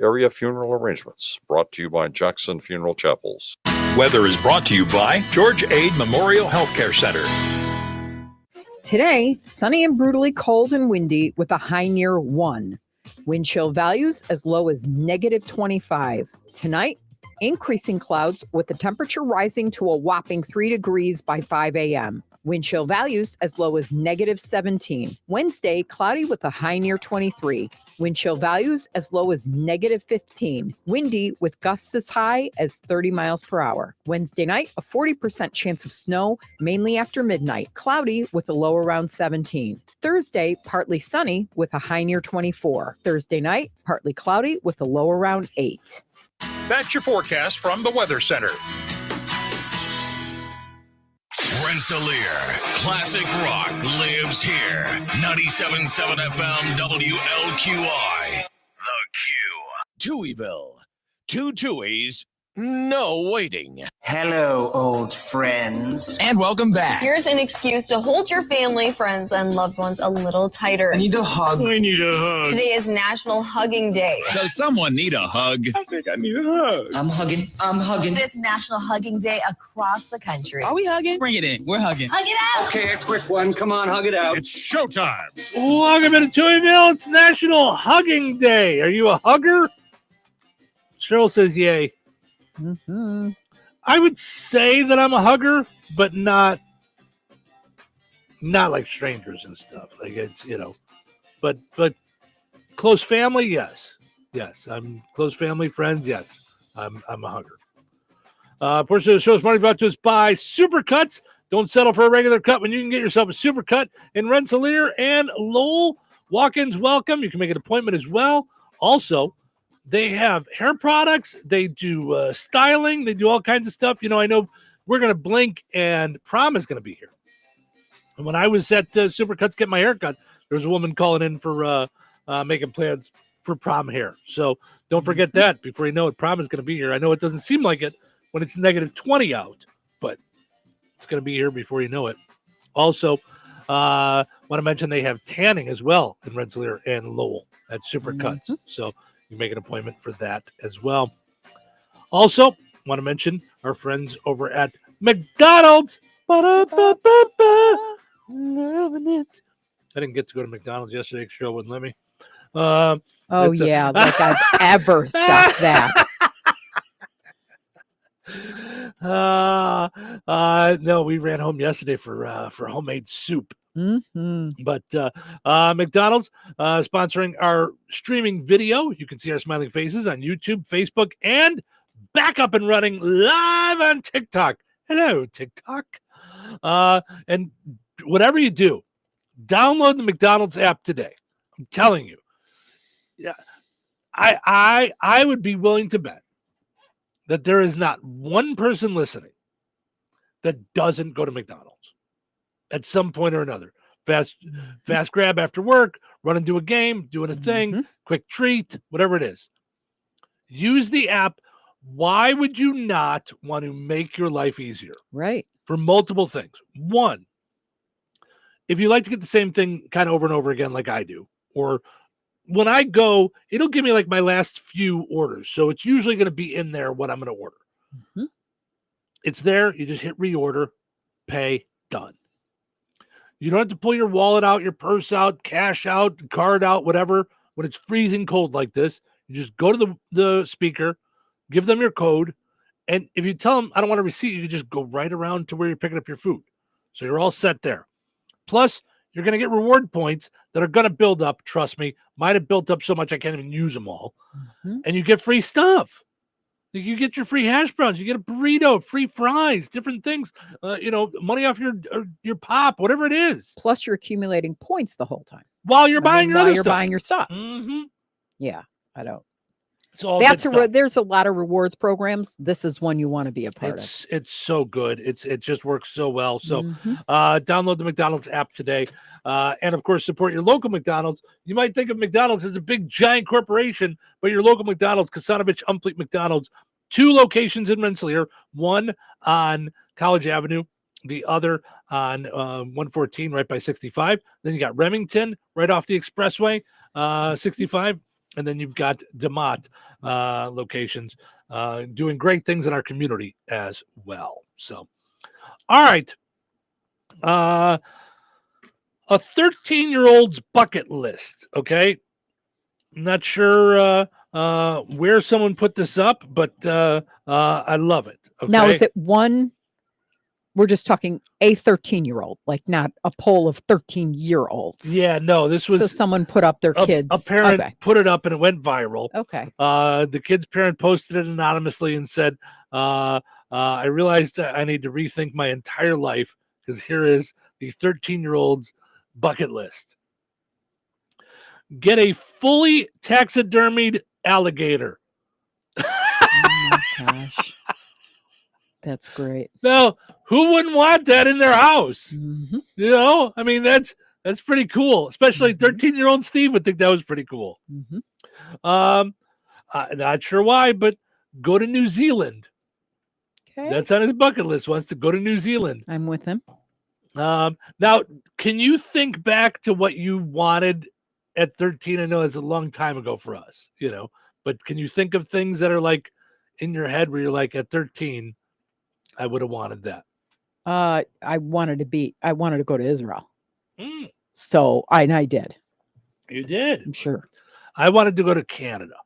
Speaker 23: Area funeral arrangements brought to you by Jackson Funeral Chapels.
Speaker 20: Weather is brought to you by George Ade Memorial Healthcare Center.
Speaker 3: Today, sunny and brutally cold and windy with a high near 1. Wind chill values as low as -25. Tonight, increasing clouds with the temperature rising to a whopping 3 degrees by 5 a.m. Wind chill values as low as -17. Wednesday, cloudy with a high near 23. Wind chill values as low as -15. Windy with gusts as high as 30 miles per hour. Wednesday night, a 40% chance of snow, mainly after midnight. Cloudy with a low around 17. Thursday, partly sunny with a high near 24. Thursday night, partly cloudy with a low around 8.
Speaker 20: That's your forecast from the Weather Center.
Speaker 12: Rensselaer. Classic rock lives here. 97.7 FM WLQI. The Q. Touhyville. Two Tuohys, no waiting.
Speaker 29: Hello, old friends.
Speaker 12: And welcome back.
Speaker 8: Here's an excuse to hold your family, friends, and loved ones a little tighter.
Speaker 29: I need a hug.
Speaker 12: I need a hug.
Speaker 8: Today is National Hugging Day.
Speaker 12: Does someone need a hug? I think I need a hug.
Speaker 29: I'm hugging.
Speaker 28: It is National Hugging Day across the country.
Speaker 29: Are we hugging? Bring it in. We're hugging.
Speaker 28: Hug it out.
Speaker 29: Okay, a quick one. Come on, hug it out.
Speaker 12: It's showtime.
Speaker 2: Welcome to Touhyville. It's National Hugging Day. Are you a hugger? Cheryl says yay.
Speaker 3: Mm-hmm.
Speaker 2: I would say that I'm a hugger, but not like strangers and stuff. Like it's, but close family, yes. I'm close family, friends, yes. I'm a hugger. Portion of the show is money brought to us by Supercuts. Don't settle for a regular cut when you can get yourself a Supercut in Rensselaer and Lowell. Walk-ins welcome. You can make an appointment as well. Also, they have hair products. They do styling. They do all kinds of stuff. I know we're going to blink and prom is going to be here. And when I was at Supercuts get my hair cut, there was a woman calling in for making plans for prom hair. So don't forget that before you know it, prom is going to be here. I know it doesn't seem like it when it's negative 20 out, but it's going to be here before you know it. Also, want to mention they have tanning as well in Rensselaer and Lowell at Supercuts. Mm-hmm. So you make an appointment for that as well. Also, want to mention our friends over at McDonald's. Ba-da-ba-ba-ba. Loving it. I didn't get to go to McDonald's yesterday because Cheryl wouldn't let me.
Speaker 3: Like I've ever stopped that.
Speaker 2: No, we ran home yesterday for homemade soup.
Speaker 3: Mm-hmm.
Speaker 2: But McDonald's sponsoring our streaming video. You can see our smiling faces on YouTube, Facebook, and back up and running live on TikTok. Hello, TikTok. And whatever you do, download the McDonald's app today. I'm telling you. Yeah, I would be willing to bet that there is not one person listening that doesn't go to McDonald's at some point or another. Fast grab after work, run and do a game, doing a thing, quick treat, whatever it is. Use the app. Why would you not want to make your life easier?
Speaker 3: Right.
Speaker 2: For multiple things. One, if you like to get the same thing kind of over and over again like I do, or when I go, it'll give me like my last few orders. So it's usually going to be in there what I'm going to order. Mm-hmm. It's there. You just hit reorder, pay, done. You don't have to pull your wallet out, your purse out, cash out, card out, whatever. When it's freezing cold like this, you just go to the speaker, give them your code, and if you tell them, I don't want a receipt, you can just go right around to where you're picking up your food. So you're all set there. Plus, you're going to get reward points that are going to build up. Trust me, mine have built up so much I can't even use them all. Mm-hmm. And you get free stuff. You get your free hash browns. You get a burrito, free fries, different things. Money off your pop, whatever it is.
Speaker 3: Plus, you're accumulating points the whole time
Speaker 2: while you're buying your other stuff.
Speaker 3: Buying your stuff.
Speaker 2: Mm-hmm.
Speaker 3: Yeah, I don't.
Speaker 2: So
Speaker 3: there's a lot of rewards programs. This is one you want to be a part of.
Speaker 2: It's so good. It just works so well. So download the McDonald's app today. And of course, support your local McDonald's. You might think of McDonald's as a big giant corporation, but your local McDonald's, Kasanovich Umfleet McDonald's, 2 locations in Rensselaer, one on College Avenue, the other on 114 right by 65. Then you got Remington right off the expressway, 65. And then you've got DeMott locations doing great things in our community as well. So, all right. A 13-year-old's bucket list, okay? I'm not sure where someone put this up, but I love it. Okay?
Speaker 3: Now, is it one? We're just talking a 13-year-old, like not a poll of 13-year-olds.
Speaker 2: Yeah, no, this was...
Speaker 3: So someone put up their kids.
Speaker 2: A parent put it up and it went viral.
Speaker 3: Okay.
Speaker 2: The kid's parent posted it anonymously and said, I realized I need to rethink my entire life because here is the 13-year-old's bucket list. Get a fully taxidermied alligator.
Speaker 3: Oh my gosh. That's great.
Speaker 2: Now, Who wouldn't want that in their house?
Speaker 3: Mm-hmm.
Speaker 2: You know, I mean, that's pretty cool. Especially 13-year-old Steve would think that was pretty cool.
Speaker 3: Mm-hmm.
Speaker 2: Not sure why, but go to New Zealand.
Speaker 3: Okay.
Speaker 2: That's on his bucket list. Wants to go to New Zealand.
Speaker 3: I'm with him.
Speaker 2: Now, can you think back to what you wanted at 13? I know it's a long time ago for us, you know, but can you think of things that are like in your head where you're like, at 13, I would have wanted that?
Speaker 3: I wanted to go to Israel. So I did.
Speaker 2: You did?
Speaker 3: I'm sure.
Speaker 2: I wanted to go to Canada.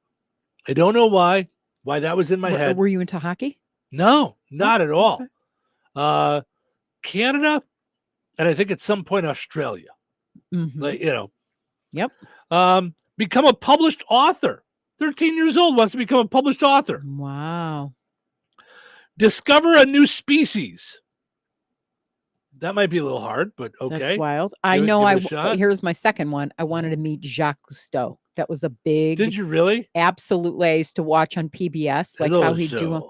Speaker 2: I don't know why that was in my head.
Speaker 3: Were you into hockey?
Speaker 2: No, not at all. Okay. Canada, and I think at some point Australia.
Speaker 3: Mm-hmm.
Speaker 2: Like, you know.
Speaker 3: Yep.
Speaker 2: Become a published author. 13 years old, wants to become a published author.
Speaker 3: Wow.
Speaker 2: Discover a new species. That might be a little hard, but okay.
Speaker 3: That's wild. Here's my second one. I wanted to meet Jacques Cousteau. That was a big.
Speaker 2: Did you really?
Speaker 3: Absolutely. I used to watch on PBS, like how he'd do them.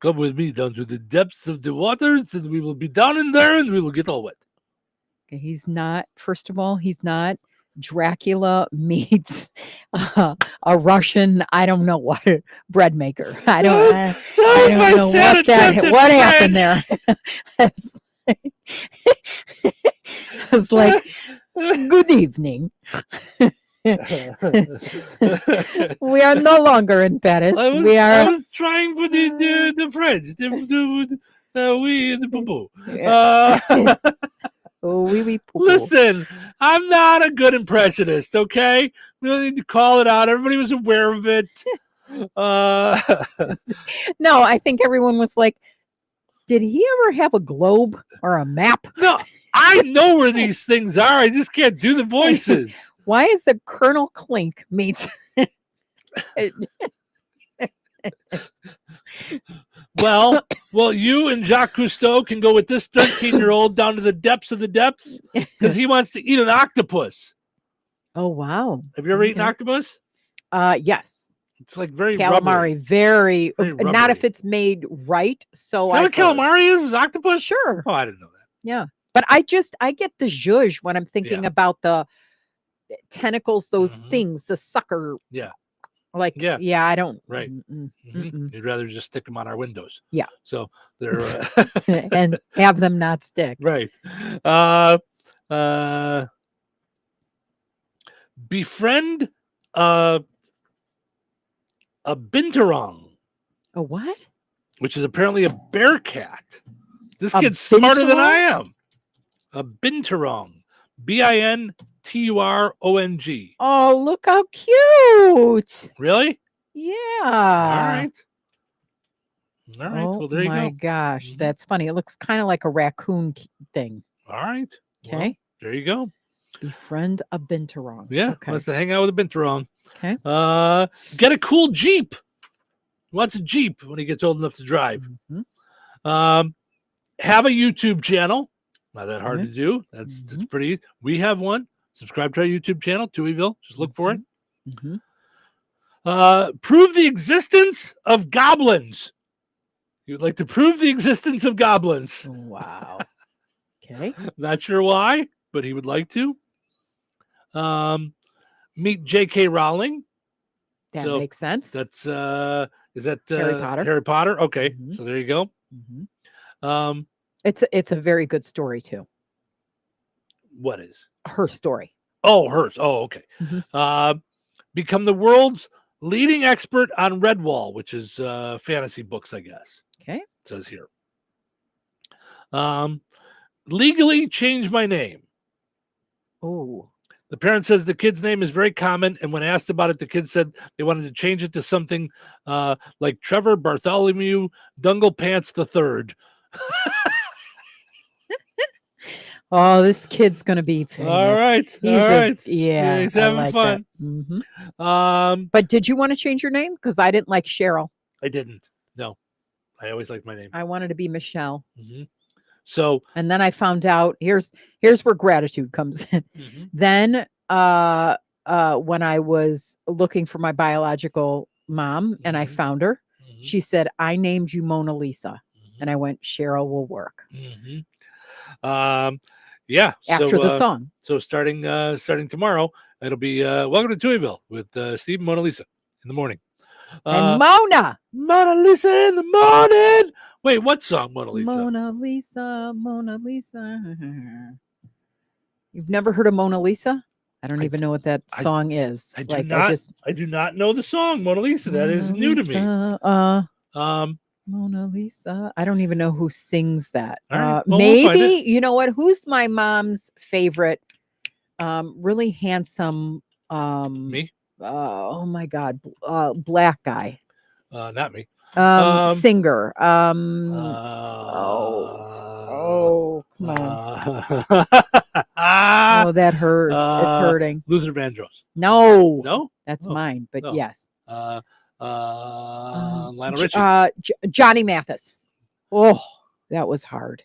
Speaker 2: Come with me down to the depths of the waters, and we will be down in there, and we will get all wet.
Speaker 3: Okay, he's not. First of all, he's not. Dracula meets a Russian, I don't know what, bread maker. I don't know what happened there. It's like, good evening. We are no longer in Paris. I
Speaker 2: was trying for the French. The boo-boo. Listen, I'm not a good impressionist, okay? We don't need to call it out. Everybody was aware of it.
Speaker 3: No, I think everyone was like, did he ever have a globe or a map?
Speaker 2: No, I know where these things are. I just can't do the voices.
Speaker 3: Why is it Colonel Clink meets...
Speaker 2: Well, you and Jacques Cousteau can go with this 13-year-old down to the depths of the depths because he wants to eat an octopus.
Speaker 3: Oh, wow.
Speaker 2: Have you ever eaten octopus?
Speaker 3: Yes.
Speaker 2: It's like very
Speaker 3: calamari,
Speaker 2: rubbery.
Speaker 3: very not if it's made right. So
Speaker 2: is that what calamari is octopus?
Speaker 3: Sure.
Speaker 2: Oh, I didn't know that.
Speaker 3: Yeah. But I get the zhuzh when I'm thinking about the tentacles, those things, the sucker.
Speaker 2: Yeah.
Speaker 3: Like, I don't.
Speaker 2: Right. You'd rather just stick them on our windows.
Speaker 3: Yeah.
Speaker 2: So they're.
Speaker 3: And have them not stick.
Speaker 2: Right. Befriend a binturong.
Speaker 3: A what?
Speaker 2: Which is apparently a bear cat. This kid's smarter than I am. A binturong. BINTURONG.
Speaker 3: Oh, look how cute.
Speaker 2: Really?
Speaker 3: Yeah.
Speaker 2: All right.
Speaker 3: Oh,
Speaker 2: well, there you go.
Speaker 3: My gosh, that's funny. It looks kind of like a raccoon thing.
Speaker 2: All right.
Speaker 3: Okay.
Speaker 2: Well, there you go.
Speaker 3: Befriend a binturong.
Speaker 2: Yeah.
Speaker 3: Okay.
Speaker 2: Wants to hang out with a binturong.
Speaker 3: Okay.
Speaker 2: Get a cool Jeep. Wants a Jeep when he gets old enough to drive. Have a YouTube channel. Not that hard to do. That's pretty easy. We have one. Subscribe to our YouTube channel, Touhyville. Just look for it. Prove the existence of goblins. You'd like to prove the existence of goblins.
Speaker 3: Wow. Okay.
Speaker 2: Not sure why, but he would like to. Meet J.K. Rowling.
Speaker 3: That makes sense.
Speaker 2: That's is that
Speaker 3: Harry Potter?
Speaker 2: Harry Potter. Okay, so there you go.
Speaker 3: It's a very good story too.
Speaker 2: What is
Speaker 3: her story?
Speaker 2: Oh, hers. Oh, okay. Become the world's leading expert on Redwall, which is fantasy books, I guess.
Speaker 3: Okay,
Speaker 2: it says here. Legally change my name.
Speaker 3: Oh.
Speaker 2: The parent says the kid's name is very common, and when asked about it, the kid said they wanted to change it to something like Trevor Bartholomew Dungle Pants III.
Speaker 3: Oh, this kid's gonna be famous.
Speaker 2: All right.
Speaker 3: Yeah,
Speaker 2: he's having fun.
Speaker 3: But did you want to change your name? Because I didn't like Cheryl.
Speaker 2: I didn't. No, I always liked my name.
Speaker 3: I wanted to be Michelle.
Speaker 2: So,
Speaker 3: and then I found out here's where gratitude comes in. Then when I was looking for my biological mom and I found her, she said, I named you Mona Lisa. And I went, Cheryl will work.
Speaker 2: Yeah.
Speaker 3: After the song.
Speaker 2: So starting tomorrow, it'll be Welcome to Touhyville with Steve and Mona Lisa in the morning.
Speaker 3: And Mona
Speaker 2: Lisa in the morning. Wait, what song, Mona Lisa?
Speaker 3: Mona Lisa. You've never heard of Mona Lisa? I don't even know what that song is.
Speaker 2: I do not know the song Mona Lisa. That is new to me.
Speaker 3: Mona Lisa. I don't even know who sings that.
Speaker 2: Right. Well,
Speaker 3: Maybe, you know what? Who's my mom's favorite? Really handsome.
Speaker 2: Me?
Speaker 3: Oh my God. Black guy.
Speaker 2: Not me.
Speaker 3: Singer. Come on. Oh, that hurts. It's hurting.
Speaker 2: Luther Vandross.
Speaker 3: No, that's mine. But yes.
Speaker 2: Lionel Richie.
Speaker 3: Johnny Mathis. Oh, that was hard.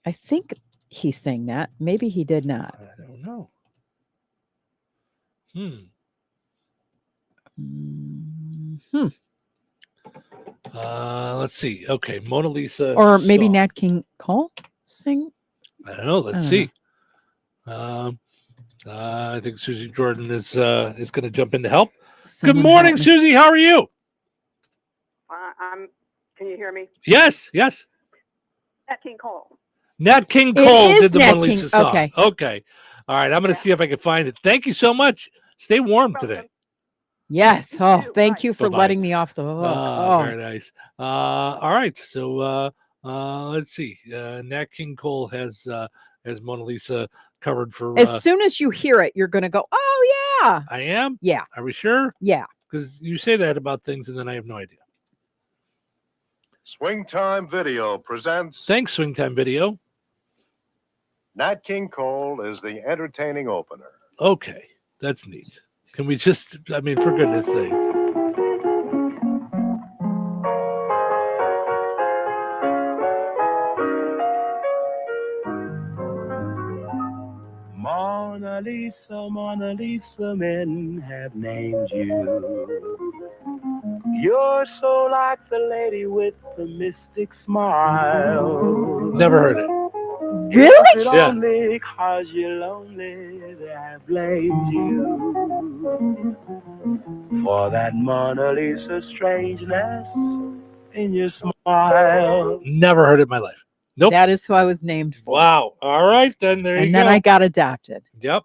Speaker 3: I think he sang that. Maybe he did not.
Speaker 2: I don't know. Let's see. Okay, Mona Lisa.
Speaker 3: Or maybe
Speaker 2: song.
Speaker 3: Nat King Cole sing.
Speaker 2: I don't know. Let's see. I think Susie Jordan is going to jump in to help. Good morning, Susie. How are you?
Speaker 9: Can you hear me?
Speaker 2: Yes.
Speaker 9: Nat King Cole.
Speaker 2: Nat King Cole did the
Speaker 3: Nat
Speaker 2: Mona Lisa
Speaker 3: King.
Speaker 2: song.
Speaker 3: Okay.
Speaker 2: All right. I'm going to see if I can find it. Thank you so much. Stay warm today.
Speaker 3: Yes. Oh, thank you for
Speaker 2: Bye-bye.
Speaker 3: letting me off the hook.
Speaker 2: Very nice. All right. So let's see. Nat King Cole has Mona Lisa covered for.
Speaker 3: As soon as you hear it, you're going to go, oh, yeah.
Speaker 2: I am?
Speaker 3: Yeah.
Speaker 2: Are we sure?
Speaker 3: Yeah.
Speaker 2: Because you say that about things and then I have no idea.
Speaker 11: Swing Time Video presents.
Speaker 2: Thanks, Swing Time Video.
Speaker 11: Nat King Cole is the entertaining opener.
Speaker 2: Okay. That's neat. Can we just, for goodness sakes.
Speaker 13: Mona Lisa, men have named you. You're so like the lady with the mystic smile.
Speaker 2: Never heard it.
Speaker 3: Really?
Speaker 2: Yeah.
Speaker 13: Only 'cause you're lonely, they have blamed you for that Mona Lisa strangeness in your smile.
Speaker 2: Never heard it in my life. Nope.
Speaker 3: That is who I was named for.
Speaker 2: Wow. All right, then there you go.
Speaker 3: And then I got adopted.
Speaker 2: Yep.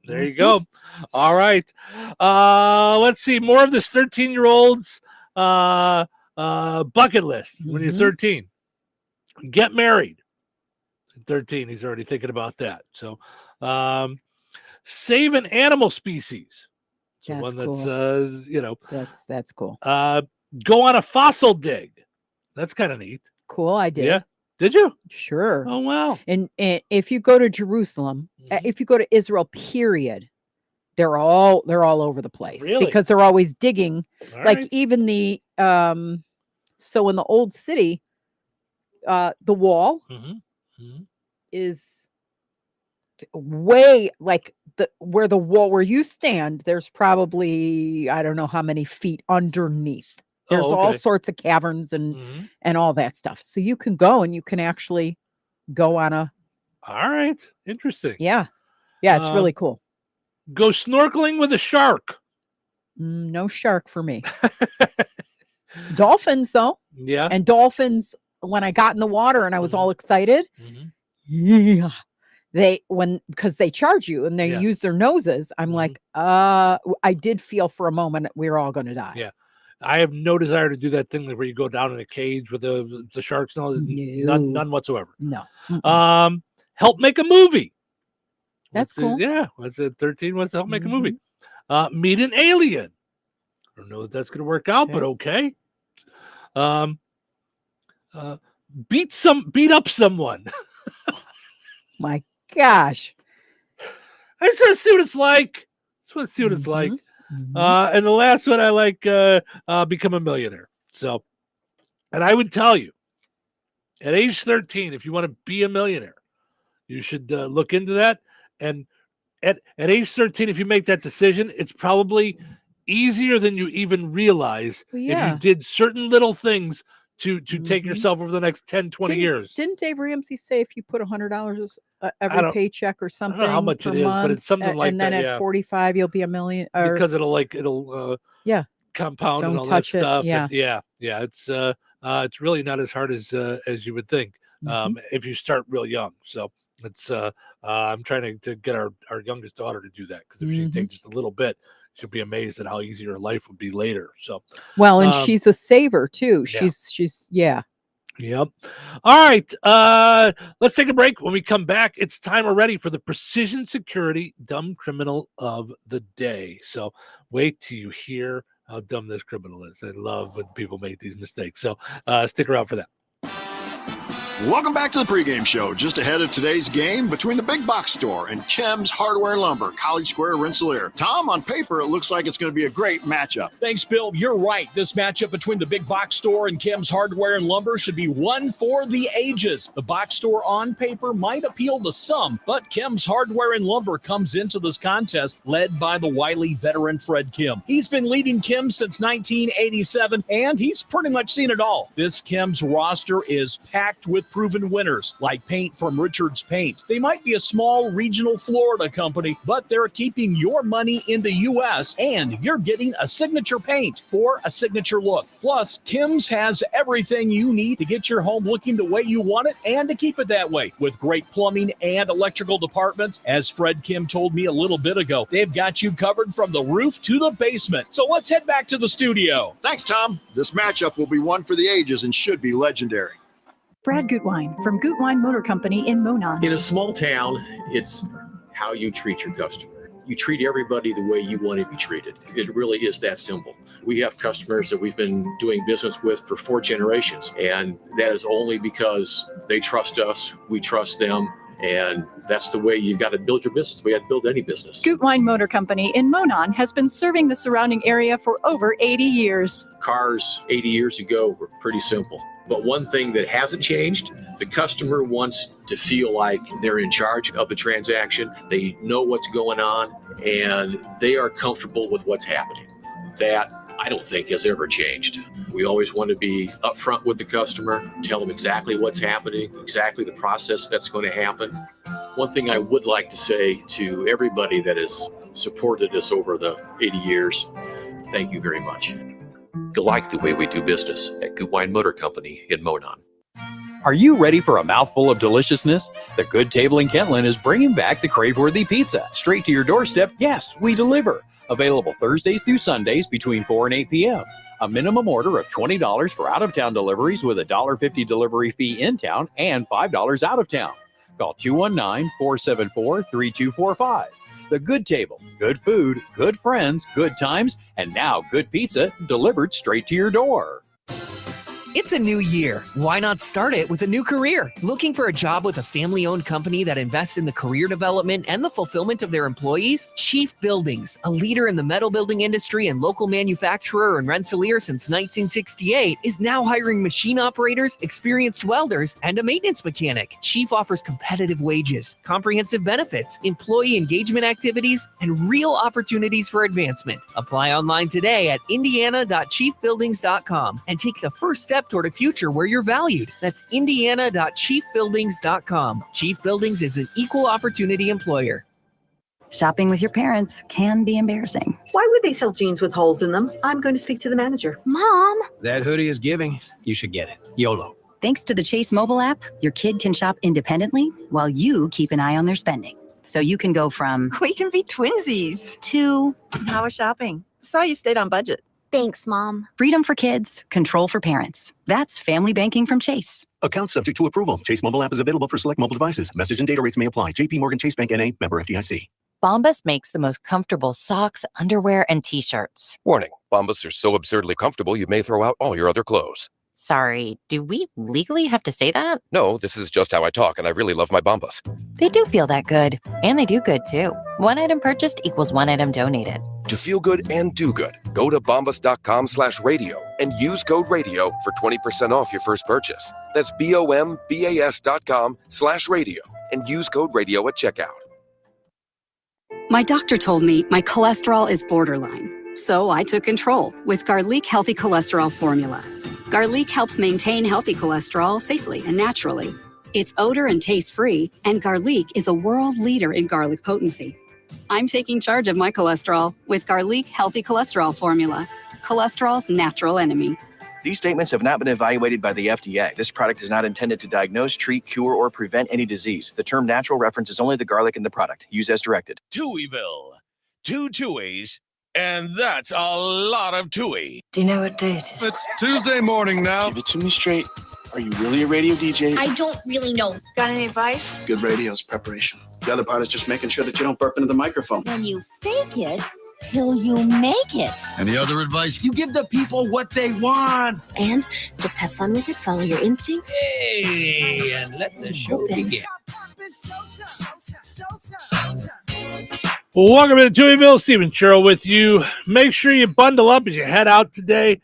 Speaker 2: There you go. All right. Let's see more of this 13-year-old's bucket list when you're 13. Get married. At 13, he's already thinking about that. So, save an animal species.
Speaker 3: That's
Speaker 2: one
Speaker 3: cool.
Speaker 2: that's
Speaker 3: that's cool.
Speaker 2: Go on a fossil dig. That's kind of neat.
Speaker 3: Cool. I did.
Speaker 2: Yeah. Did you?
Speaker 3: Sure.
Speaker 2: Oh, wow.
Speaker 3: And if you go to Jerusalem, if you go to Israel, period, they're all over the place.
Speaker 2: Really?
Speaker 3: Because they're always digging.
Speaker 2: All
Speaker 3: like
Speaker 2: right.
Speaker 3: even the so in the old city, the wall is way like where you stand, there's probably I don't know how many feet underneath. There's all sorts of caverns and all that stuff. So you can go and you can actually go on a.
Speaker 2: All right. Interesting.
Speaker 3: Yeah. Yeah. It's really cool.
Speaker 2: Go snorkeling with a shark.
Speaker 3: No shark for me. Dolphins though.
Speaker 2: Yeah.
Speaker 3: And dolphins, when I got in the water and I was all excited. Yeah. Because they charge you and they use their noses. I'm like, I did feel for a moment we were all going to die.
Speaker 2: Yeah. I have no desire to do that thing where you go down in a cage with the sharks and all that. None whatsoever.
Speaker 3: No.
Speaker 2: Help make a movie.
Speaker 3: That's cool.
Speaker 2: Yeah. What's it? 13 wants to help make a movie. Meet an alien. I don't know if that's going to work out, but okay. Beat up someone.
Speaker 3: My gosh.
Speaker 2: I just want to see what it's like. And the last one I like, become a millionaire. So, and I would tell you, at age 13, if you want to be a millionaire, you should look into that. And at age 13, if you make that decision, it's probably easier than you even realize if you did certain little things to take yourself over the next 10, 20 years.
Speaker 3: Didn't Dave Ramsey say if you put $100 every paycheck or something
Speaker 2: I don't know how much
Speaker 3: per
Speaker 2: it is,
Speaker 3: month,
Speaker 2: but it's something like
Speaker 3: and
Speaker 2: that,
Speaker 3: then at 45 you'll be $1 million? Or,
Speaker 2: because it'll compound
Speaker 3: Don't
Speaker 2: and all that
Speaker 3: touch it,
Speaker 2: stuff.
Speaker 3: yeah.
Speaker 2: It's really not as hard as you would think if you start real young. So it's I'm trying to get our youngest daughter to do that, because if she takes just a little bit, she'll be amazed at how easy her life would be later. So
Speaker 3: well, and she's a saver too.
Speaker 2: Yeah.
Speaker 3: She's
Speaker 2: Yep. All right. Let's take a break. When we come back, it's time already for the Precision Security Dumb Criminal of the Day. So wait till you hear how dumb this criminal is. I love when people make these mistakes. So stick around for that.
Speaker 4: Welcome back to the pregame show. Just ahead of today's game between the Big Box Store and Kim's Hardware and Lumber, College Square, Rensselaer. Tom, on paper, it looks like it's going to be a great matchup.
Speaker 6: Thanks, Bill. You're right. This matchup between the Big Box Store and Kim's Hardware and Lumber should be one for the ages. The box store on paper might appeal to some, but Kim's Hardware and Lumber comes into this contest led by the wily veteran Fred Kim. He's been leading Kim since 1987, and he's pretty much seen it all. This Kim's roster is packed with proven winners, like Paint from Richards Paint. They might be a small regional Florida company, but they're keeping your money in the U.S., and you're getting a signature paint for a signature look. Plus, Kim's has everything you need to get your home looking the way you want it and to keep it that way. With great plumbing and electrical departments, as Fred Kim told me a little bit ago, they've got you covered from the roof to the basement. So let's head back to the studio.
Speaker 4: Thanks, Tom. This matchup will be one for the ages and should be legendary.
Speaker 14: Brad Gutwine from Gutwine Motor Company in Monon.
Speaker 15: In a small town, it's how you treat your customer. You treat everybody the way you want to be treated. It really is that simple. We have customers that we've been doing business with for 4 generations, and that is only because they trust us, we trust them, and that's the way you've got to build your business. We have to build any business.
Speaker 14: Gutwine Motor Company in Monon has been serving the surrounding area for over 80 years.
Speaker 15: Cars 80 years ago were pretty simple. But one thing that hasn't changed, the customer wants to feel like they're in charge of the transaction. They know what's going on, and they are comfortable with what's happening. That, I don't think, has ever changed. We always want to be upfront with the customer, tell them exactly what's happening, exactly the process that's going to happen. One thing I would like to say to everybody that has supported us over the 80 years, thank you very much. You like the way we do business at Gutwine Motor Company in Monon.
Speaker 10: Are you ready for a mouthful of deliciousness? The Good Table in Kentland is bringing back the crave-worthy pizza straight to your doorstep. Yes, we deliver. Available Thursdays through Sundays between 4 and 8 p.m. A minimum order of $20 for out-of-town deliveries with a $1.50 delivery fee in town and $5 out of town. Call 219-474-3245. The Good Table, good food, good friends, good times, and now good pizza delivered straight to your door.
Speaker 18: It's a new year. Why not start it with a new career? Looking for a job with a family-owned company that invests in the career development and the fulfillment of their employees? Chief Buildings, a leader in the metal building industry and local manufacturer in Rensselaer since 1968, is now hiring machine operators, experienced welders, and a maintenance mechanic. Chief offers competitive wages, comprehensive benefits, employee engagement activities, and real opportunities for advancement. Apply online today at indiana.chiefbuildings.com and take the first step toward a future where you're valued. That's indiana.chiefbuildings.com. Chief Buildings is an equal opportunity employer.
Speaker 19: Shopping with your parents can be embarrassing.
Speaker 21: Why would they sell jeans with holes in them? I'm going to speak to the manager.
Speaker 19: Mom!
Speaker 25: That hoodie is giving. You should get it. YOLO.
Speaker 19: Thanks to the Chase mobile app, your kid can shop independently while you keep an eye on their spending. So you can go from,
Speaker 26: we can be twinsies,
Speaker 19: to,
Speaker 26: how was shopping? Saw you stayed on budget.
Speaker 19: Thanks, Mom. Freedom for kids, control for parents. That's family banking from Chase.
Speaker 27: Account subject to approval. Chase mobile app is available for select mobile devices. Message and data rates may apply. JP Morgan Chase Bank N.A. Member FDIC.
Speaker 30: Bombas makes the most comfortable socks, underwear, and T-shirts.
Speaker 31: Warning. Bombas are so absurdly comfortable you may throw out all your other clothes.
Speaker 30: Sorry, do we legally have to say that?
Speaker 31: No, this is just how I talk, and I really love my Bombas.
Speaker 30: They do feel that good. And they do good, too. One item purchased equals one item donated.
Speaker 31: To feel good and do good, go to bombas.com/radio and use code radio for 20% off your first purchase. That's BOMBAS.com/radio and use code radio at checkout.
Speaker 32: My doctor told me my cholesterol is borderline.
Speaker 1: So I took control with Garlic Healthy Cholesterol Formula. Garlic helps maintain healthy cholesterol safely and naturally. It's odor and taste-free, and Garlic is a world leader in garlic potency. I'm taking charge of my cholesterol with Garlic Healthy Cholesterol Formula, cholesterol's natural enemy.
Speaker 5: These statements have not been evaluated by the FDA. This product is not intended to diagnose, treat, cure, or prevent any disease. The term natural references only the garlic in the product. Use as directed.
Speaker 12: Touhyville. 2 Touhies, and that's a lot of Touhy.
Speaker 7: Do you know what day it is?
Speaker 8: It's Tuesday morning now. Give it to me straight. Are you really a radio DJ?
Speaker 7: I don't really know. Got any advice?
Speaker 8: Good radio is preparation. The other part is just making sure that you don't burp into the microphone.
Speaker 16: When you fake it till you make it.
Speaker 8: Any other advice? You give the people what they want.
Speaker 16: And just have fun with it. Follow your instincts.
Speaker 17: Hey, and let the show begin.
Speaker 2: Welcome to Touhyville. Steven Churl with you. Make sure you bundle up as you head out today.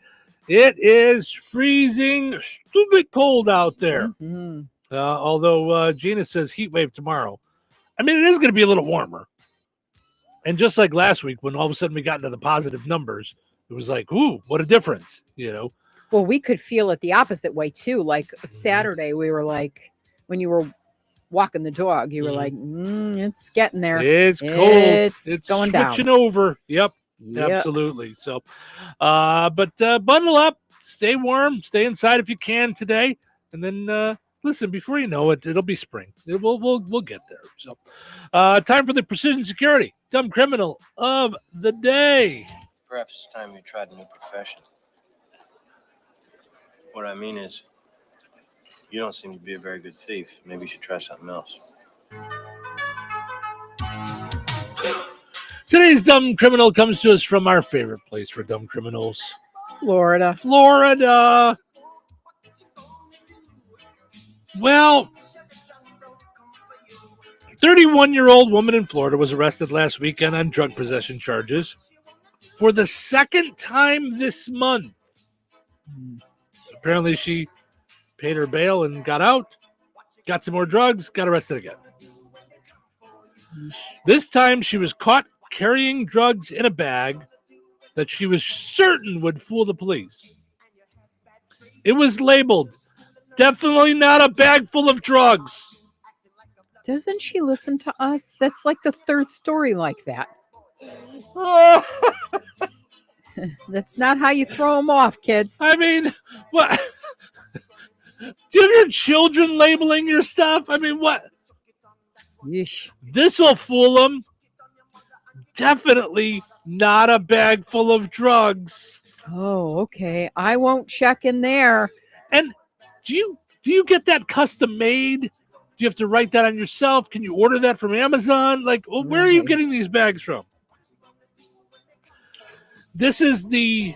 Speaker 2: It is freezing, stupid cold out there.
Speaker 3: Mm-hmm.
Speaker 2: Although Gina says heat wave tomorrow. I mean, it is going to be a little warmer. And just like last week, when all of a sudden we got into the positive numbers, it was like, ooh, what a difference, you know?
Speaker 3: Well, we could feel it the opposite way, too. Like Saturday, we were like, when you were walking the dog, you were like, it's getting there.
Speaker 2: It's cold. It's
Speaker 3: going down.
Speaker 2: Switching over. Yep. Absolutely. So, but bundle up, stay warm, stay inside if you can today. And then, listen, before you know it, it'll be spring. We'll get there. So, time for the Precision Security Dumb Criminal of the Day.
Speaker 20: Perhaps it's time you tried a new profession. What I mean is, you don't seem to be a very good thief. Maybe you should try something else.
Speaker 2: Today's Dumb Criminal comes to us from our favorite place for dumb criminals,
Speaker 3: Florida.
Speaker 2: Well, 31-year-old woman in Florida was arrested last weekend on drug possession charges for the second time this month. Apparently, she paid her bail and got out, got some more drugs, got arrested again. This time, she was caught carrying drugs in a bag that she was certain would fool the police. It was labeled, "Definitely not a bag full of drugs."
Speaker 3: Doesn't she listen to us? That's like the third story like that. That's not how you throw them off, kids.
Speaker 2: I mean, what? Do you have your children labeling your stuff? I mean, what? This will fool them. Definitely not a bag full of drugs.
Speaker 3: Oh, okay. I won't check in there.
Speaker 2: And do you get that custom made? Do you have to write that on yourself? Can you order that from Amazon? Like, well, where are you getting these bags from? This is the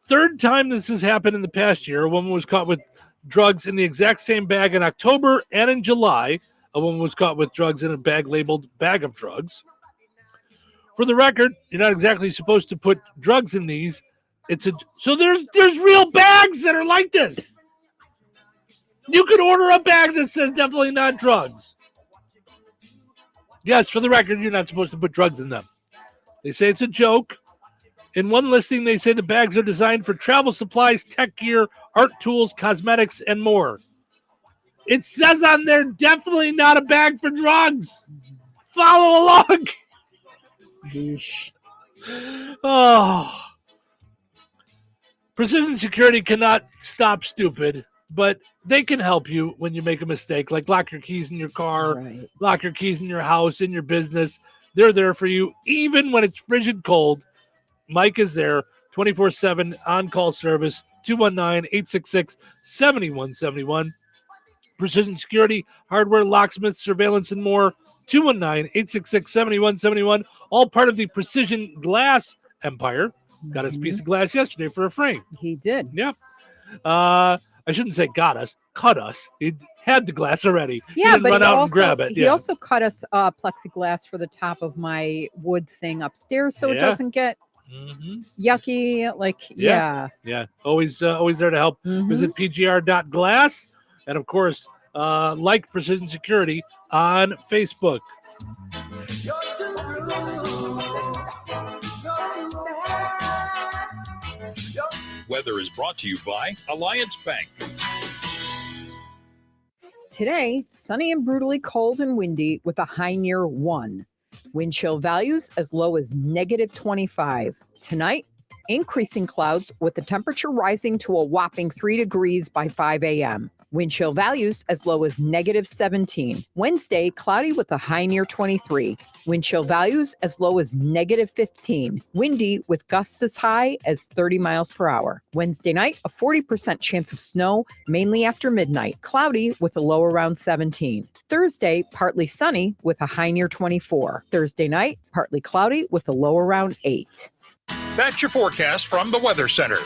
Speaker 2: third time this has happened in the past year. A woman was caught with drugs in the exact same bag in October, and in July, a woman was caught with drugs in a bag labeled bag of drugs. For the record, you're not exactly supposed to put drugs in these. So there's real bags that are like this. You could order a bag that says definitely not drugs. Yes, for the record, you're not supposed to put drugs in them. They say it's a joke. In one listing, they say the bags are designed for travel supplies, tech gear, art tools, cosmetics, and more. It says on there, definitely not a bag for drugs. Follow along. Oh. Precision Security cannot stop stupid, but they can help you when you make a mistake, like lock your keys in your car, lock your keys in your house, in your business. They're there for you, even when it's frigid cold. Mike is there, 24/7 on-call service, 219-866-7171. Precision Security, hardware, locksmiths, surveillance, and more, 219-866-7171. All part of the Precision Glass empire. Got us a piece of glass yesterday for a frame.
Speaker 3: He did.
Speaker 2: Yep. I shouldn't say got us, cut us. He had the glass already.
Speaker 3: Yeah,
Speaker 2: he didn't
Speaker 3: but
Speaker 2: run out and grab it.
Speaker 3: He also cut us plexiglass for the top of my wood thing upstairs so it doesn't get yucky. Like, yeah.
Speaker 2: Always there to help. Visit pgr.glass. And of course, like Precision Security on Facebook.
Speaker 4: weather is brought to you by Alliance Bank.
Speaker 3: Today, sunny and brutally cold and windy with a high near 1. Wind chill values as low as -25. Tonight, increasing clouds with the temperature rising to a whopping 3 degrees by 5 a.m. Wind chill values as low as -17. Wednesday, cloudy with a high near 23. Wind chill values as low as -15. Windy with gusts as high as 30 miles per hour. Wednesday night, a 40% chance of snow, mainly after midnight. Cloudy with a low around 17. Thursday, partly sunny with a high near 24. Thursday night, partly cloudy with a low around 8.
Speaker 4: That's your forecast from the Weather Center.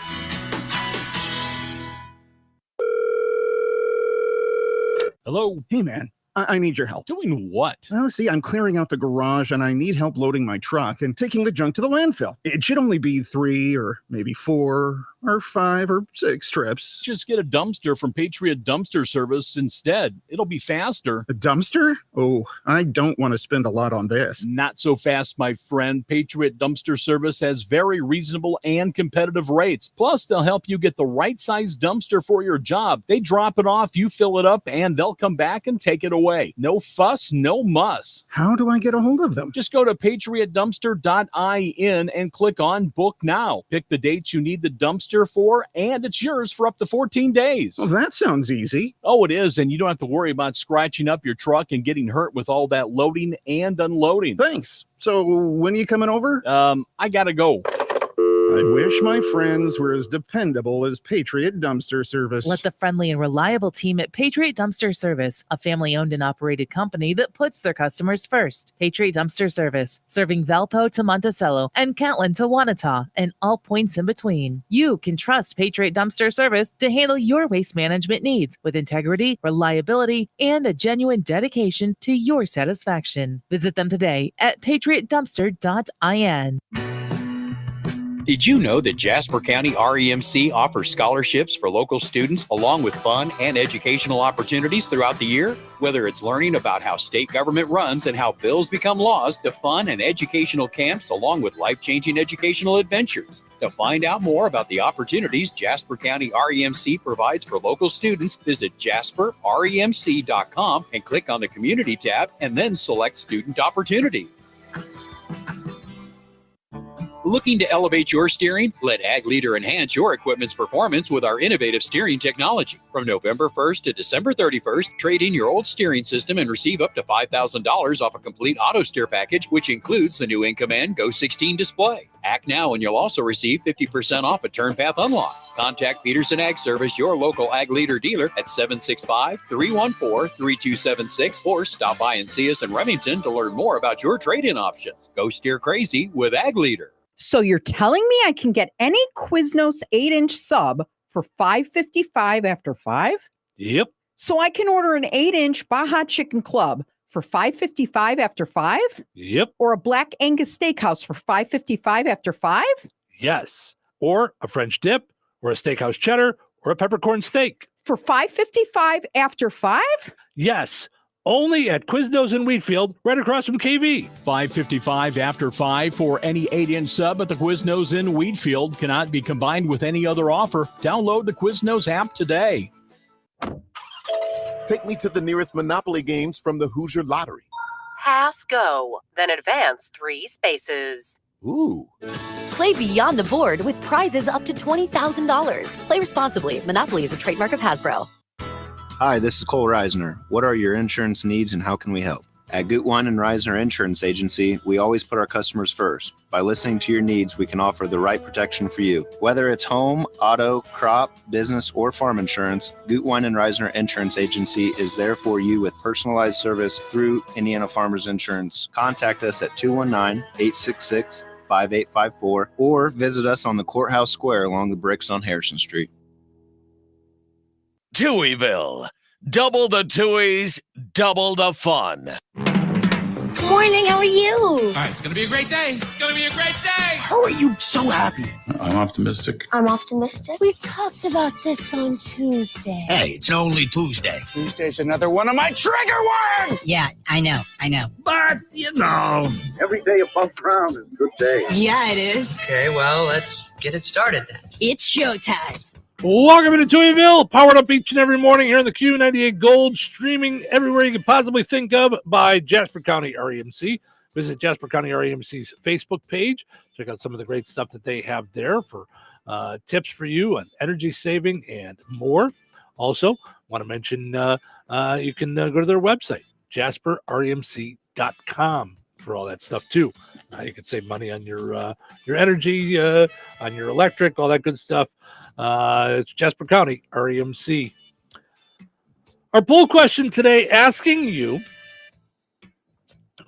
Speaker 6: Hello.
Speaker 9: Hey, man. I need your help.
Speaker 6: Doing what?
Speaker 9: Well, see, I'm clearing out the garage and I need help loading my truck and taking the junk to the landfill. It should only be 3 or maybe 4 or 5 or 6 trips.
Speaker 6: Just get a dumpster from Patriot Dumpster Service instead. It'll be faster.
Speaker 9: A dumpster? Oh, I don't want to spend a lot on this.
Speaker 6: Not so fast, my friend. Patriot Dumpster Service has very reasonable and competitive rates. Plus, they'll help you get the right size dumpster for your job. They drop it off, you fill it up, and they'll come back and take it away. No fuss, no muss.
Speaker 9: How do I get a hold of them?
Speaker 6: Just go to patriotdumpster.in and click on Book Now. Pick the dates you need the dumpster for, and it's yours for up to 14 days.
Speaker 9: Well, that sounds easy.
Speaker 6: Oh, it is, and you don't have to worry about scratching up your truck and getting hurt with all that loading and unloading.
Speaker 9: Thanks. So when are you coming over?
Speaker 6: I gotta go.
Speaker 9: I wish my friends were as dependable as Patriot Dumpster Service.
Speaker 11: Let the friendly and reliable team at Patriot Dumpster Service, a family-owned and operated company that puts their customers first. Patriot Dumpster Service, serving Valpo to Monticello and Catlin to Wanata and all points in between. You can trust Patriot Dumpster Service to handle your waste management needs with integrity, reliability, and a genuine dedication to your satisfaction. Visit them today at patriotdumpster.in.
Speaker 10: Did you know that Jasper County REMC offers scholarships for local students along with fun and educational opportunities throughout the year? Whether it's learning about how state government runs and how bills become laws, to fun and educational camps along with life-changing educational adventures. To find out more about the opportunities Jasper County REMC provides for local students, visit jasperremc.com and click on the Community tab and then select Student Opportunities. Looking to elevate your steering? Let Ag Leader enhance your equipment's performance with our innovative steering technology. From November 1st to December 31st, trade in your old steering system and receive up to $5,000 off a complete auto steer package, which includes the new InCommand Go 16 display. Act now and you'll also receive 50% off a TurnPath unlock. Contact Peterson Ag Service, your local Ag Leader dealer at 765-314-3276 or stop by and see us in Remington to learn more about your trade-in options. Go steer crazy with Ag Leader.
Speaker 3: So you're telling me I can get any Quiznos 8-inch sub for $5.55 after 5?
Speaker 2: Yep.
Speaker 3: So I can order an 8-inch Baja Chicken Club for $5.55 after 5?
Speaker 2: Yep.
Speaker 3: Or a Black Angus Steakhouse for $5.55 after 5?
Speaker 2: Yes. Or a French dip, or a steakhouse cheddar, or a peppercorn steak.
Speaker 3: For $5.55 after 5?
Speaker 2: Yes. Only at Quiznos in Wheatfield, right across from KV.
Speaker 6: $5.55 after 5 for any 8-inch sub at the Quiznos in Wheatfield. Cannot be combined with any other offer. Download the Quiznos app today.
Speaker 13: Take me to the nearest Monopoly games from the Hoosier Lottery.
Speaker 14: Pass go, then advance 3 spaces.
Speaker 13: Ooh.
Speaker 22: Play beyond the board with prizes up to $20,000. Play responsibly. Monopoly is a trademark of Hasbro.
Speaker 23: Hi, this is Cole Reisner. What are your insurance needs and how can we help? At Gutwein and Reisner Insurance Agency, we always put our customers first. By listening to your needs, we can offer the right protection for you. Whether it's home, auto, crop, business, or farm insurance, Gutwein and Reisner Insurance Agency is there for you with personalized service through Indiana Farmers Insurance. Contact us at 219-866-5854 or visit us on the Courthouse Square along the bricks on Harrison Street.
Speaker 12: Touhyville. Double the Touhies, double the fun.
Speaker 7: Good morning. How are you?
Speaker 23: All right, it's going to be a great day. It's going to be a great day.
Speaker 8: How are you so happy?
Speaker 15: I'm optimistic.
Speaker 16: I'm optimistic. We talked about this on Tuesday.
Speaker 8: Hey, it's only Tuesday.
Speaker 9: Tuesday's another one of my trigger words!
Speaker 18: Yeah, I know.
Speaker 15: But, every day above ground is a good day.
Speaker 18: Yeah, it is.
Speaker 17: Okay, well, let's get it started then.
Speaker 18: It's showtime.
Speaker 2: Welcome to Touhyville, powered up each and every morning here in the Q98 Gold, streaming everywhere you can possibly think of by Jasper County REMC. Visit Jasper County REMC's Facebook page. Check out some of the great stuff that they have there for tips for you on energy saving and more. Also, want to mention you can go to their website, jasperremc.com, for all that stuff too. You can save money on your energy, on your electric, all that good stuff. It's Jasper County REMC. Our poll question today asking you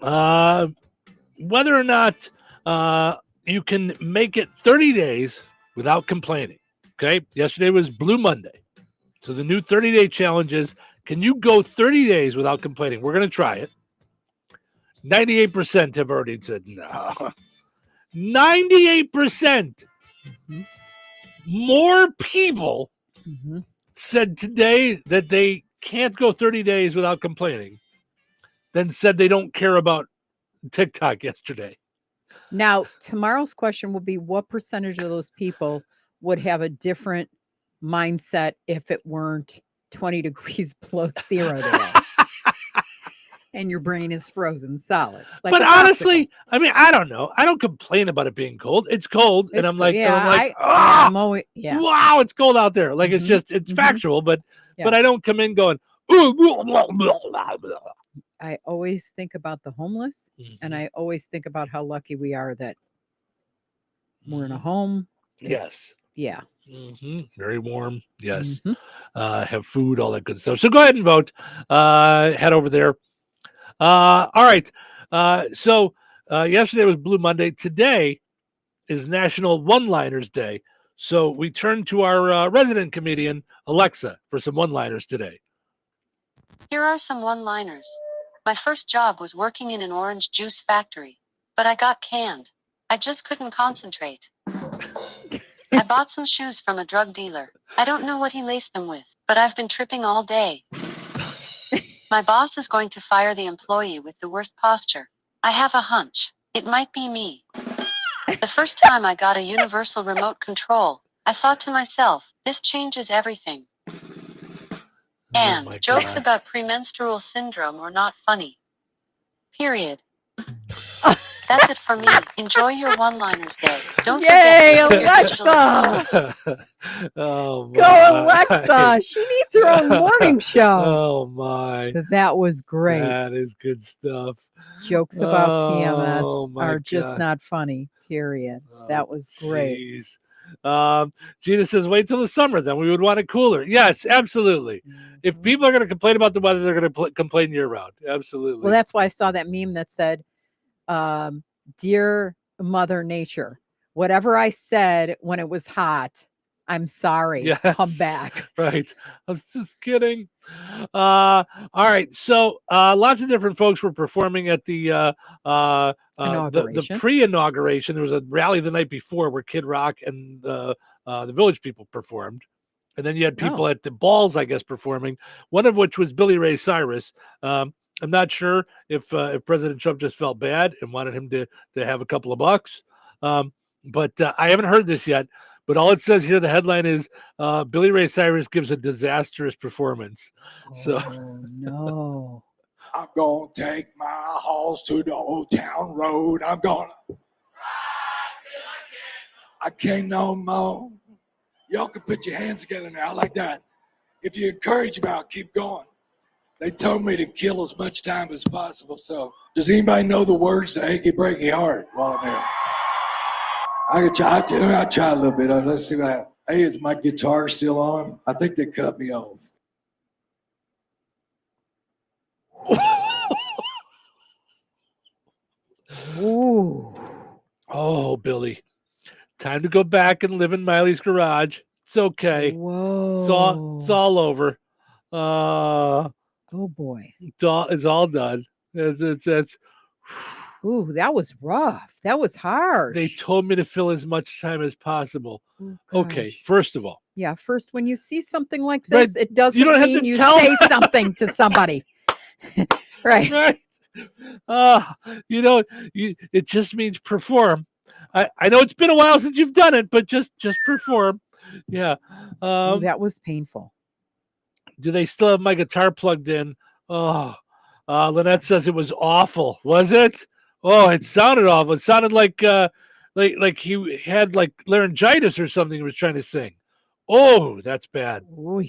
Speaker 2: whether or not you can make it 30 days without complaining. Okay, yesterday was Blue Monday. So the new 30-day challenge is, can you go 30 days without complaining? We're going to try it. 98% have already said no. 98%. More people said today that they can't go 30 days without complaining than said they don't care about TikTok yesterday.
Speaker 3: Now, tomorrow's question will be, what percentage of those people would have a different mindset if it weren't 20 degrees below zero today? And your brain is frozen solid. Like
Speaker 2: but honestly, I mean, I don't know. I don't complain about it being cold. It's cold, and I'm like,
Speaker 3: I'm always,
Speaker 2: wow, it's cold out there. Like, it's factual, but I don't come in going, ooh, blah, blah, blah, blah, blah.
Speaker 3: I always think about the homeless, and I always think about how lucky we are that we're in a home.
Speaker 2: Yes.
Speaker 3: Yeah.
Speaker 2: Very warm. Yes. Have food, all that good stuff. So go ahead and vote. Head over there. All right. So yesterday was Blue Monday. Today is National One-Liners Day. So we turn to our resident comedian, Alexa, for some one-liners today.
Speaker 19: Here are some one-liners. My first job was working in an orange juice factory, but I got canned. I just couldn't concentrate. I bought some shoes from a drug dealer. I don't know what he laced them with, but I've been tripping all day. My boss is going to fire the employee with the worst posture. I have a hunch. It might be me. The first time I got a universal remote control, I thought to myself, this changes everything. And jokes about premenstrual syndrome are not funny. Period. That's it for me. Enjoy your one-liners day. Don't forget to tell your digital assistant.
Speaker 2: Oh, my.
Speaker 3: Go, Alexa. She needs her own morning show.
Speaker 2: Oh, my.
Speaker 3: That was great.
Speaker 2: That is good stuff.
Speaker 3: Jokes about
Speaker 2: Oh,
Speaker 3: PMS
Speaker 2: my
Speaker 3: are just
Speaker 2: God.
Speaker 3: not funny. Period. That was great.
Speaker 2: Jeez. Gina says, wait till the summer, then we would want it cooler. Yes, absolutely. If people are going to complain about the weather, they're going to complain year-round. Absolutely.
Speaker 3: Well, that's why I saw that meme that said, dear Mother Nature, whatever I said when it was hot, I'm sorry.
Speaker 2: Yes.
Speaker 3: Come back.
Speaker 2: Right. I was just kidding. All right. So lots of different folks were performing at the pre-inauguration. There was a rally the night before where Kid Rock and the Village People performed. And then you had people at the balls, I guess, performing, one of which was Billy Ray Cyrus. I'm not sure if President Trump just felt bad and wanted him to have a couple of bucks. But I haven't heard this yet. But all it says here, the headline is Billy Ray Cyrus gives a disastrous performance. So
Speaker 3: no.
Speaker 21: I'm going to take my horse to the old town road. I'm going to. I can't no more. Y'all can put your hands together now like that. If you encourage about, keep going. They told me to kill as much time as possible. So does anybody know the words to Achy Breaky Heart while I'm here? I'll try a little bit. Let's see what happens. Hey, is my guitar still on? I think they cut me off.
Speaker 3: Ooh.
Speaker 2: Oh, Billy. Time to go back and live in Miley's garage. It's okay.
Speaker 3: Whoa.
Speaker 2: It's all over.
Speaker 3: Oh boy.
Speaker 2: It's all done. It's
Speaker 3: Ooh, that was rough. That was harsh.
Speaker 2: They told me to fill as much time as possible.
Speaker 3: Oh,
Speaker 2: Okay,
Speaker 3: gosh.
Speaker 2: first of all.
Speaker 3: Yeah, first, when you see something like
Speaker 2: Right,
Speaker 3: this, it doesn't
Speaker 2: you don't have
Speaker 3: mean
Speaker 2: to
Speaker 3: you
Speaker 2: tell
Speaker 3: say something to somebody. Right.
Speaker 2: Right. It just means perform. I know it's been a while since you've done it, but just perform. Yeah.
Speaker 3: Ooh, that was painful.
Speaker 2: Do they still have my guitar plugged in? Oh, Lynette says it was awful. Was it? Oh, it sounded awful. It sounded like he had like laryngitis or something he was trying to sing. Oh, that's bad.
Speaker 3: Ooh.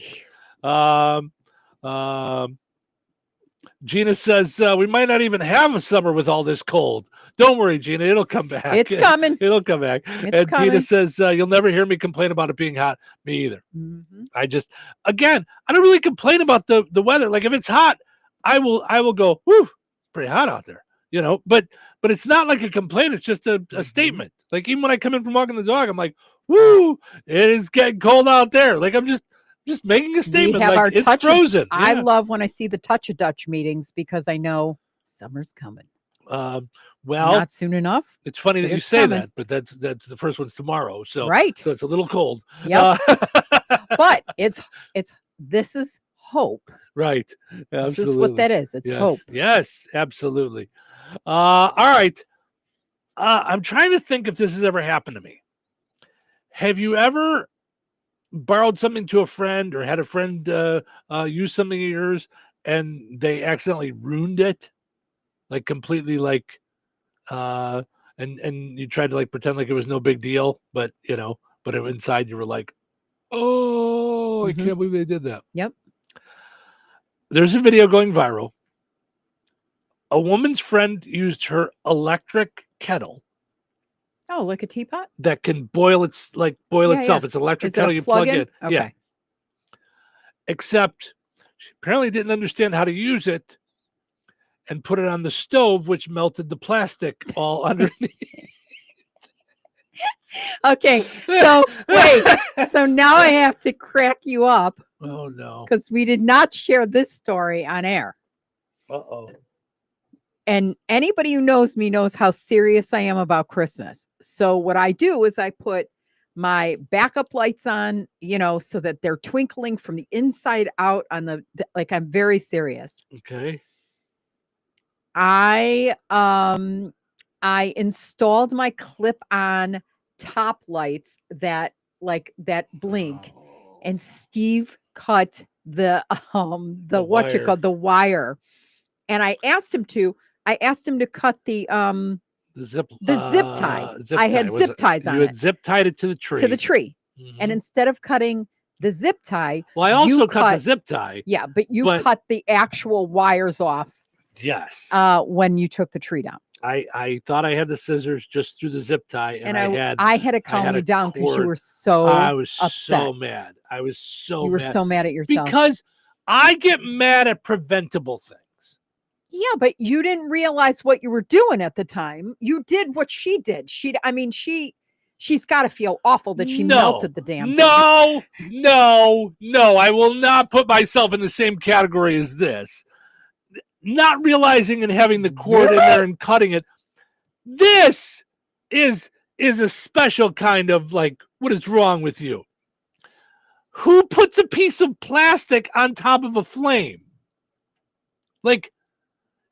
Speaker 2: Gina says we might not even have a summer with all this cold. Don't worry, Gina. It'll come back.
Speaker 3: It's coming.
Speaker 2: It'll come back.
Speaker 3: It's
Speaker 2: Gina
Speaker 3: coming.
Speaker 2: says you'll never hear me complain about it being hot. Me either.
Speaker 3: Mm-hmm.
Speaker 2: I don't really complain about the weather. Like if it's hot, I will go, whew, pretty hot out there. But it's not like a complaint. It's just a statement. Like even when I come in from walking the dog, I'm like, woo, it is getting cold out there. Like I'm just making a statement.
Speaker 3: We have
Speaker 2: like
Speaker 3: our
Speaker 2: it's
Speaker 3: touch
Speaker 2: frozen.
Speaker 3: I
Speaker 2: Yeah.
Speaker 3: love when I see the Touch a Dutch meetings because I know summer's coming.
Speaker 2: Well,
Speaker 3: not soon enough.
Speaker 2: It's funny
Speaker 3: but
Speaker 2: that you
Speaker 3: it's
Speaker 2: say
Speaker 3: coming.
Speaker 2: that, but that's the first one's tomorrow. So
Speaker 3: Right.
Speaker 2: So it's a little cold.
Speaker 3: Yep. But this is hope.
Speaker 2: Right. Absolutely.
Speaker 3: This is what that is. It's
Speaker 2: Yes.
Speaker 3: hope.
Speaker 2: Yes, absolutely. All right. I'm trying to think if this has ever happened to me. Have you ever borrowed something to a friend or had a friend use something of yours and they accidentally ruined it? Like completely and you tried to like pretend like it was no big deal, but inside you were like, oh, I can't believe they did that.
Speaker 3: Yep.
Speaker 2: There's a video going viral. A woman's friend used her electric kettle
Speaker 3: Oh, like a teapot?
Speaker 2: that can boil
Speaker 3: Yeah,
Speaker 2: itself.
Speaker 3: yeah.
Speaker 2: It's an electric
Speaker 3: Is it a
Speaker 2: kettle you plug in.
Speaker 3: plug-in?
Speaker 2: Yeah.
Speaker 3: Okay.
Speaker 2: Except she apparently didn't understand how to use it and put it on the stove, which melted the plastic all underneath.
Speaker 3: Okay. So wait. So now I have to crack you up
Speaker 2: Oh no.
Speaker 3: because we did not share this story on air.
Speaker 2: Uh-oh.
Speaker 3: And anybody who knows me knows how serious I am about Christmas. So what I do is I put my backup lights on, so that they're twinkling from the inside out on like I'm very serious.
Speaker 2: Okay.
Speaker 3: I installed my clip-on top lights that blink, and Steve cut the wire. And I asked him to cut the zip tie. I had zip ties on it.
Speaker 2: You had zip tied it to the tree.
Speaker 3: And instead of cutting the zip tie,
Speaker 2: Well, I also cut the zip tie.
Speaker 3: Yeah, but you cut the actual wires off.
Speaker 2: Yes.
Speaker 3: When you took the tree down.
Speaker 2: I thought I had the scissors just through the zip tie, and
Speaker 3: I had to calm you down because you were so
Speaker 2: I was
Speaker 3: upset.
Speaker 2: so mad. I was so
Speaker 3: You were
Speaker 2: mad.
Speaker 3: so mad at yourself.
Speaker 2: Because I get mad at preventable things.
Speaker 3: Yeah, but you didn't realize what you were doing at the time. You did what she did. She's got to feel awful that she melted the damn thing.
Speaker 2: No. I will not put myself in the same category as this. Not realizing and having the cord in there and cutting it. This is a special kind of like, what is wrong with you? Who puts a piece of plastic on top of a flame? Like,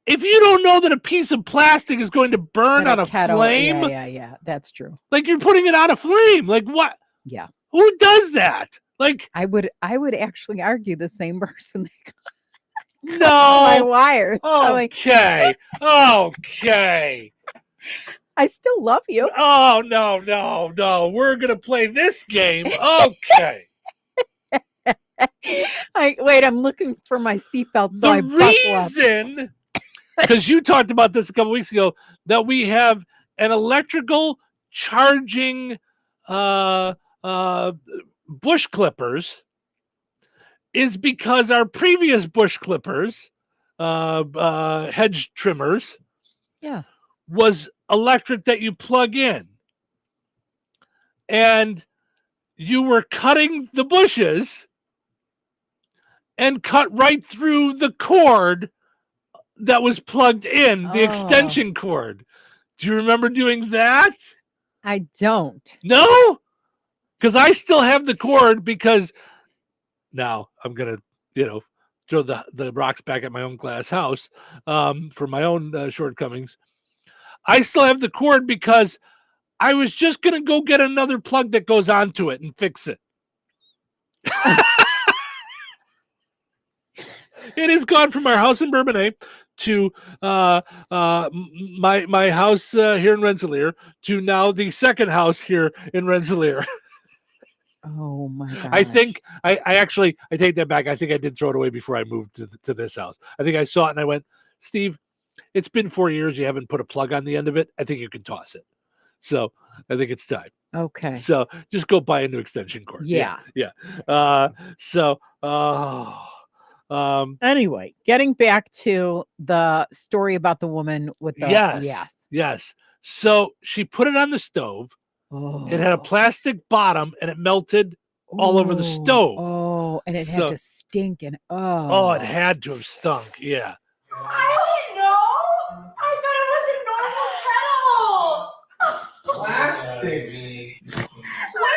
Speaker 2: if you don't know that a piece of plastic is going to burn on a flame,
Speaker 3: yeah, that's true.
Speaker 2: like you're putting it on a flame. Like what?
Speaker 3: Yeah.
Speaker 2: Who does that? Like
Speaker 3: I would actually argue the same person that
Speaker 2: no
Speaker 3: my wires.
Speaker 2: Okay. Okay.
Speaker 3: I still love you.
Speaker 2: Oh no. We're gonna play this game. Okay.
Speaker 3: I'm looking for my seatbelt. So
Speaker 2: The
Speaker 3: I buckle up.
Speaker 2: reason, because you talked about this a couple weeks ago, that we have an electrical charging bush clippers is because our previous bush clippers, hedge trimmers, was electric that you plug in. And you were cutting the bushes and cut right through the cord that was plugged in, the extension cord. Do you remember doing that?
Speaker 3: I don't.
Speaker 2: No? Because I still have the cord because now I'm going to, throw the rocks back at my own glass house for my own shortcomings. I still have the cord because I was just going to go get another plug that goes onto it and fix it. It has gone from our house in Bourbonnais to my house here in Rensselaer to now the second house here in Rensselaer.
Speaker 3: Oh my God!
Speaker 2: I think I actually take that back. I think I did throw it away before I moved to this house. I think I saw it and I went, Steve, it's been 4 years. You haven't put a plug on the end of it. I think you can toss it. So I think it's time.
Speaker 3: Okay.
Speaker 2: So just go buy a new extension cord.
Speaker 3: Yeah. Anyway, getting back to the story about the woman with the
Speaker 2: yes. So she put it on the stove.
Speaker 3: Oh.
Speaker 2: It had a plastic bottom and it melted all over the stove.
Speaker 3: Oh, and it had to stink and
Speaker 2: oh, it had to have stunk. Yeah.
Speaker 1: I didn't know. I thought it was a normal kettle.
Speaker 8: Plastic.
Speaker 1: Where do I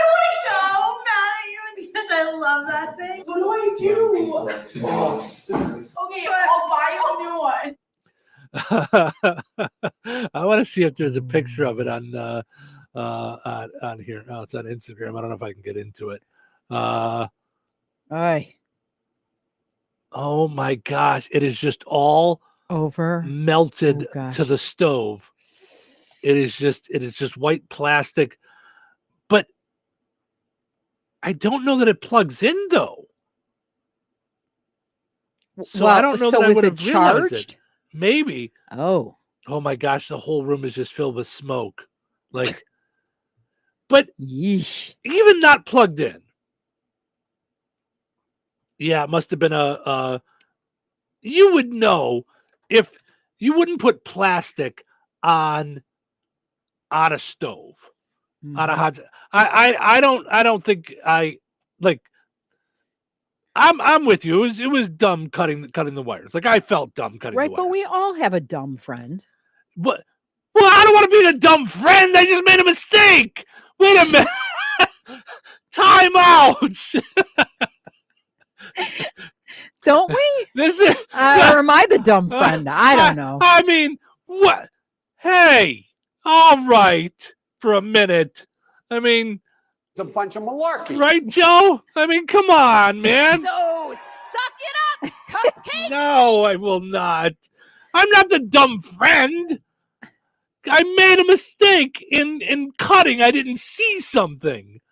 Speaker 1: go? Mad at you because I love that thing. What do I do? Okay, I'll buy you a new one.
Speaker 2: I want to see if there's a picture of it on here. Oh, it's on Instagram. I don't know if I can get into it. Oh my gosh, it is just all
Speaker 3: over
Speaker 2: melted to the stove. It is just white plastic. But I don't know that it plugs in though. So I don't know that I would have realized it. Maybe.
Speaker 3: Oh
Speaker 2: my gosh, the whole room is just filled with smoke. Like, but even not plugged in. Yeah, it must have been you would know if you wouldn't put plastic on a stove. On a hot. I don't think I'm with you. It was dumb cutting the wires. Like I felt dumb cutting the wires.
Speaker 3: Right, but we all have a dumb friend.
Speaker 2: What? Well, I don't want to be the dumb friend. I just made a mistake. Wait a minute. Time out.
Speaker 3: Don't we?
Speaker 2: This is.
Speaker 3: Or am I the dumb friend? I don't know.
Speaker 2: I mean, what? Hey, all right, for a minute. I mean,
Speaker 5: it's a bunch of malarkey,
Speaker 2: right, Joe? I mean, come on, man.
Speaker 1: So suck it up, cupcake.
Speaker 2: No, I will not. I'm not the dumb friend. I made a mistake in cutting. I didn't see something.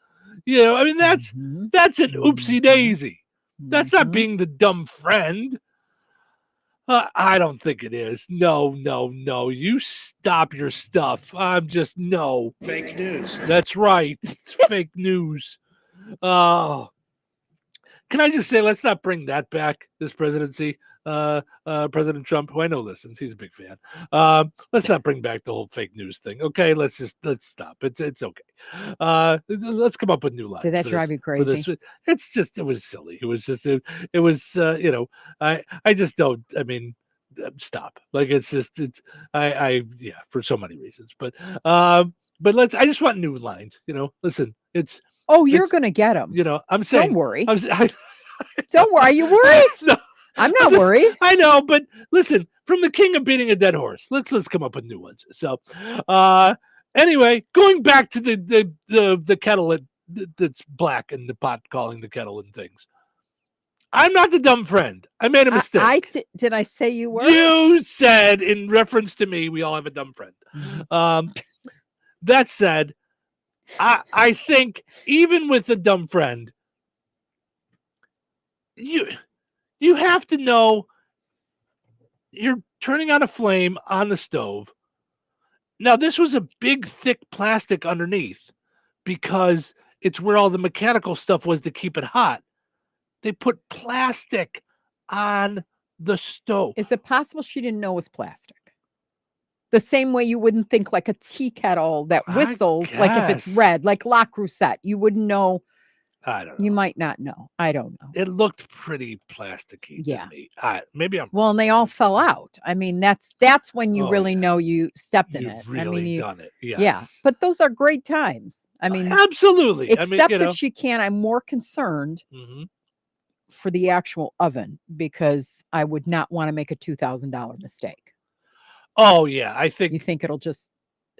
Speaker 2: I mean, that's an oopsie daisy. That's not being the dumb friend. I don't think it is. No. You stop your stuff. I'm just no.
Speaker 8: Fake news.
Speaker 2: That's right. It's fake news. Can I just say, let's not bring that back, this presidency. President Trump, who I know listens, he's a big fan. Let's not bring back the whole fake news thing. Okay, let's stop. It's okay. Let's come up with new lines.
Speaker 3: Did that drive you crazy?
Speaker 2: It's just, it was silly. It was just, it was, I just don't, I mean, stop. Like, it's for so many reasons, but I just want new lines, listen, it's.
Speaker 3: Oh, you're going to get them.
Speaker 2: I'm saying.
Speaker 3: Don't worry.
Speaker 2: Don't
Speaker 3: worry. Are you worried?
Speaker 2: No.
Speaker 3: I'm not worried.
Speaker 2: I know, but listen, from the king of beating a dead horse, let's come up with new ones. So, anyway, going back to the kettle that's black and the pot calling the kettle and things. I'm not the dumb friend. I made a mistake.
Speaker 3: Did I say you were?
Speaker 2: You said in reference to me, we all have a dumb friend.
Speaker 3: Mm-hmm.
Speaker 2: That said, I think even with a dumb friend, you have to know you're turning on a flame on the stove. Now, this was a big, thick plastic underneath because it's where all the mechanical stuff was to keep it hot. They put plastic on the stove.
Speaker 3: Is it possible she didn't know it was plastic? The same way you wouldn't think like a tea kettle that whistles, like if it's red, like La Crusette, you wouldn't know
Speaker 2: I don't know.
Speaker 3: You might not know. I don't know.
Speaker 2: It looked pretty plasticky to me. Maybe I'm
Speaker 3: Well, and they all fell out. I mean, that's when you really know you stepped in
Speaker 2: You've
Speaker 3: it.
Speaker 2: really done it. Yes.
Speaker 3: Yeah, but those are great times. I mean,
Speaker 2: absolutely.
Speaker 3: Except
Speaker 2: I mean,
Speaker 3: if she can, I'm more concerned
Speaker 2: Mhm.
Speaker 3: for the actual oven because I would not want to make a $2,000 mistake.
Speaker 2: Oh yeah, I think
Speaker 3: you think it'll just.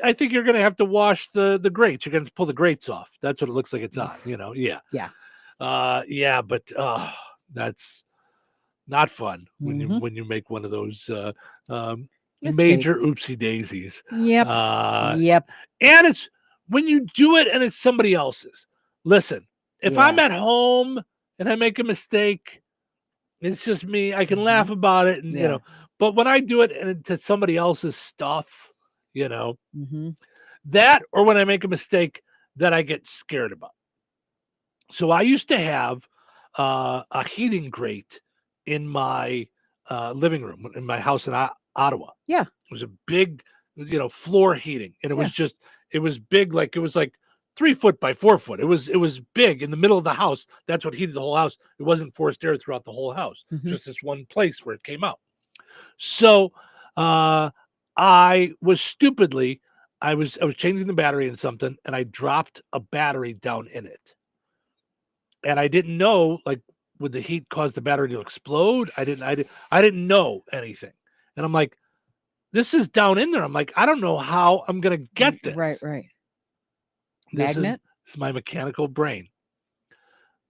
Speaker 2: I think you're going to have to wash the grates. You're going to pull the grates off. That's what it looks like it's on. Yeah.
Speaker 3: Yeah.
Speaker 2: But that's not fun when
Speaker 3: Mhm.
Speaker 2: you make one of those
Speaker 3: Mistakes.
Speaker 2: major oopsie daisies.
Speaker 3: Yep. Yep.
Speaker 2: And it's when you do it and it's somebody else's. Listen, if I'm at home and I make a mistake, it's just me. I can laugh about it, and but when I do it and it's somebody else's stuff,
Speaker 3: Mhm.
Speaker 2: that or when I make a mistake that I get scared about. So I used to have a heating grate in my living room in my house in Ottawa.
Speaker 3: Yeah.
Speaker 2: It was a big, floor heating, and it was big, like it was like 3 foot by 4 foot. It was big in the middle of the house. That's what heated the whole house. It wasn't forced air throughout the whole house.
Speaker 3: Mhm.
Speaker 2: Just this one place where it came out. So I was stupidly, I was changing the battery in something, and I dropped a battery down in it. And I didn't know, like, would the heat cause the battery to explode? I didn't know anything. And I'm like, this is down in there. I'm like, I don't know how I'm gonna get this.
Speaker 3: Right. Magnet?
Speaker 2: This is my mechanical brain.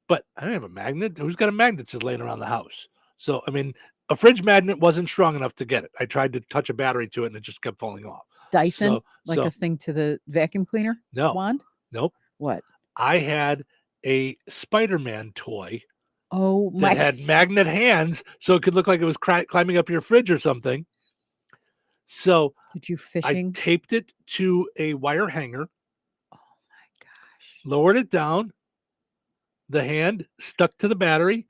Speaker 2: But I don't have a magnet. Who's got a magnet just laying around the house? So I mean, a fridge magnet wasn't strong enough to get it. I tried to touch a battery to it and it just kept falling off.
Speaker 3: Dyson,
Speaker 2: So-
Speaker 3: a thing to the vacuum cleaner?
Speaker 2: No.
Speaker 3: Wand?
Speaker 2: Nope.
Speaker 3: What?
Speaker 2: I had a Spider-Man toy
Speaker 3: Oh
Speaker 2: that
Speaker 3: my!
Speaker 2: had magnet hands, so it could look like it was climbing up your fridge or something. So
Speaker 3: Did you fishing?
Speaker 2: I taped it to a wire hanger.
Speaker 3: Oh my gosh!
Speaker 2: Lowered it down. The hand stuck to the battery,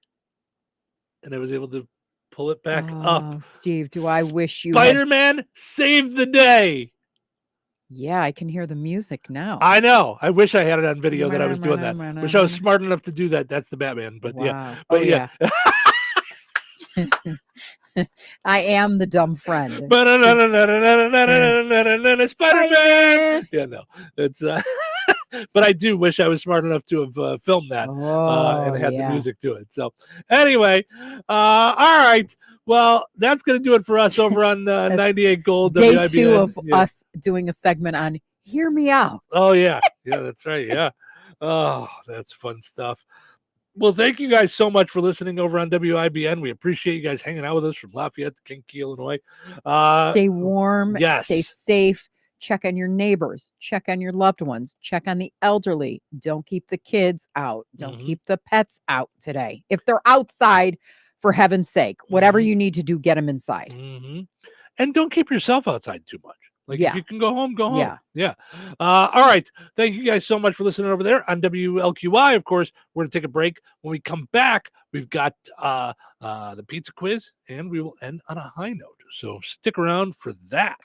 Speaker 2: and I was able to pull it back up.
Speaker 3: Oh, Steve, do I wish you had...
Speaker 2: Spider-Man saved the day.
Speaker 3: Yeah, I can hear the music now.
Speaker 2: I know. I wish I had it on video that I was doing that. Wish I was smart enough to do that. That's the Batman. But yeah.
Speaker 3: Wow.
Speaker 2: But
Speaker 3: Oh,
Speaker 2: yeah.
Speaker 3: I am the dumb friend.
Speaker 2: Spider-Man. Yeah, no. It's but I do wish I was smart enough to have filmed that and had the music to it. So anyway, all right. Well, that's going to do it for us over on 98 Gold.
Speaker 3: Day
Speaker 2: WIBN.
Speaker 3: 2 of us doing a segment on Hear Me Out.
Speaker 2: Oh, yeah. Yeah, that's right. Yeah. Oh, that's fun stuff. Well, thank you guys so much for listening over on WIBN. We appreciate you guys hanging out with us from Lafayette to Kankakee, Illinois.
Speaker 3: Stay warm.
Speaker 2: Yes.
Speaker 3: Stay safe. Check on your neighbors. Check on your loved ones. Check on the elderly. Don't keep the kids out. Don't keep the pets out today. If they're outside, for heaven's sake, whatever you need to do, get them inside.
Speaker 2: And don't keep yourself outside too much. Like if you can go home, go home.
Speaker 3: Yeah.
Speaker 2: Yeah. All right. Thank you guys so much for listening over there on WLQI. Of course, we're going to take a break. When we come back, we've got the pizza quiz, and we will end on a high note. So stick around for that.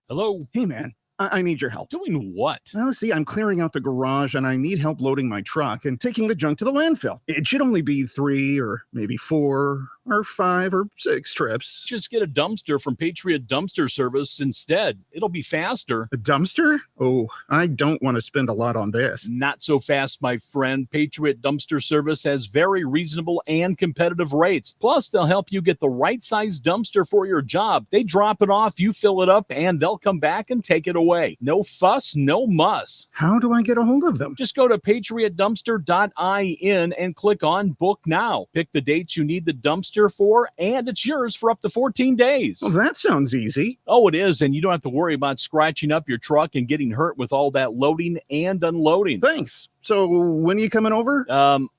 Speaker 6: Hello.
Speaker 9: Hey, man. I need your help.
Speaker 6: Doing what?
Speaker 9: Well, see, I'm clearing out the garage and I need help loading my truck and taking the junk to the landfill. It should only be 3 or maybe 4 or 5 or 6 trips.
Speaker 6: Just get a dumpster from Patriot Dumpster Service instead. It'll be faster.
Speaker 9: A dumpster? Oh, I don't want to spend a lot on this.
Speaker 6: Not so fast, my friend. Patriot Dumpster Service has very reasonable and competitive rates. Plus, they'll help you get the right size dumpster for your job. They drop it off, you fill it up, and they'll come back and take it away. No fuss, no muss.
Speaker 9: How do I get a hold of them?
Speaker 6: Just go to patriotdumpster.in and click on Book Now. Pick the dates you need the dumpster for, and it's yours for up to 14 days.
Speaker 9: Well, that sounds easy.
Speaker 6: Oh, it is, and you don't have to worry about scratching up your truck and getting hurt with all that loading and unloading.
Speaker 9: Thanks. So when are you coming over?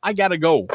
Speaker 6: I gotta go.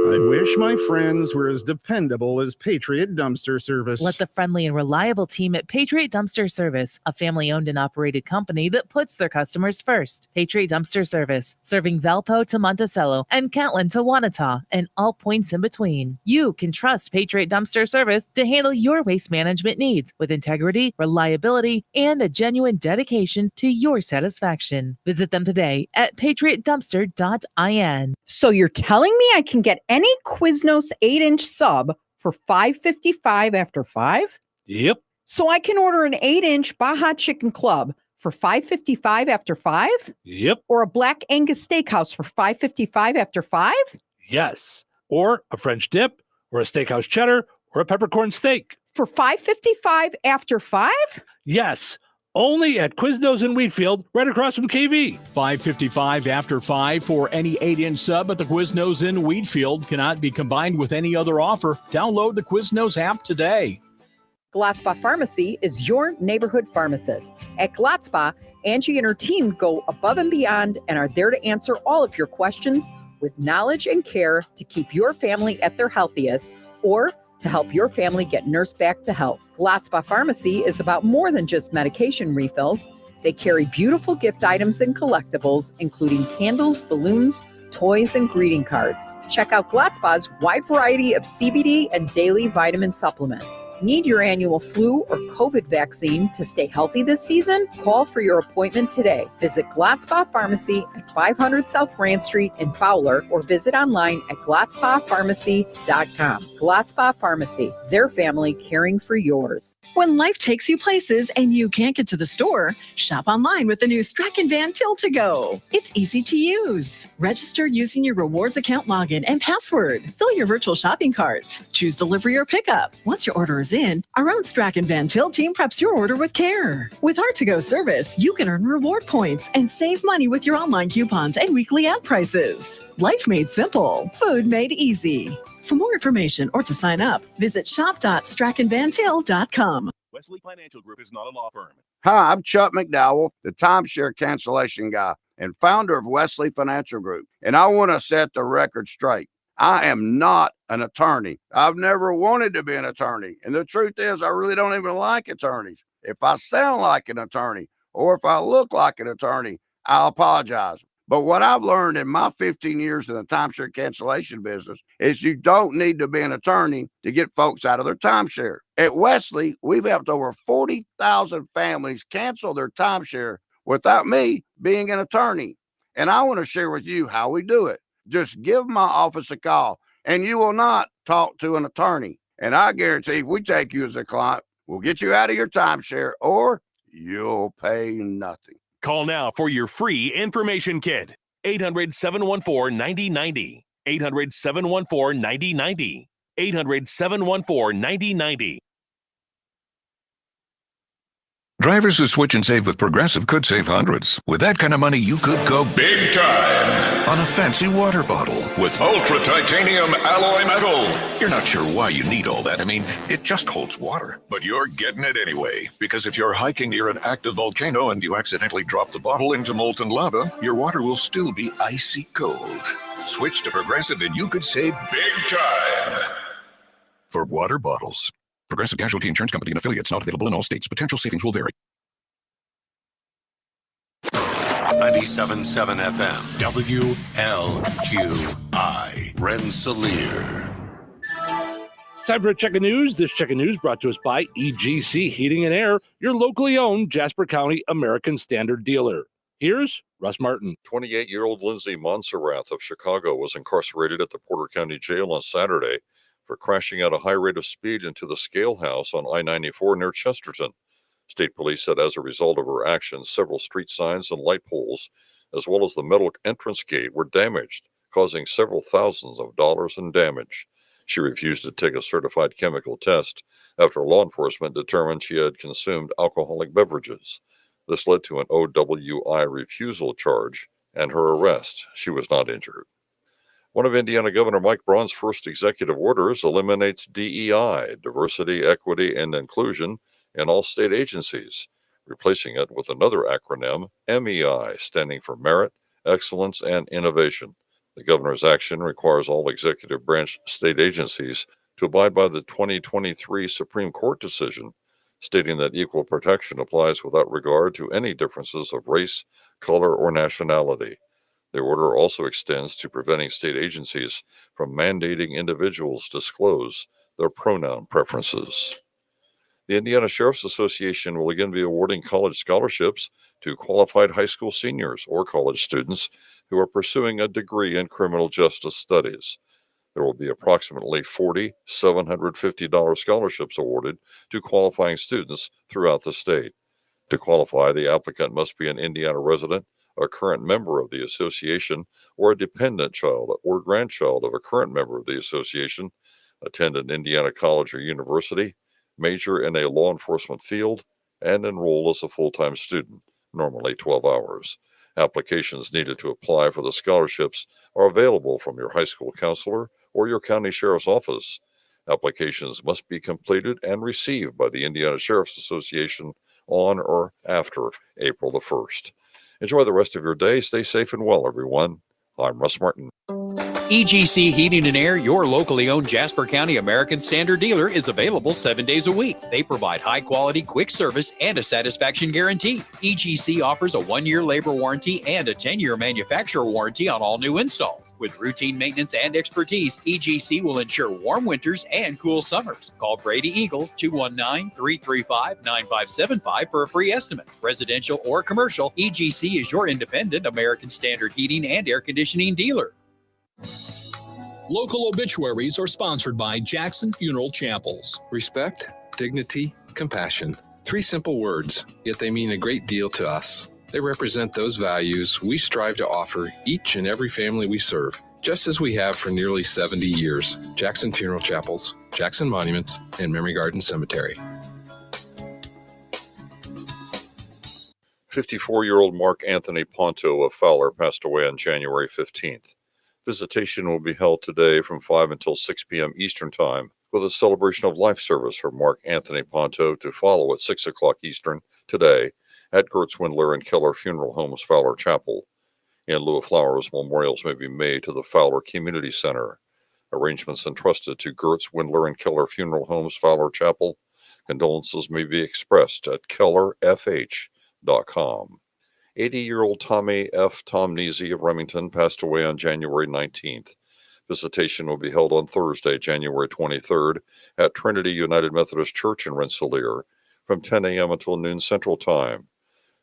Speaker 9: I wish my friends were as dependable as Patriot Dumpster Service.
Speaker 4: Let the friendly and reliable team at Patriot Dumpster Service, a family-owned and operated company that puts their customers first. Patriot Dumpster Service, serving Valpo to Monticello and Catlin to Wanata and all points in between. You can trust Patriot Dumpster Service to handle your waste management needs with integrity, reliability, and a genuine dedication to your satisfaction. Visit them today at patriotdumpster.in.
Speaker 3: So you're telling me I can get any Quiznos 8-inch sub for $5.55 after 5?
Speaker 2: Yep.
Speaker 3: So I can order an 8-inch Baja Chicken Club for $5.55 after 5?
Speaker 2: Yep.
Speaker 3: Or a Black Angus Steakhouse for $5.55 after 5?
Speaker 2: Yes. Or a French dip, or a steakhouse cheddar, or a peppercorn steak.
Speaker 3: For $5.55 after 5?
Speaker 2: Yes. Only at Quiznos in Wheatfield, right across from KV.
Speaker 6: $5.55 after 5 for any 8-inch sub at the Quiznos in Wheatfield. Cannot be combined with any other offer. Download the Quiznos app today.
Speaker 3: Gladspa Pharmacy is your neighborhood pharmacist. At Gladspa, Angie and her team go above and beyond and are there to answer all of your questions with knowledge and care to keep your family at their healthiest or to help your family get nursed back to health. Gladspa Pharmacy is about more than just medication refills. They carry beautiful gift items and collectibles, including candles, balloons, toys, and greeting cards. Check out Gladspa's wide variety of CBD and daily vitamin supplements. Need your annual flu or COVID vaccine to stay healthy this season? Call for your appointment today. Visit Gladspa Pharmacy at 500 South Grand Street in Fowler or visit online at gladspapharmacy.com. Gladspa Pharmacy, their family caring for yours.
Speaker 11: When life takes you places and you can't get to the store, shop online with the new Strachan Van Til to Go. It's easy to use. Register using your rewards account login and password. Fill your virtual shopping cart. Choose delivery or pickup. Once your order is in, our own Strachan Van Til team preps your order with care. With our to-go service, you can earn reward points and save money with your online coupons and weekly ad prices. Life made simple, food made easy. For more information or to sign up, visit shop.strachanvantil.com.
Speaker 20: Wesley Financial Group is not a law firm.
Speaker 5: Hi, I'm Chuck McDowell, the timeshare cancellation guy and founder of Wesley Financial Group. And I want to set the record straight. I am not an attorney. I've never wanted to be an attorney. And the truth is, I really don't even like attorneys. If I sound like an attorney or if I look like an attorney, I'll apologize. But what I've learned in my 15 years in the timeshare cancellation business is you don't need to be an attorney to get folks out of their timeshare. At Wesley, we've helped over 40,000 families cancel their timeshare without me being an attorney. And I want to share with you how we do it. Just give my office a call, and you will not talk to an attorney. And I guarantee if we take you as a client, we'll get you out of your timeshare, or you'll pay nothing.
Speaker 12: Call now for your free information kit. 800-714-9090. 800-714-9090. 800-714-9090.
Speaker 24: Drivers who switch and save with Progressive could save hundreds. With that kind of money, you could go big time on a fancy water bottle with ultra titanium alloy metal. You're not sure why you need all that. I mean, it just holds water. But you're getting it anyway, because if you're hiking near an active volcano and you accidentally drop the bottle into molten lava, your water will still be icy cold. Switch to Progressive and you could save big time for water bottles. Progressive Casualty Insurance Company and affiliates, not available in all states. Potential savings will vary.
Speaker 12: 97.7 FM, WLQI, Rensselaer.
Speaker 2: It's time for a check of news. This check of news brought to us by EGC Heating and Air, your locally owned Jasper County American Standard dealer. Here's Russ Martin.
Speaker 25: 28-year-old Lindsay Montserrat of Chicago was incarcerated at the Porter County Jail on Saturday for crashing at a high rate of speed into the scale house on I-94 near Chesterton. State police said as a result of her actions, several street signs and light poles, as well as the metal entrance gate, were damaged, causing several thousands of dollars in damage. She refused to take a certified chemical test after law enforcement determined she had consumed alcoholic beverages. This led to an OWI refusal charge and her arrest. She was not injured. One of Indiana Governor Mike Braun's first executive orders eliminates DEI, diversity, equity, and inclusion, in all state agencies, replacing it with another acronym, MEI, standing for Merit, Excellence, and Innovation. The governor's action requires all executive branch state agencies to abide by the 2023 Supreme Court decision, stating that equal protection applies without regard to any differences of race, color, or nationality. The order also extends to preventing state agencies from mandating individuals disclose their pronoun preferences. The Indiana Sheriff's Association will again be awarding college scholarships to qualified high school seniors or college students who are pursuing a degree in criminal justice studies. There will be approximately 40 $750 scholarships awarded to qualifying students throughout the state. To qualify, the applicant must be an Indiana resident, a current member of the association, or a dependent child or grandchild of a current member of the association, attend an Indiana college or university, major in a law enforcement field, and enroll as a full-time student, normally 12 hours. Applications needed to apply for the scholarships are available from your high school counselor or your county sheriff's office. Applications must be completed and received by the Indiana Sheriff's Association on or after April the 1st. Enjoy the rest of your day. Stay safe and well, everyone. I'm Russ Martin.
Speaker 7: EGC Heating and Air, your locally owned Jasper County American Standard dealer, is available 7 days a week. They provide high-quality, quick service and a satisfaction guarantee. EGC offers a 1-year labor warranty and a 10-year manufacturer warranty on all new installs. With routine maintenance and expertise, EGC will ensure warm winters and cool summers. Call Brady Eagle 219-335-9575 for a free estimate. Residential or commercial, EGC is your independent American Standard heating and air conditioning dealer.
Speaker 10: Local obituaries are sponsored by Jackson Funeral Chapels.
Speaker 13: Respect, dignity, compassion. 3 simple words, yet they mean a great deal to us. They represent those values we strive to offer each and every family we serve, just as we have for nearly 70 years. Jackson Funeral Chapels, Jackson Monuments, and Memory Garden Cemetery.
Speaker 25: 54-year-old Mark Anthony Ponto of Fowler passed away on January 15th. Visitation will be held today from 5 until 6 p.m. Eastern Time, with a celebration of life service for Mark Anthony Ponto to follow at 6 o'clock Eastern today at Gertz, Windler, and Keller Funeral Homes, Fowler Chapel. In lieu of flowers, memorials may be made to the Fowler Community Center. Arrangements entrusted to Gertz, Windler, and Keller Funeral Homes, Fowler Chapel. Condolences may be expressed at kellerfh.com. 80-year-old Tommy F. Tomnese of Remington passed away on January 19th. Visitation will be held on Thursday, January 23rd at Trinity United Methodist Church in Rensselaer from 10 a.m. until noon Central Time,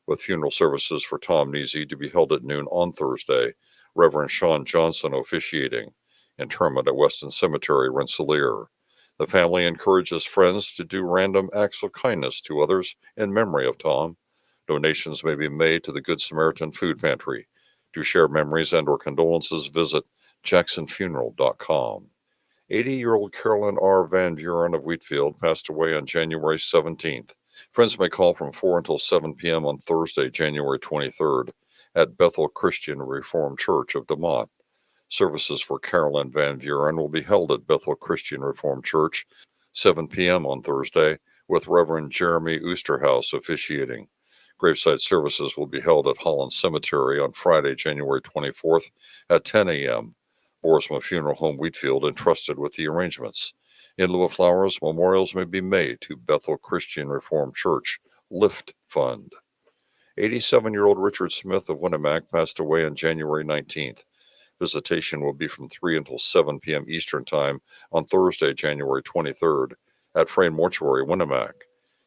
Speaker 25: with funeral services for Tomnese to be held at noon on Thursday. Reverend Sean Johnson officiating. Interment at Weston Cemetery, Rensselaer. The family encourages friends to do random acts of kindness to others in memory of Tom. Donations may be made to the Good Samaritan Food Pantry. To share memories and or condolences, visit jacksonfuneral.com. 80-year-old Carolyn R. Van Buren of Wheatfield passed away on January 17th. Friends may call from 4 until 7 p.m. on Thursday, January 23rd at Bethel Christian Reformed Church of DeMont. Services for Carolyn Van Buren will be held at Bethel Christian Reformed Church, 7 p.m. on Thursday, with Reverend Jeremy Oosterhouse officiating. Graveside services will be held at Holland Cemetery on Friday, January 24th at 10 a.m. Borisma Funeral Home Wheatfield entrusted with the arrangements. In lieu of flowers, memorials may be made to Bethel Christian Reformed Church Lift Fund. 87-year-old Richard Smith of Winnemac passed away on January 19th. Visitation will be from 3 until 7 p.m. Eastern Time on Thursday, January 23rd at Frayne Mortuary, Winnemac.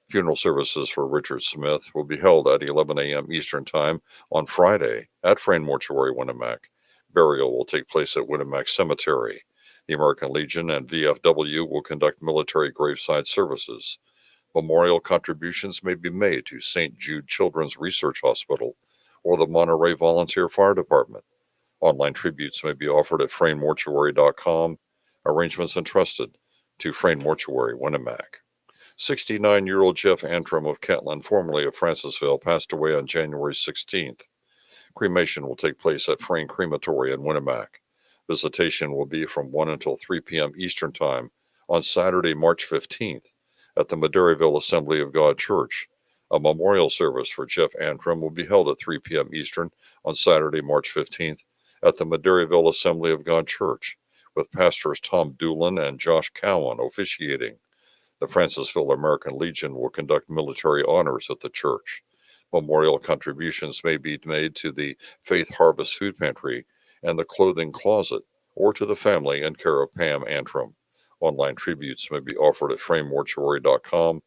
Speaker 25: Funeral services for Richard Smith will be held at 11 a.m. Eastern Time on Friday at Frayne Mortuary, Winnemac. Burial will take place at Winnemac Cemetery. The American Legion and VFW will conduct military graveside services. Memorial contributions may be made to St. Jude Children's Research Hospital or the Monterey Volunteer Fire Department. Online tributes may be offered at FrayneMortuary.com. Arrangements entrusted to Frayne Mortuary, Winnemac. 69-year-old Jeff Antrim of Kentland, formerly of Francisville, passed away on January 16th. Cremation will take place at Frayne Crematory in Winnemac. Visitation will be from 1 until 3 p.m. Eastern Time on Saturday, March 15th at the Madeireville Assembly of God Church. A memorial service for Jeff Antrim will be held at 3 p.m. Eastern on Saturday, March 15th at the Madeiraville Assembly of God Church, with pastors Tom Doolin and Josh Cowan officiating. The Francisville American Legion will conduct military honors at the church. Memorial contributions may be made to the Faith Harvest Food Pantry and the Clothing Closet, or to the family in care of Pam Antrim. Online tributes may be offered at framemortuary.com.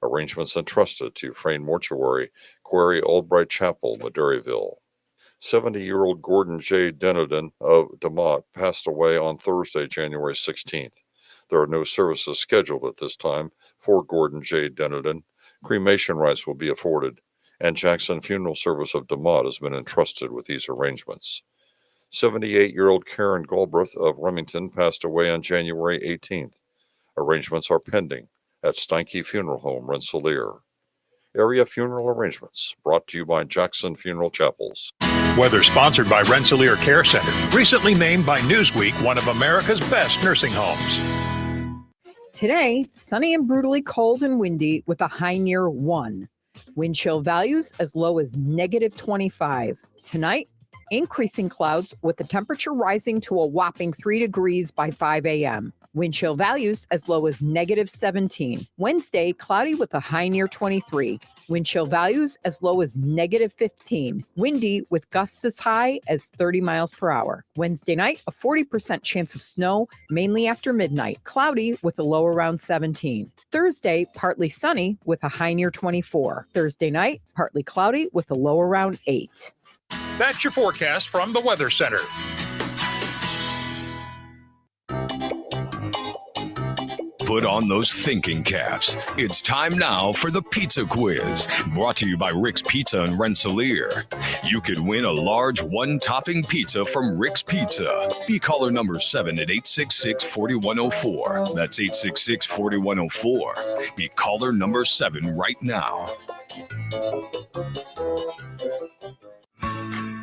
Speaker 25: Arrangements entrusted to Frame Mortuary, Quarry Albright Chapel, Madeiraville. 70-year-old Gordon J. Deniden of DeMott passed away on Thursday, January 16th. There are no services scheduled at this time for Gordon J. Deniden. Cremation rights will be afforded, and Jackson Funeral Service of DeMott has been entrusted with these arrangements. 78-year-old Karen Galbraith of Remington passed away on January 18th. Arrangements are pending at Steinke Funeral Home, Rensselaer. Area funeral arrangements brought to you by Jackson Funeral Chapels.
Speaker 14: Weather sponsored by Rensselaer Care Center, recently named by Newsweek one of America's best nursing homes.
Speaker 3: Today, sunny and brutally cold and windy with a high near 1. Wind chill values as low as -25. Tonight, increasing clouds with the temperature rising to a whopping 3 degrees by 5 a.m. Wind chill values as low as -17. Wednesday, cloudy with a high near 23. Wind chill values as low as -15. Windy with gusts as high as 30 miles per hour. Wednesday night, a 40% chance of snow, mainly after midnight. Cloudy with a low around 17. Thursday, partly sunny with a high near 24. Thursday night, partly cloudy with a low around 8.
Speaker 14: That's your forecast from the Weather Center.
Speaker 12: Put on those thinking caps. It's time now for the Pizza Quiz, brought to you by Rick's Pizza in Rensselaer. You could win a large one-topping pizza from Rick's Pizza. Be caller number 7 at 866-4104. That's 866-4104. Be caller number 7 right now.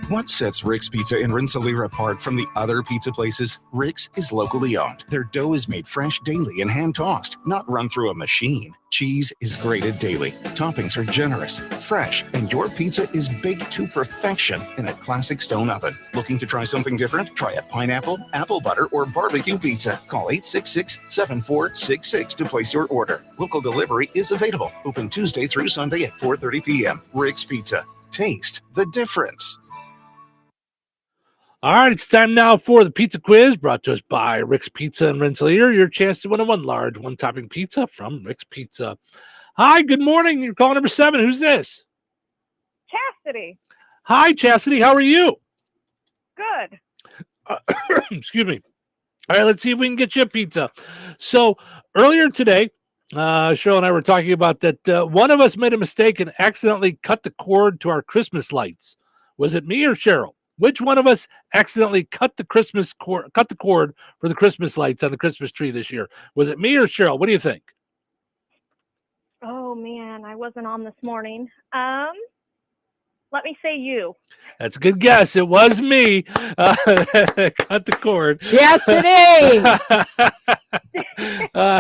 Speaker 9: What sets Rick's Pizza in Rensselaer apart from the other pizza places? Rick's is locally owned. Their dough is made fresh daily and hand-tossed, not run through a machine. Cheese is grated daily. Toppings are generous, fresh, and your pizza is baked to perfection in a classic stone oven. Looking to try something different? Try a pineapple, apple butter, or barbecue pizza. Call 866-7466 to place your order. Local delivery is available. Open Tuesday through Sunday at 4:30 p.m. Rick's Pizza. Taste the difference.
Speaker 2: All right, it's time now for the pizza quiz brought to us by Rick's Pizza in Rensselaer. Your chance to win a large one-topping pizza from Rick's Pizza. Hi, good morning. You're calling number 7. Who's this?
Speaker 15: Chastity.
Speaker 2: Hi, Chastity. How are you?
Speaker 15: Good.
Speaker 2: Excuse me. All right, let's see if we can get you a pizza. So earlier today, Cheryl and I were talking about that one of us made a mistake and accidentally cut the cord to our Christmas lights. Was it me or Cheryl? Which one of us accidentally cut the cord for the Christmas lights on the Christmas tree this year? Was it me or Cheryl? What do you think?
Speaker 15: Oh man, I wasn't on this morning. Let me say you.
Speaker 2: That's a good guess. It was me. Cut the cord.
Speaker 3: Chastity!
Speaker 2: All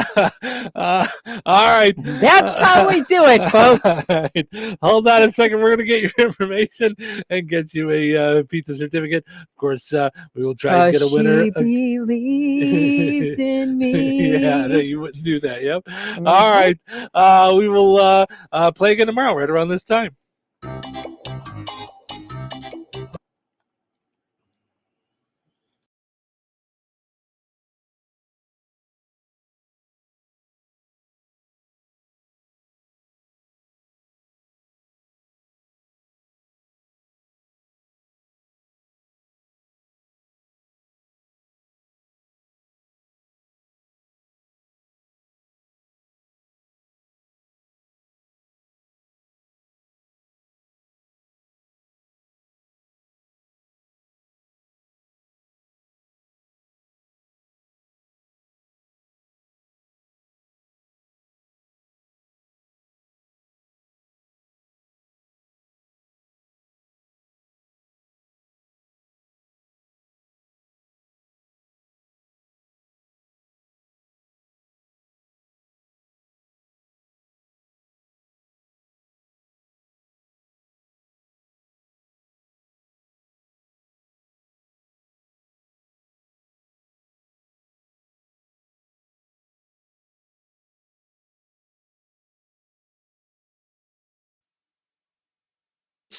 Speaker 2: right.
Speaker 3: That's how we do it, folks.
Speaker 2: Right. Hold on a second. We're going to get your information and get you a pizza certificate. Of course, we will try and get a winner.
Speaker 3: She believed in me.
Speaker 2: Yeah, no, you wouldn't do that. Yep. All right. We will play again tomorrow right around this time.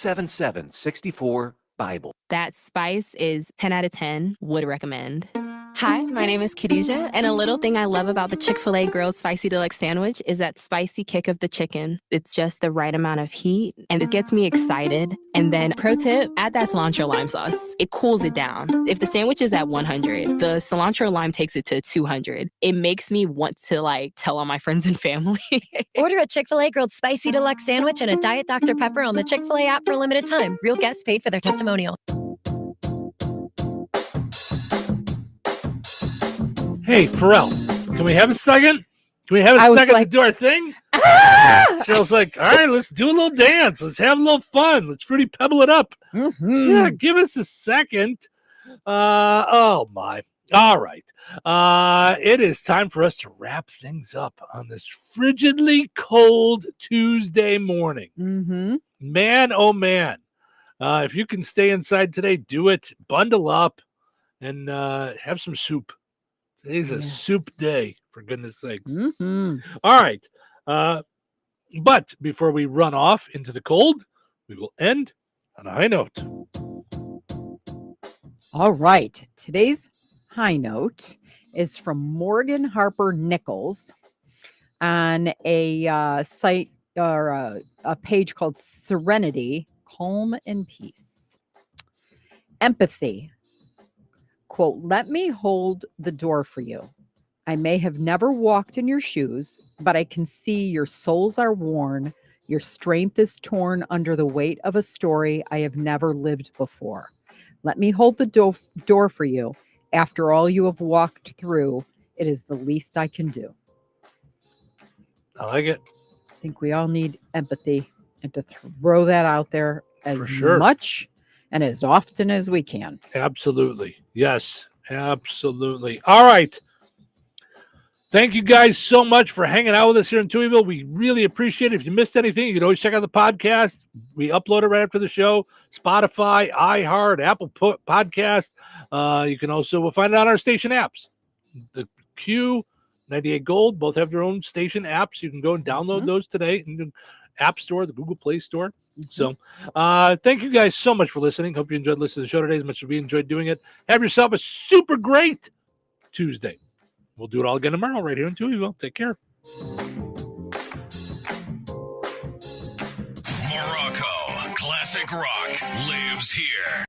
Speaker 16: 877-64-BIBLE.
Speaker 17: That spice is 10 out of 10. Would recommend. Hi, my name is Khadijah, and a little thing I love about the Chick-fil-A Grilled Spicy Deluxe Sandwich is that spicy kick of the chicken. It's just the right amount of heat, and it gets me excited. And then, pro tip, add that cilantro lime sauce. It cools it down. If the sandwich is at 100, the cilantro lime takes it to 200. It makes me want to, tell all my friends and family.
Speaker 18: Order a Chick-fil-A Grilled Spicy Deluxe Sandwich and a Diet Dr. Pepper on the Chick-fil-A app for a limited time. Real guests paid for their testimonial.
Speaker 2: Hey, Pharrell, can we have a second? Can we have a second to do our thing? Cheryl's like, all right, let's do a little dance. Let's have a little fun. Let's Fruity Pebble it up. Yeah, give us a second. Oh, my. All right. It is time for us to wrap things up on this frigidly cold Tuesday morning. Man, oh, man. If you can stay inside today, do it. Bundle up and have some soup. Today's a soup day, for goodness sakes. All right. But before we run off into the cold, we will end on a high note.
Speaker 3: All right. Today's high note is from Morgan Harper Nichols on a site or a page called Serenity, Calm and Peace. Empathy. Quote, let me hold the door for you. I may have never walked in your shoes, but I can see your soles are worn. Your strength is torn under the weight of a story I have never lived before. Let me hold the door for you. After all you have walked through, it is the least I can do.
Speaker 2: I like it.
Speaker 3: I think we all need empathy and to throw that out there as much and as often as we can.
Speaker 2: Absolutely. Yes, absolutely. All right. Thank you guys so much for hanging out with us here in Touhyville. We really appreciate it. If you missed anything, you can always check out the podcast. We upload it right after the show. Spotify, iHeart, Apple Podcast. You can also find it on our station apps. The Q, 98 Gold, both have their own station apps. You can go and download those today in the App Store, the Google Play Store. So thank you guys so much for listening. Hope you enjoyed listening to the show today as much as we enjoyed doing it. Have yourself a super great Tuesday. We'll do it all again tomorrow right here in Touhyville. Take care.
Speaker 12: Morocco Classic Rock lives here.